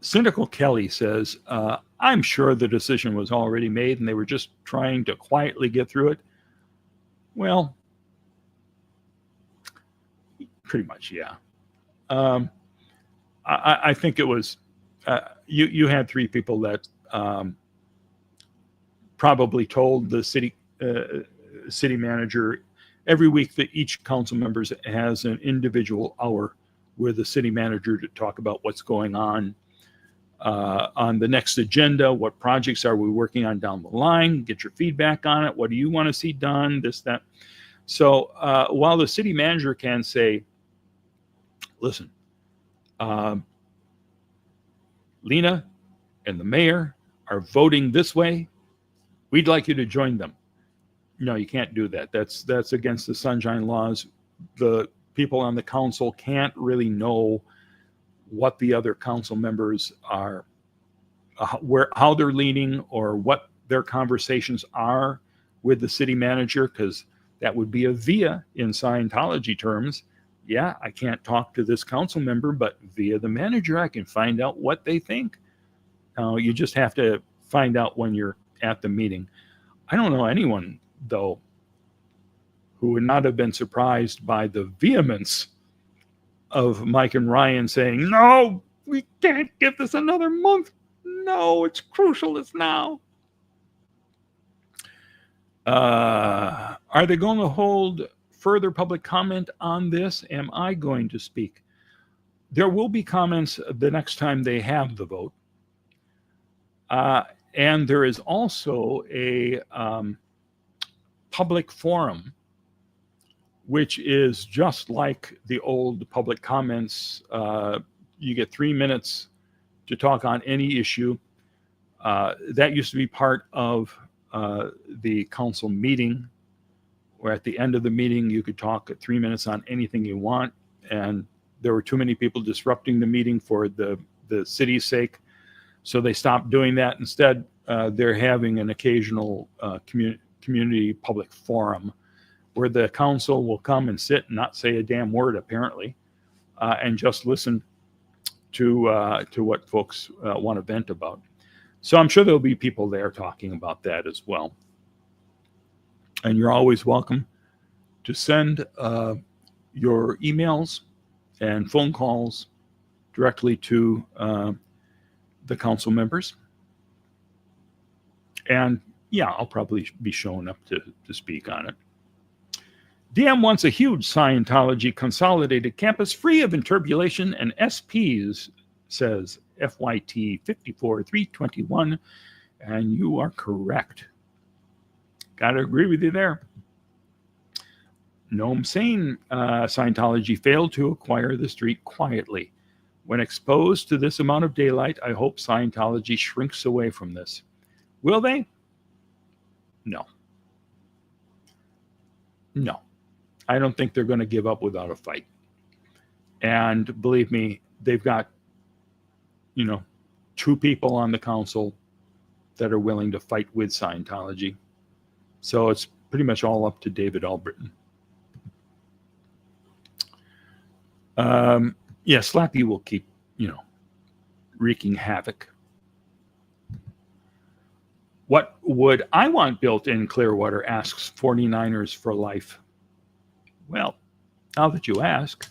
Cynical Kelly says, I'm sure the decision was already made and they were just trying to quietly get through it. Well, pretty much, yeah. I think it was, you had 3 people that probably told the city manager every week that each council member has an individual hour with the city manager to talk about what's going on the next agenda, what projects are we working on down the line, get your feedback on it, what do you want to see done, this, that. So while the city manager can say, listen, Lena and the mayor are voting this way, we'd like you to join them. No, you can't do that. That's against the sunshine laws. The people on the council can't really know what the other council members are how they're leaning or what their conversations are with the city manager, because that would be a via in Scientology terms. Yeah, I can't talk to this council member, but via the manager, I can find out what they think. You just have to find out when you're at the meeting. I don't know anyone, though, who would not have been surprised by the vehemence of Mike and Ryan saying, no, we can't give this another month. No, it's crucial. It's now. Are they going to hold further public comment on this? Am I going to speak? There will be comments the next time they have the vote. And there is also a public forum, which is just like the old public comments. You get 3 minutes to talk on any issue. That used to be part of the council meeting, where at the end of the meeting you could talk 3 minutes on anything you want, and there were too many people disrupting the meeting for the city's sake, so they stopped doing that. Instead, they're having an occasional community public forum where the council will come and sit and not say a damn word, apparently, and just listen to what folks want to vent about. So I'm sure there'll be people there talking about that as well. And you're always welcome to send your emails and phone calls directly to the council members. And yeah, I'll probably be showing up to speak on it. DM wants a huge Scientology consolidated campus free of interpolation and SPs, says FYT 54321, and you are correct. Gotta agree with you there. Noam Sane, Scientology failed to acquire the street quietly. When exposed to this amount of daylight, I hope Scientology shrinks away from this. Will they? No. No. I don't think they're going to give up without a fight. And believe me, they've got, 2 people on the council that are willing to fight with Scientology. So it's pretty much all up to David Albritton. Yeah, Slappy will keep, wreaking havoc. What would I want built in Clearwater, asks 49ers for life. Well, now that you ask,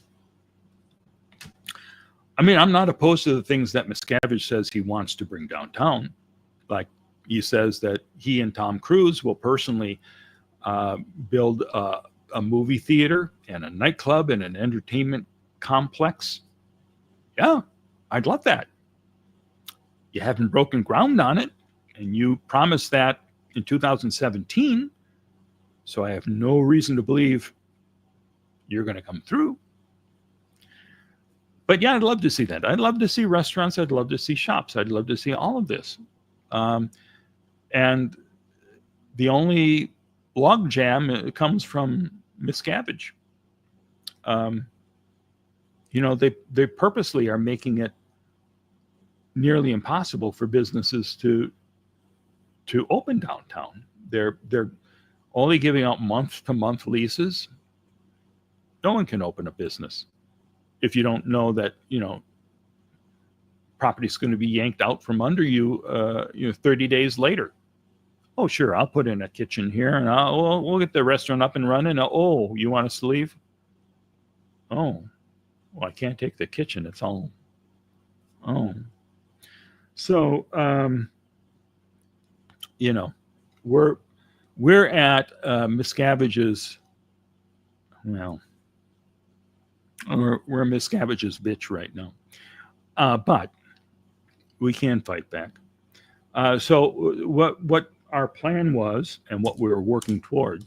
I mean, I'm not opposed to the things that Miscavige says he wants to bring downtown. Like he says that he and Tom Cruise will personally build a movie theater and a nightclub and an entertainment complex. Yeah, I'd love that. You haven't broken ground on it, and you promised that in 2017. So I have no reason to believe you're going to come through. But yeah, I'd love to see that. I'd love to see restaurants. I'd love to see shops. I'd love to see all of this. And the only logjam comes from Miscavige. They purposely are making it nearly impossible for businesses to open downtown. They're only giving out month-to-month leases. No one can open a business if you don't know that, property's going to be yanked out from under you, 30 days later. Oh, sure, I'll put in a kitchen here, and we'll get the restaurant up and running. Oh, you want us to leave? Oh, well, I can't take the kitchen. It's all. Oh. So, we're at Miscavige's, we're Miscavige's bitch right now. But we can fight back. So what our plan was and what we were working toward,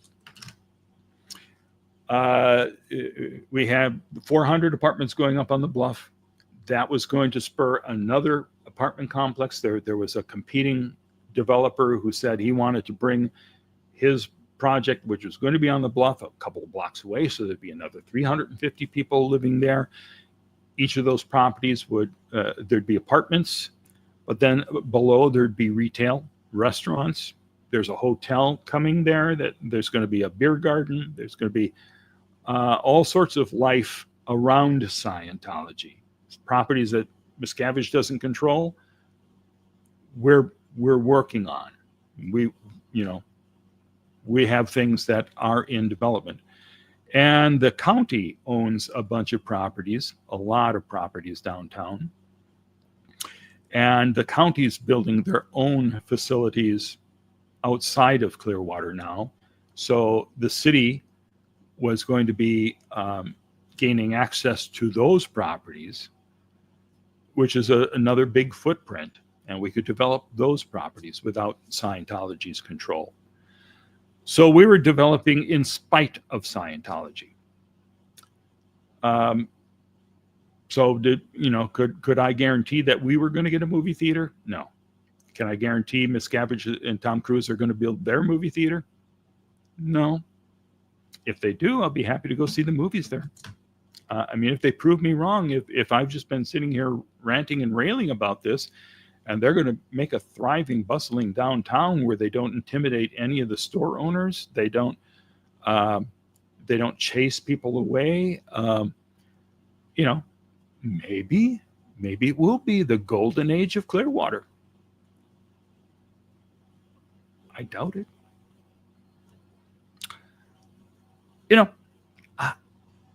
we had 400 apartments going up on the bluff. That was going to spur another apartment complex. There was a competing developer who said he wanted to bring his project, which was going to be on the bluff, a couple of blocks away, so there'd be another 350 people living there. Each of those properties would there'd be apartments But then below there'd be retail, restaurants. There's a hotel coming there. That there's going to be a beer garden. There's going to be all sorts of life around Scientology. Properties that Miscavige doesn't control, we're working on. We have things that are in development. And the county owns a bunch of properties, a lot of properties downtown. And the county's building their own facilities outside of Clearwater now. So the city was going to be gaining access to those properties, which is another big footprint. And we could develop those properties without Scientology's control. So we were developing in spite of Scientology. So could I guarantee that we were going to get a movie theater? No. Can I guarantee Miscavige and Tom Cruise are going to build their movie theater? No. If they do, I'll be happy to go see the movies there. If they prove me wrong, if I've just been sitting here ranting and railing about this, and they're going to make a thriving, bustling downtown where they don't intimidate any of the store owners, they don't chase people away, maybe it will be the golden age of Clearwater. I doubt it.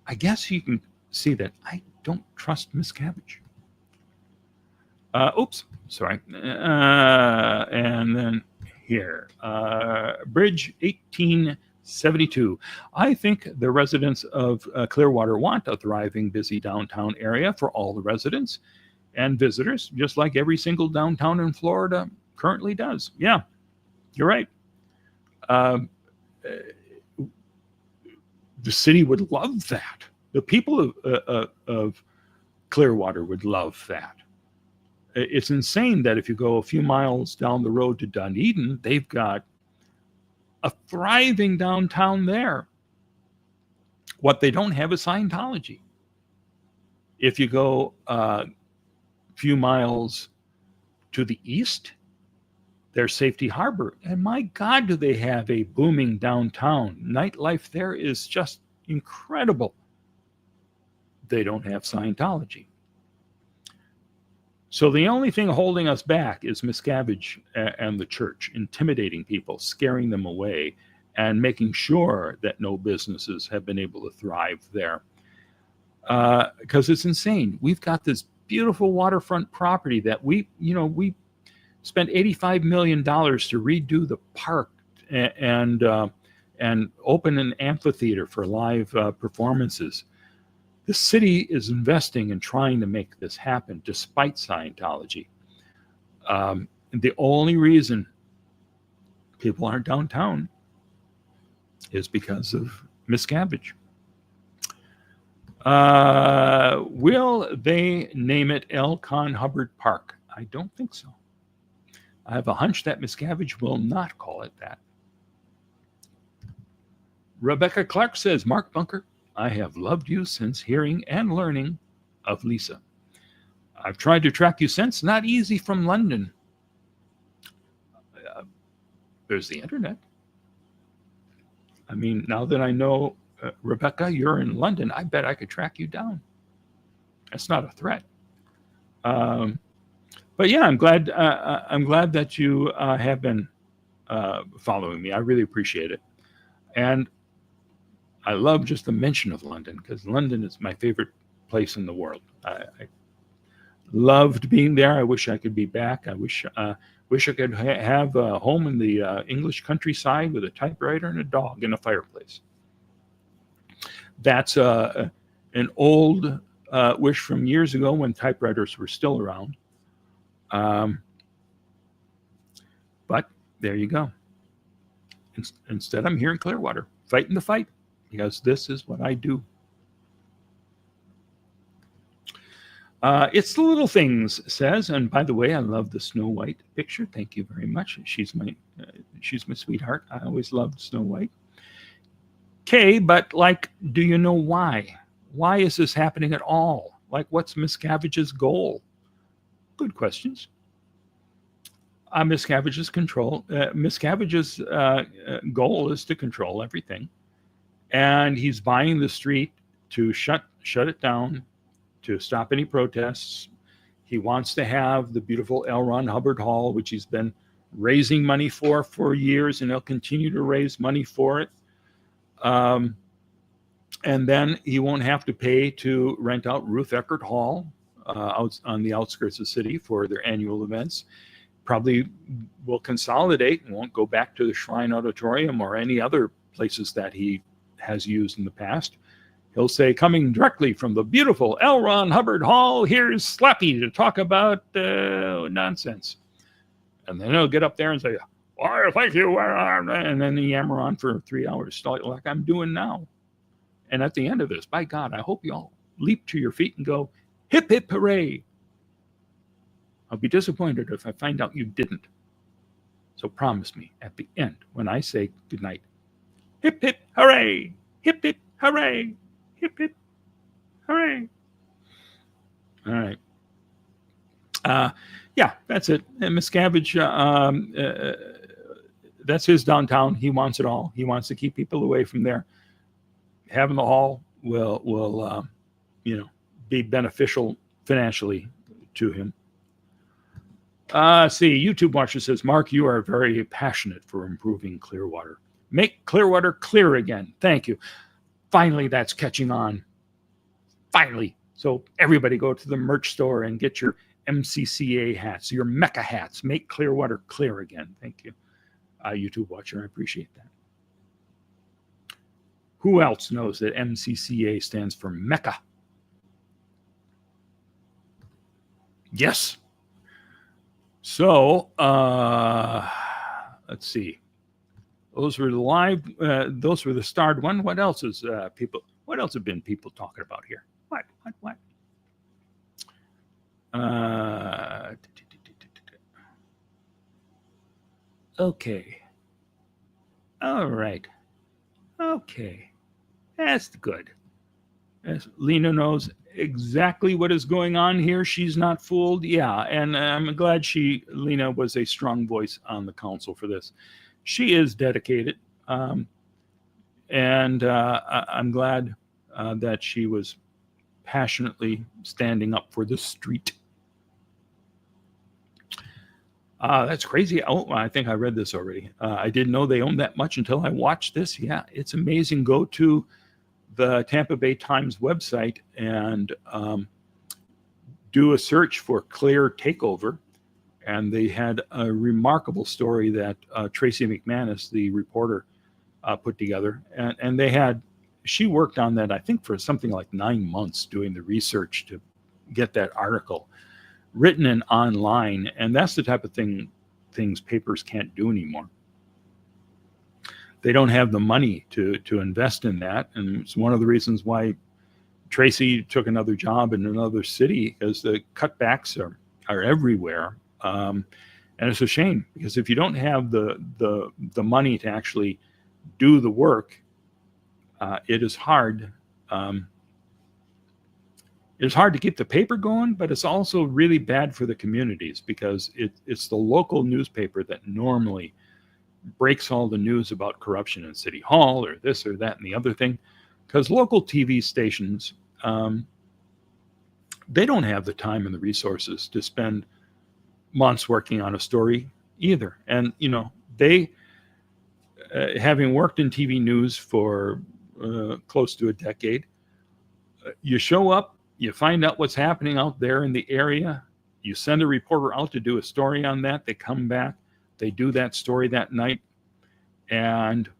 I guess you can see that I don't trust Miscavige. Oops, sorry. And then here, Bridge 1872. I think the residents of Clearwater want a thriving, busy downtown area for all the residents and visitors, just like every single downtown in Florida currently does. Yeah, you're right. The city would love that. The people of Clearwater would love that. It's insane that if you go a few miles down the road to Dunedin, they've got a thriving downtown there. What they don't have is Scientology. If you go a few miles to the east, there's Safety Harbor. And my God, do they have a booming downtown. Nightlife there is just incredible. They don't have Scientology. So the only thing holding us back is Miscavige and the church, intimidating people, scaring them away, and making sure that no businesses have been able to thrive there. Because it's insane. We've got this beautiful waterfront property that we spent $85 million to redo the park and open an amphitheater for live performances. The city is investing and trying to make this happen despite Scientology. The only reason people aren't downtown is because of Miscavige. Will they name it L. Con Hubbard Park? I don't think so. I have a hunch that Miscavige will not call it that. Rebecca Clark says, Mark Bunker, I have loved you since hearing and learning of Lisa. I've tried to track you since. Not easy from London. There's the internet. Now that I know, Rebecca, you're in London, I bet I could track you down. That's not a threat. But yeah, I'm glad that you have been following me. I really appreciate it. And I love just the mention of London, because London is my favorite place in the world. I loved being there. I wish I could be back. I wish I could have a home in the English countryside with a typewriter and a dog and a fireplace. That's an old wish from years ago when typewriters were still around. But there you go. Instead, I'm here in Clearwater, fighting the fight, because this is what I do. It's the little things, says, and by the way, I love the Snow White picture. Thank you very much. She's my sweetheart. I always loved Snow White. Okay, but do you know why? Why is this happening at all? What's Miscavige's goal? Good questions. Miscavige's goal is to control everything, and he's buying the street to shut it down, to stop any protests. He wants to have the beautiful L. Ron Hubbard Hall, which he's been raising money for years, and he'll continue to raise money for it. And then he won't have to pay to rent out Ruth Eckerd Hall out on the outskirts of the city for their annual events. Probably will consolidate and won't go back to the Shrine Auditorium or any other places that he has used in the past. He'll say, coming directly from the beautiful L. Ron Hubbard Hall, here's Slappy to talk about nonsense. And then he'll get up there and say, oh, thank you. And then yammer on for 3 hours, like I'm doing now. And at the end of this, by God, I hope you all leap to your feet and go, hip, hip, hooray. I'll be disappointed if I find out you didn't. So promise me at the end, when I say goodnight, hip, hip, hooray, hip, hip, hooray, hip, hip, hooray. All right. Yeah, that's it. And Miscavige, that's his downtown. He wants it all. He wants to keep people away from there. Having the hall will be beneficial financially to him. YouTube watcher says, Mark, you are very passionate for improving Clearwater. Make Clearwater clear again. Thank you. Finally, that's catching on. Finally. So everybody go to the merch store and get your MCCA hats, your Mecca hats. Make Clearwater clear again. Thank you, YouTube watcher. I appreciate that. Who else knows that MCCA stands for Mecca? Yes. So, let's see. Those were the live. Those were the starred one. What else is people? What else have been people talking about here? What? Okay. All right. Okay. That's good. As Lena knows exactly what is going on here. She's not fooled. Yeah, and I'm glad Lena was a strong voice on the council for this. She is dedicated, and I'm glad that she was passionately standing up for the street. That's crazy. Oh, I think I read this already. I didn't know they owned that much until I watched this. Yeah, it's amazing. Go to the Tampa Bay Times website and do a search for Clear Takeover. And they had a remarkable story that Tracy McManus, the reporter, put together. And she worked on that, I think, for something like 9 months doing the research to get that article written and online. And that's the type of things papers can't do anymore. They don't have the money to invest in that. And it's one of the reasons why Tracy took another job in another city, because the cutbacks are everywhere. And it's a shame, because if you don't have the money to actually do the work, it is hard. It's hard to keep the paper going, but it's also really bad for the communities, because it's the local newspaper that normally breaks all the news about corruption in City Hall or this or that and the other thing, because local TV stations, they don't have the time and the resources to spend months working on a story either. And, they, having worked in TV news for close to a decade, you show up, you find out what's happening out there in the area, you send a reporter out to do a story on that, they come back, they do that story that night, and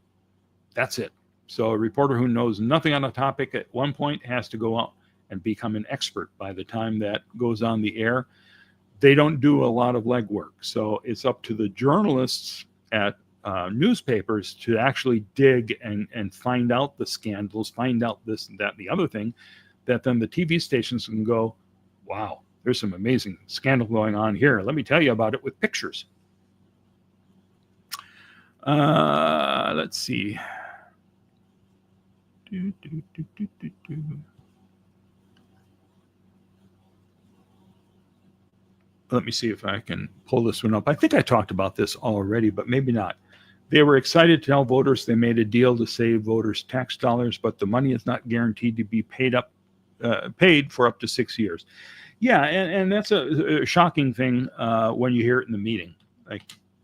that's it. So a reporter who knows nothing on a topic at one point has to go out and become an expert by the time that goes on the air. They don't do a lot of legwork. So it's up to the journalists at newspapers to actually dig and find out the scandals, find out this and that and the other thing, that then the TV stations can go, wow, there's some amazing scandal going on here. Let me tell you about it with pictures. Let's see. let me see if I can pull this one up. I think I talked about this already, but maybe not. They were excited to tell voters they made a deal to save voters tax dollars, but the money is not guaranteed to be paid for up to 6 years. Yeah, and that's a shocking thing when you hear it in the meeting. Like,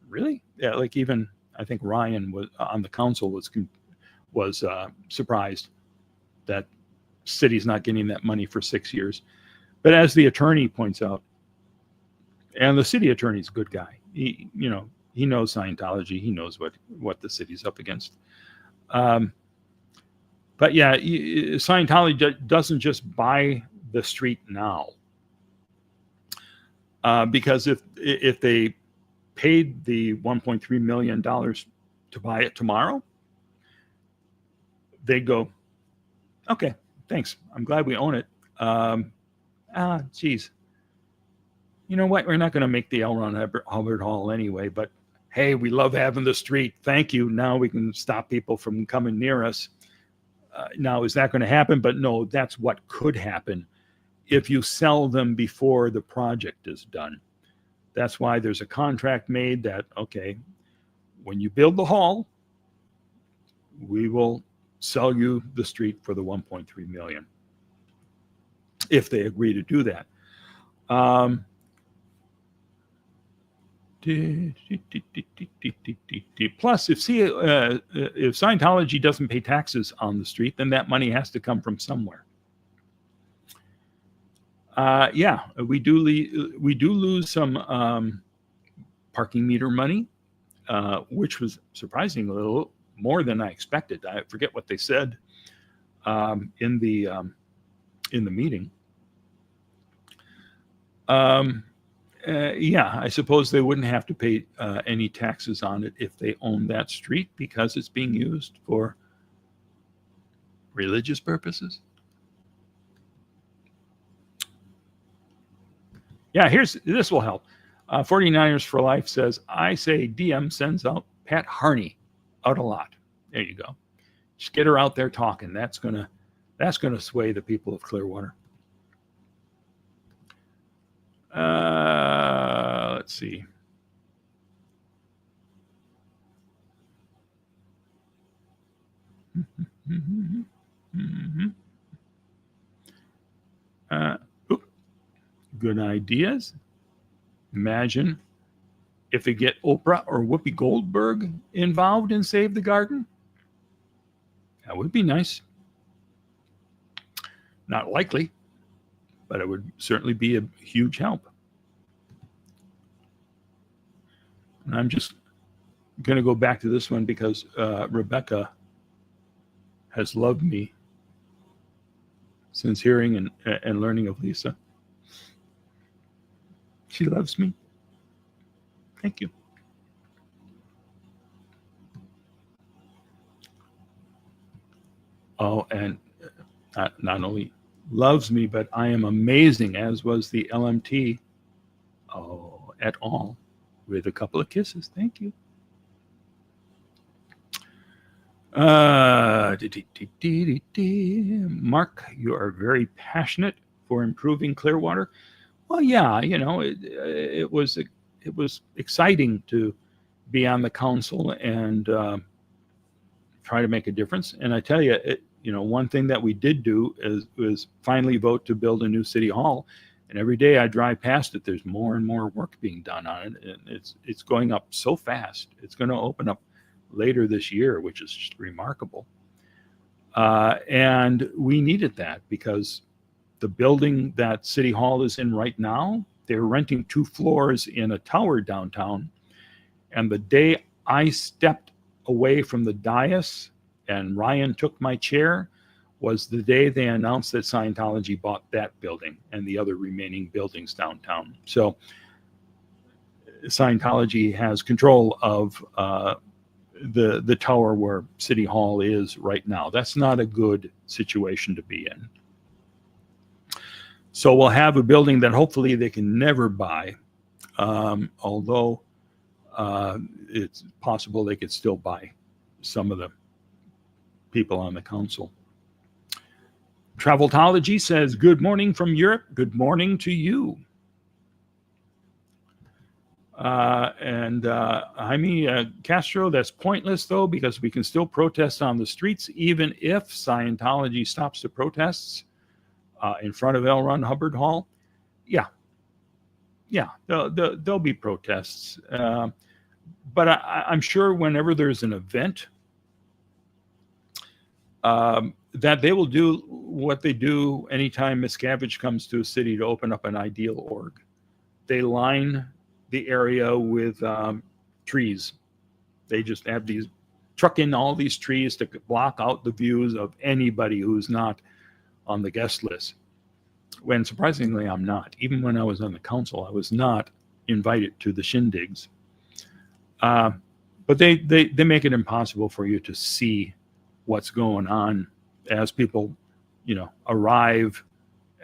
really? Yeah, like even I think Ryan was on the council was surprised that city's not getting that money for 6 years. But as the attorney points out, and the city attorney's a good guy. He knows Scientology. He knows what the city's up against. But yeah, Scientology doesn't just buy the street now. Because if they paid the $1.3 million to buy it tomorrow, they go, okay, thanks. I'm glad we own it. Geez. You know what? We're not going to make the L. Ron Hubbard Hall anyway, but hey, we love having the street. Thank you. Now we can stop people from coming near us. Now, is that going to happen? But no, that's what could happen if you sell them before the project is done. That's why there's a contract made that, okay, when you build the hall, we will sell you the street for the $1.3 million, if they agree to do that. Plus, if Scientology doesn't pay taxes on the street, then that money has to come from somewhere. Yeah, we do lose some parking meter money, which was surprisingly a little more than I expected. I forget what they said in the meeting. Yeah, I suppose they wouldn't have to pay any taxes on it if they own that street because it's being used for religious purposes. Yeah, this will help. 49ers for Life says, I say DM sends out Pat Harney out a lot. There you go. Just get her out there talking. That's gonna sway the people of Clearwater. Let's see. Good ideas. Imagine if they get Oprah or Whoopi Goldberg involved in Save the Garden. That would be nice. Not likely, but it would certainly be a huge help. And I'm just going to go back to this one because Rebecca has loved me since hearing and learning of Lisa. She loves me. Thank you. Oh, and not only loves me, but I am amazing, as was the LMT. Oh, et al. With a couple of kisses. Thank you. Mark, you are very passionate for improving Clearwater. Well, yeah, it was exciting to be on the council and try to make a difference. And I tell you, one thing that we did do was finally vote to build a new city hall. And every day I drive past it, there's more and more work being done on it. And it's going up so fast. It's going to open up later this year, which is just remarkable. And we needed that because the building that City Hall is in right now, they're renting 2 floors in a tower downtown. And the day I stepped away from the dais and Ryan took my chair was the day they announced that Scientology bought that building and the other remaining buildings downtown. So Scientology has control of the tower where City Hall is right now. That's not a good situation to be in. So we'll have a building that hopefully they can never buy, although it's possible they could still buy some of the people on the council. Traveltology says, good morning from Europe. Good morning to you. And Jaime Castro, that's pointless, though, because we can still protest on the streets, even if Scientology stops the protests in front of L. Ron Hubbard Hall. Yeah, there'll be protests. But I'm sure whenever there's an event, that they will do what they do anytime Miscavige comes to a city to open up an ideal org. They line the area with trees. They just have these, truck in all these trees to block out the views of anybody who's not on the guest list. When surprisingly, I'm not. Even when I was on the council, I was not invited to the shindigs. But they make it impossible for you to see what's going on as people, arrive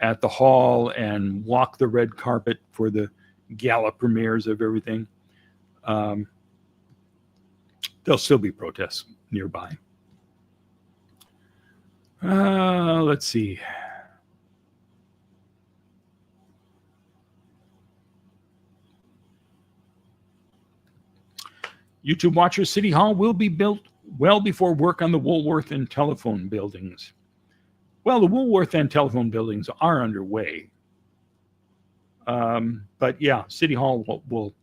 at the hall and walk the red carpet for the gala premieres of everything. There'll still be protests nearby. Let's see. YouTube watcher, City Hall will be built well before work on the Woolworth and telephone buildings. Well, the Woolworth and telephone buildings are underway. But yeah, City Hall will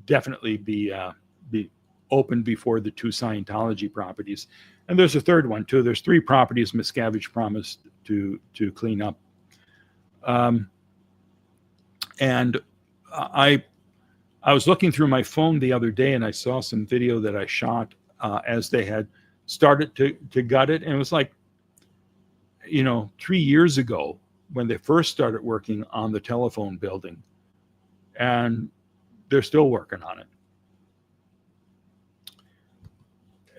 definitely be open before the 2 Scientology properties. And there's a third one too. There's 3 properties Miscavige promised to clean up. And I was looking through my phone the other day and I saw some video that I shot as they had started to gut it. And it was like, 3 years ago when they first started working on the telephone building. And they're still working on it.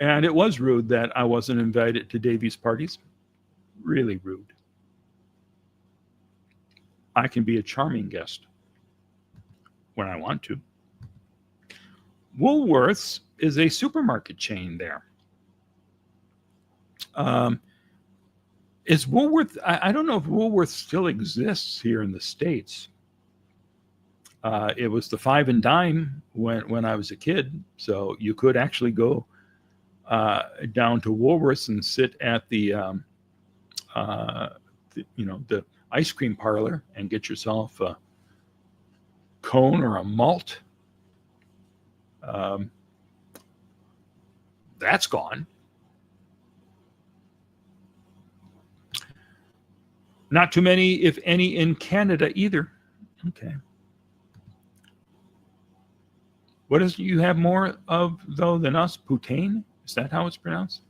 And it was rude that I wasn't invited to Davy's parties. Really rude. I can be a charming guest when I want to. Woolworths is a supermarket chain there. Is Woolworth, I don't know if Woolworth still exists here in the States. It was the 5 and dime when I was a kid. So you could actually go down to Woolworths and sit at the ice cream parlor and get yourself a cone or a malt. That's gone. Not too many, if any, in Canada either. Okay. What is you have more of, though, than us? Poutine? Is that how it's pronounced?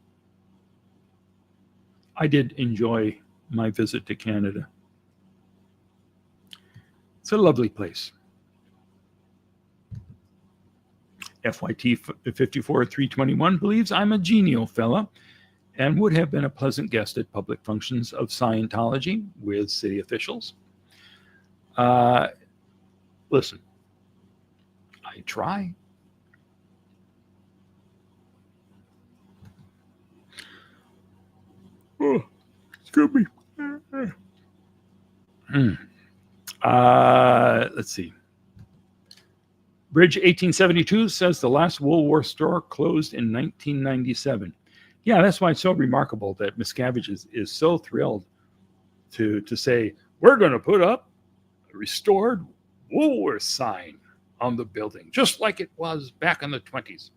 I did enjoy my visit to Canada. It's a lovely place. FYT 54321 believes I'm a genial fella and would have been a pleasant guest at public functions of Scientology with city officials. Listen, I try. Oh, excuse me. Let's see. Bridge 1872 says the last Woolworth store closed in 1997. Yeah, that's why it's so remarkable that Miscavige is so thrilled to say, we're going to put up a restored Woolworth sign on the building, just like it was back in the 20s.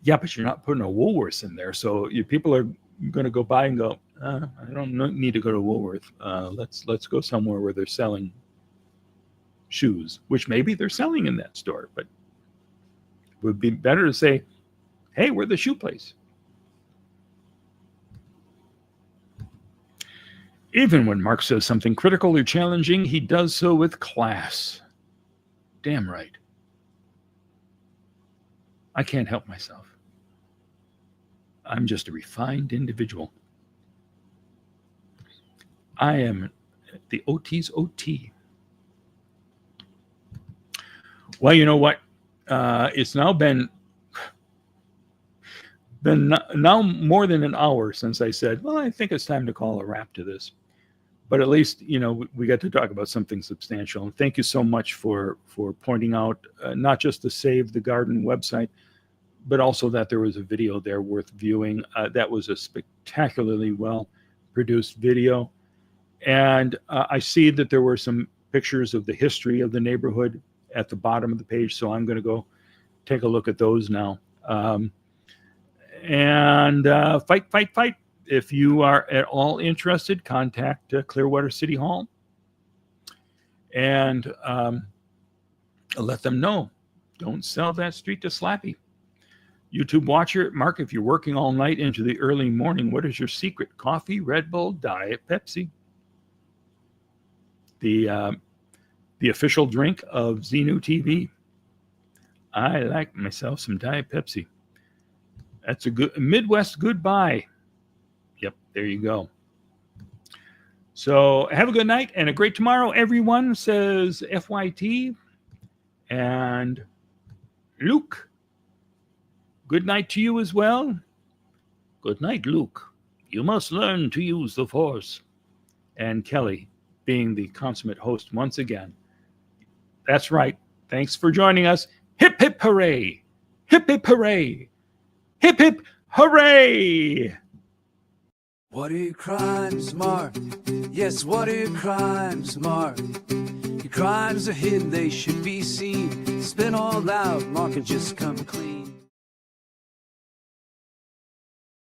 Yeah, but you're not putting a Woolworths in there, so people are going to go by and go, I don't need to go to Woolworth. Let's go somewhere where they're selling shoes, which maybe they're selling in that store, but it would be better to say, hey, we're the shoe place. Even when Mark says something critical or challenging, he does so with class. Damn right. I can't help myself. I'm just a refined individual. I am the OT's OT. Well, you know what? It's now been now more than an hour since I said, well, I think it's time to call a wrap to this. but at least, you know, we got to talk about something substantial. And thank you so much for pointing out not just the Save the Garden website, but also that there was a video there worth viewing. That was a spectacularly well produced video. And I see that there were some pictures of the history of the neighborhood at the bottom of the page. So I'm going to go take a look at those now. Fight. If you are at all interested, contact Clearwater City Hall and let them know. Don't sell that street to Slappy. YouTube watcher, Mark, if you're working all night into the early morning, what is your secret? Coffee, Red Bull, Diet Pepsi. The official drink of Xenu TV. I like myself some Diet Pepsi. That's a good Midwest goodbye. Yep, there you go. So have a good night and a great tomorrow, everyone, says FYT. And Luke, good night to you as well. Good night, Luke. You must learn to use the Force. And Kelly, being the consummate host once again. That's right. Thanks for joining us. Hip, hip, hooray. Hip, hip, hooray. Hip, hip, hooray. What are your crimes, Mark? Yes, what are your crimes, Mark? Your crimes are hidden, they should be seen. Spin all out, Mark, and just come clean.